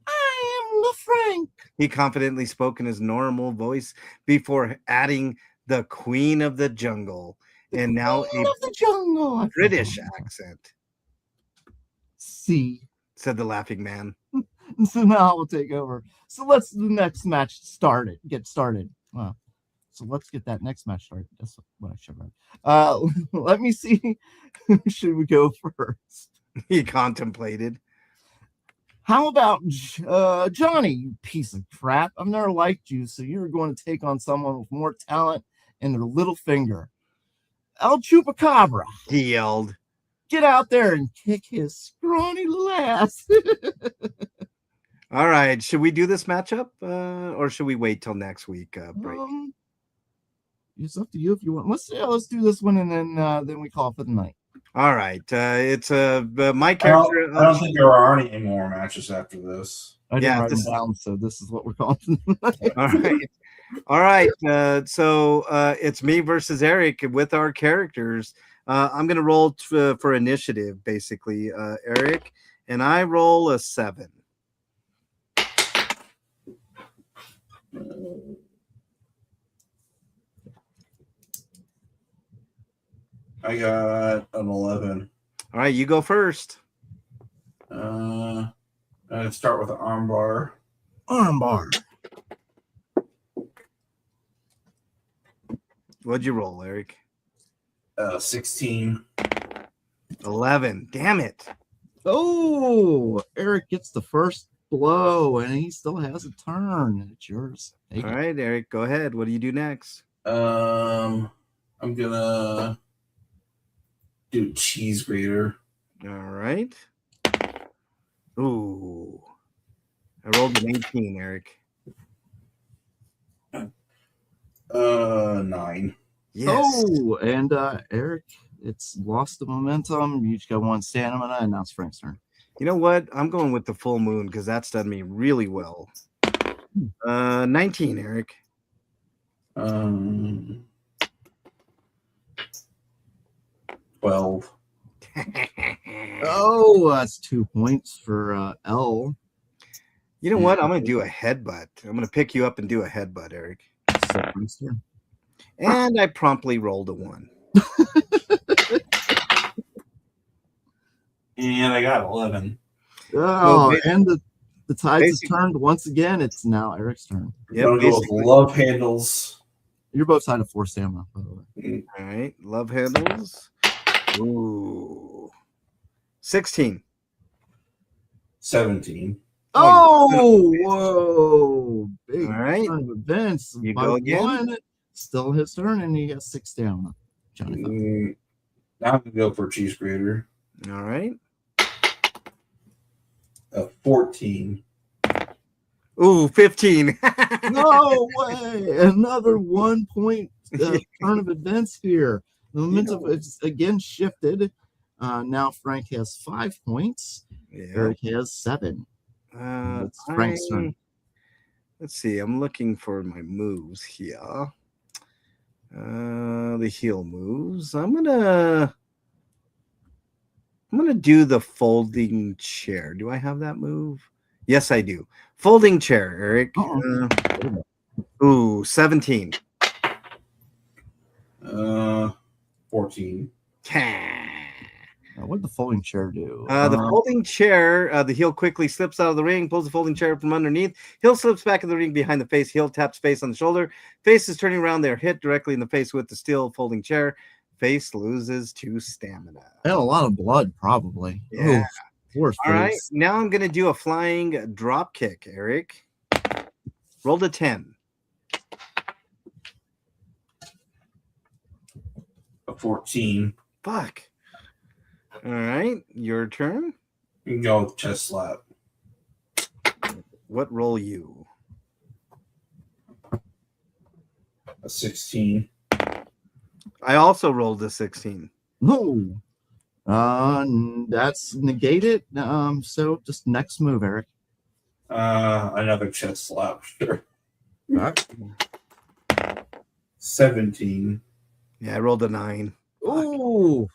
I am LaFranc. He confidently spoke in his normal voice before adding the Queen of the Jungle, and now Queen of the Jungle. British accent. See, said the Laughing Man. So now we'll take over. So let's the next match get started. Wow. So let's get that next match started. That's what I should have. Let me see. Who should we go first? He contemplated. How about Johnny, you piece of crap? I've never liked you, so you're going to take on someone with more talent and their little finger. El Chupacabra. He yelled. Get out there and kick his scrawny little ass. All right. Should we do this matchup or should we wait till next week? Break? It's up to you if you want. Let's do this one and then we call it for the night. All right. It's my I character. don't think there are any more matches after this. I didn't Yeah, write them this is down, so this is what we're calling all right. All right. So it's me versus Eric with our characters. I'm gonna roll for initiative, basically, Eric, and I roll a 7. I got an 11. All right, you go first. I'm gonna start with the armbar. armbar. What'd you roll, Eric? 16. 11. Damn it. Oh, Eric gets the first blow, and he still has a turn. It's yours. Take All it. right, Eric, go ahead. What do you do next? I'm gonna do cheese grater. All right. Ooh. I rolled an 18, Eric. 9. Yes. Oh, and Eric, it's lost the momentum. You just got 1 stamina, and now it's Frank's turn. You know what? I'm going with the full moon because that's done me really well. 19, Eric. 12. Oh, that's 2 points for L. You know what? I'm going to do a headbutt. I'm going to pick you up and do a headbutt, Eric. So Frank's turn. And I promptly rolled a 1. And I got 11. Oh, and the tides has basically- turned once again. It's now Eric's turn. Yep, I'm gonna go with basically. love handles. You're both tied to 4 stamina, by the way. All right. Love handles. Ooh. 16. 17. Oh, whoa. Big All right. turn of events. You By go again? 1, still his turn, and he has 6 stamina. Johnny. Now I'm gonna go for cheese grater. All right. 14. Ooh, 15. No way. Another 1 point turn of events here. The momentum is again shifted. Now Frank has 5 points. Yeah. Eric has 7. It's Frank's turn. Let's see. I'm looking for my moves here. The heal moves. I'm gonna do the folding chair. Do I have that move? Yes, I do. Folding chair, Eric. Ooh, 17. 14. What did the folding chair do? The folding chair, the heel quickly slips out of the ring, pulls the folding chair from underneath. Heel slips back in the ring behind the face. Heel taps face on the shoulder. Face is turning around. They're hit directly in the face with the steel folding chair. Face loses 2 stamina. And a lot of blood, probably. Yeah. Poor All right. face. Now I'm going to do a flying drop kick, Eric. Rolled a 10. 14. Fuck. All right. Your turn. You can go with chest slap. What roll you? A 16. I also rolled a 16. No. That's negated. So just next move, Eric. Another chest slap. Sure. 17. Yeah, I rolled a 9. Ooh.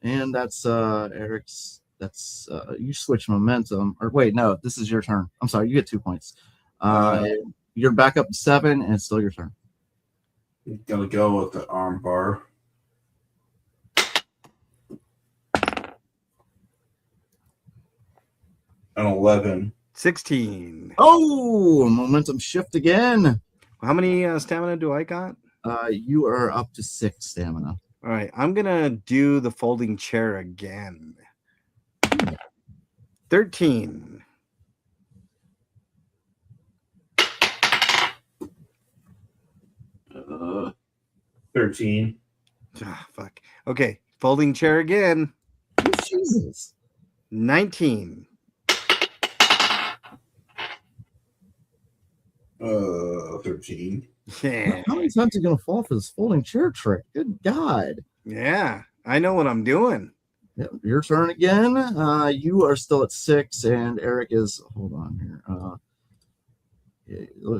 And that's Eric's. That's you switch momentum. Or wait, no, this is your turn. I'm sorry, you get 2 points. You're back up to 7, and it's still your turn. Gonna go with the arm bar. An 11. 16. Oh, momentum shift again. How many stamina do I got? You are up to 6 stamina. All right, I'm gonna do the folding chair again. 13. Uh, 13. Fuck. Okay, folding chair again. Oh, Jesus. 19. 13. Yeah. How many times are you gonna fall for this folding chair trick? Good God. Yeah, I know what I'm doing. Yep, your turn again. You are still at 6, and Eric is. Hold on here.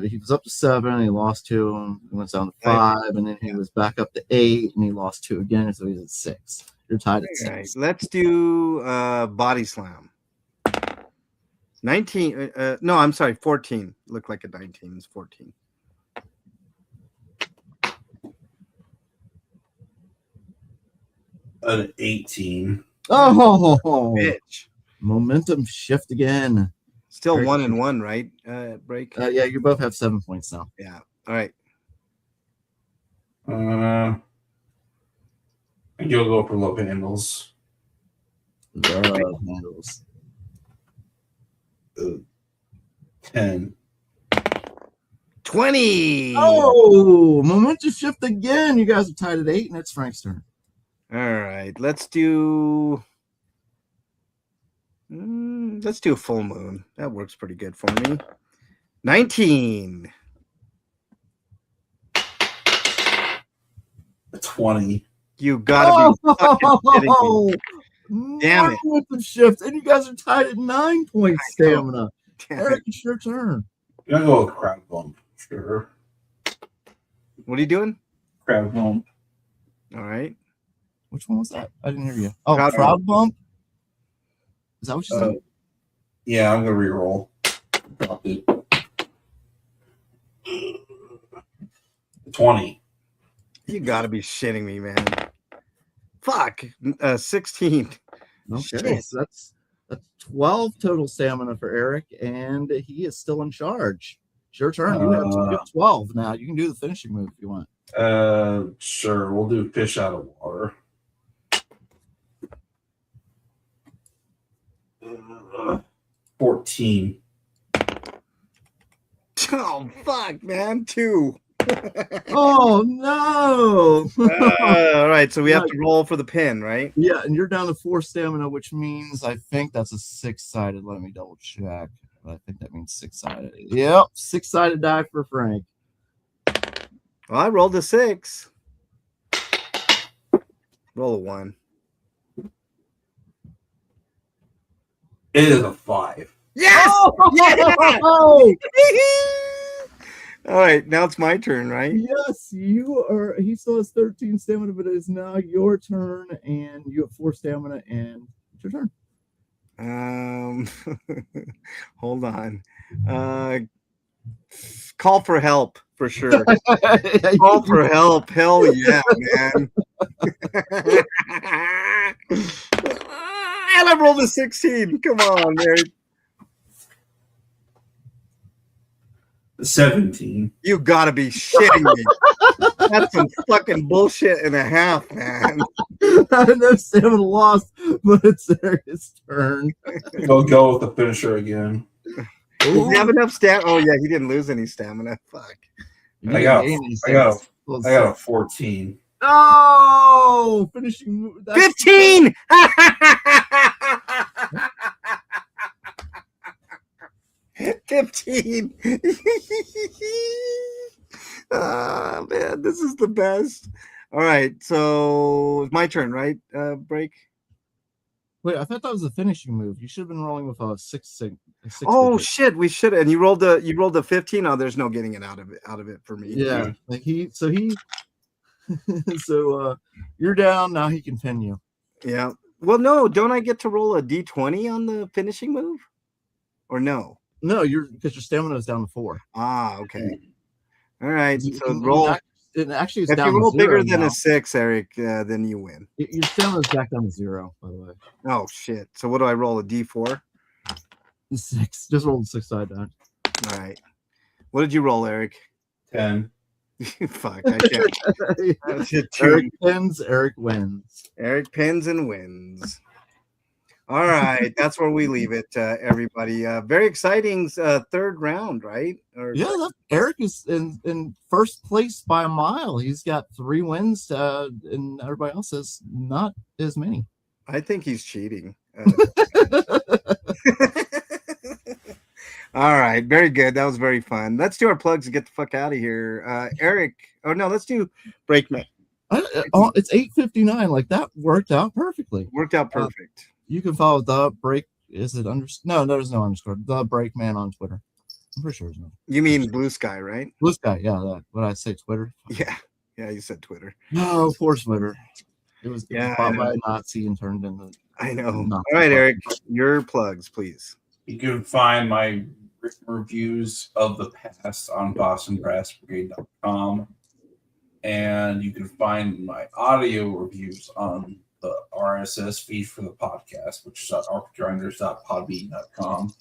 He was up to 7. He lost 2. He went down to 5, and then he was back up to 8, and he lost 2 again. So he's at 6. You're tied at 6. Right, let's do body slam. 19. No, I'm sorry, 14. Looked like a 19. It's 14. An 18. Oh, Bitch. momentum shift again. Still Very 1 and 1, right? Break. Yeah, you both have 7 points now. Yeah. All right. You'll go for love handles. Love handles. 10. 20. Oh, momentum shift again. You guys are tied at 8, and it's Frank's turn. All right. Let's do a full moon. That works pretty good for me. 19. 20. You gotta be fucking kidding me. Damn it. Momentum shift, and you guys are tied at 9 points stamina. Damn Eric, it. it's your turn. You're gonna go with crab bump. Sure. What are you doing? Crab bump. All right. Which one was that? I didn't hear you. Oh, Crowd crowd bump. Is that what you said? Yeah, I'm gonna reroll. Dropped it. 20. You gotta be shitting me, man. Fuck. 16. Okay, Shit. so that's 12 total stamina for Eric, and he is still in charge. It's your turn. You have 12 now. You can do the finishing move if you want. Sure. We'll do fish out of water. 14. Oh, fuck, man. 2. Oh, no. All right, so we have to roll for the pin, right? Yeah, and you're down to 4 stamina, which means I think that's a 6-sided. Let me double check. But I think that means 6-sided. Yep, 6-sided die for Frank. Well, I rolled a 6. Roll a 1. It is a 5. Yes! Oh! All right, now it's my turn, right? Yes, you are. He still has 13 stamina, but it is now your turn, and you have 4 stamina, and it's your turn. Hold on. Call for help for sure. Call for help. Hell yeah, man. And I rolled a 16. Come on, Mary. 17. You gotta be shitting me. That's some fucking bullshit and a half, man. No stamina lost, but it's Eric's turn. Go with the finisher again. Does he have enough stamina? Oh yeah, he didn't lose any stamina. Fuck. I got a 14. Oh, finishing move. 15. 15. Oh, man, this is the best. All right, so it's my turn, right? Break. Wait, I thought that was a finishing move. You should have been rolling with a 6. Oh shit, we should. And you rolled a 15. Oh, there's no getting it out of it for me. Yeah, like so you're down now. He can pin you. Yeah. Well, no, don't I get to roll a d20 on the finishing move, or no? No, because your stamina is down to 4. Ah, okay. All right. You So can roll. It actually is If down you roll to 0 bigger than now. a 6, Eric, then you win. Your stamina is back down to 0, by the way. Oh shit! So what do I roll? A d4? 6. Just roll the 6-side die. All right. What did you roll, Eric? 10. Fuck, I can't. That's a 2. Eric pins. Eric wins. Eric pins and wins. All right, that's where we leave it, everybody. Very exciting third round, right? Eric is in first place by a mile. He's got 3 wins, and everybody else has not as many. I think he's cheating. All right, very good. That was very fun. Let's do our plugs and get the fuck out of here. Eric, oh no, let's do Breakman. It's 8:59. Like that worked out perfectly. Worked out perfect. You can follow the break. Is it No, there's no underscore. The Breakman on Twitter. I'm pretty sure there's no. You mean Blue Sky, right? Blue Sky, yeah. What did I say? Twitter? Yeah, you said Twitter. No, poor Twitter. It was Yeah, bought by a Nazi and turned into. I know. Nazi. All right, Eric, your plugs, please. You can find my written reviews of the past on BostonBrassBrigade.com, and you can find my audio reviews on the RSS feed for the podcast, which is at RPGrinders.podbean.com.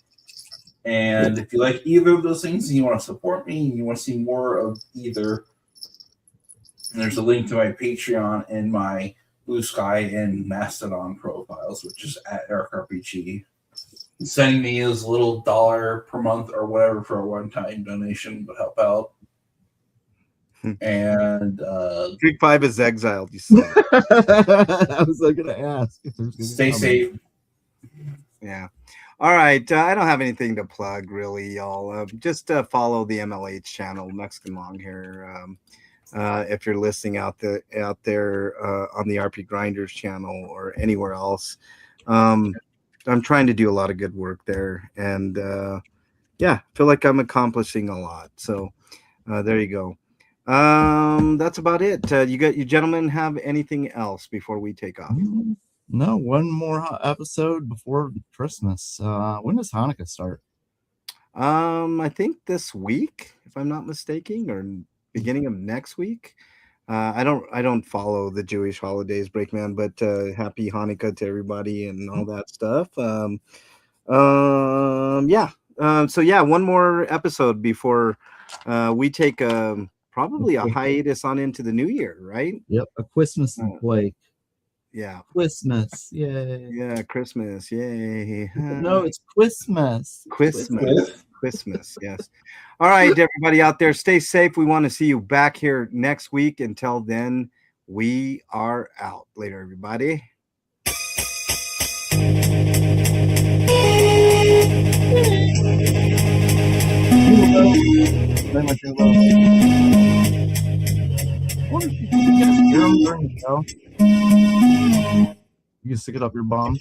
And if you like either of those things and you want to support me and you want to see more of either, there's a link to my Patreon and my Blue Sky and Mastodon profiles, which is at EricRPG. Sending me his little $1 per month or whatever for a one-time donation would help out. And Creek 5 is exiled, you said. I was going to ask. Stay safe. Yeah. All right. I don't have anything to plug, really, y'all. Just follow the MLH channel, Mexican Longhair. If you're listening out there on the RPGrinders channel or anywhere else. I'm trying to do a lot of good work there. And feel like I'm accomplishing a lot. So there you go. That's about it. You gentlemen have anything else before we take off? No, one more episode before Christmas. When does Hanukkah start? I think this week, if I'm not mistaken, or beginning of next week. I don't follow the Jewish holidays, Breakman, but happy Hanukkah to everybody and all that stuff. One more episode before we take probably a hiatus on into the new year, right? Yep, a Christmas break. Yeah. Christmas, yay. Yeah, Christmas, yay. No, it's Christmas. Christmas, yes. All right, everybody out there, stay safe. We want to see you back here next week. Until then, we are out. Later, everybody. You can stick it up your bum.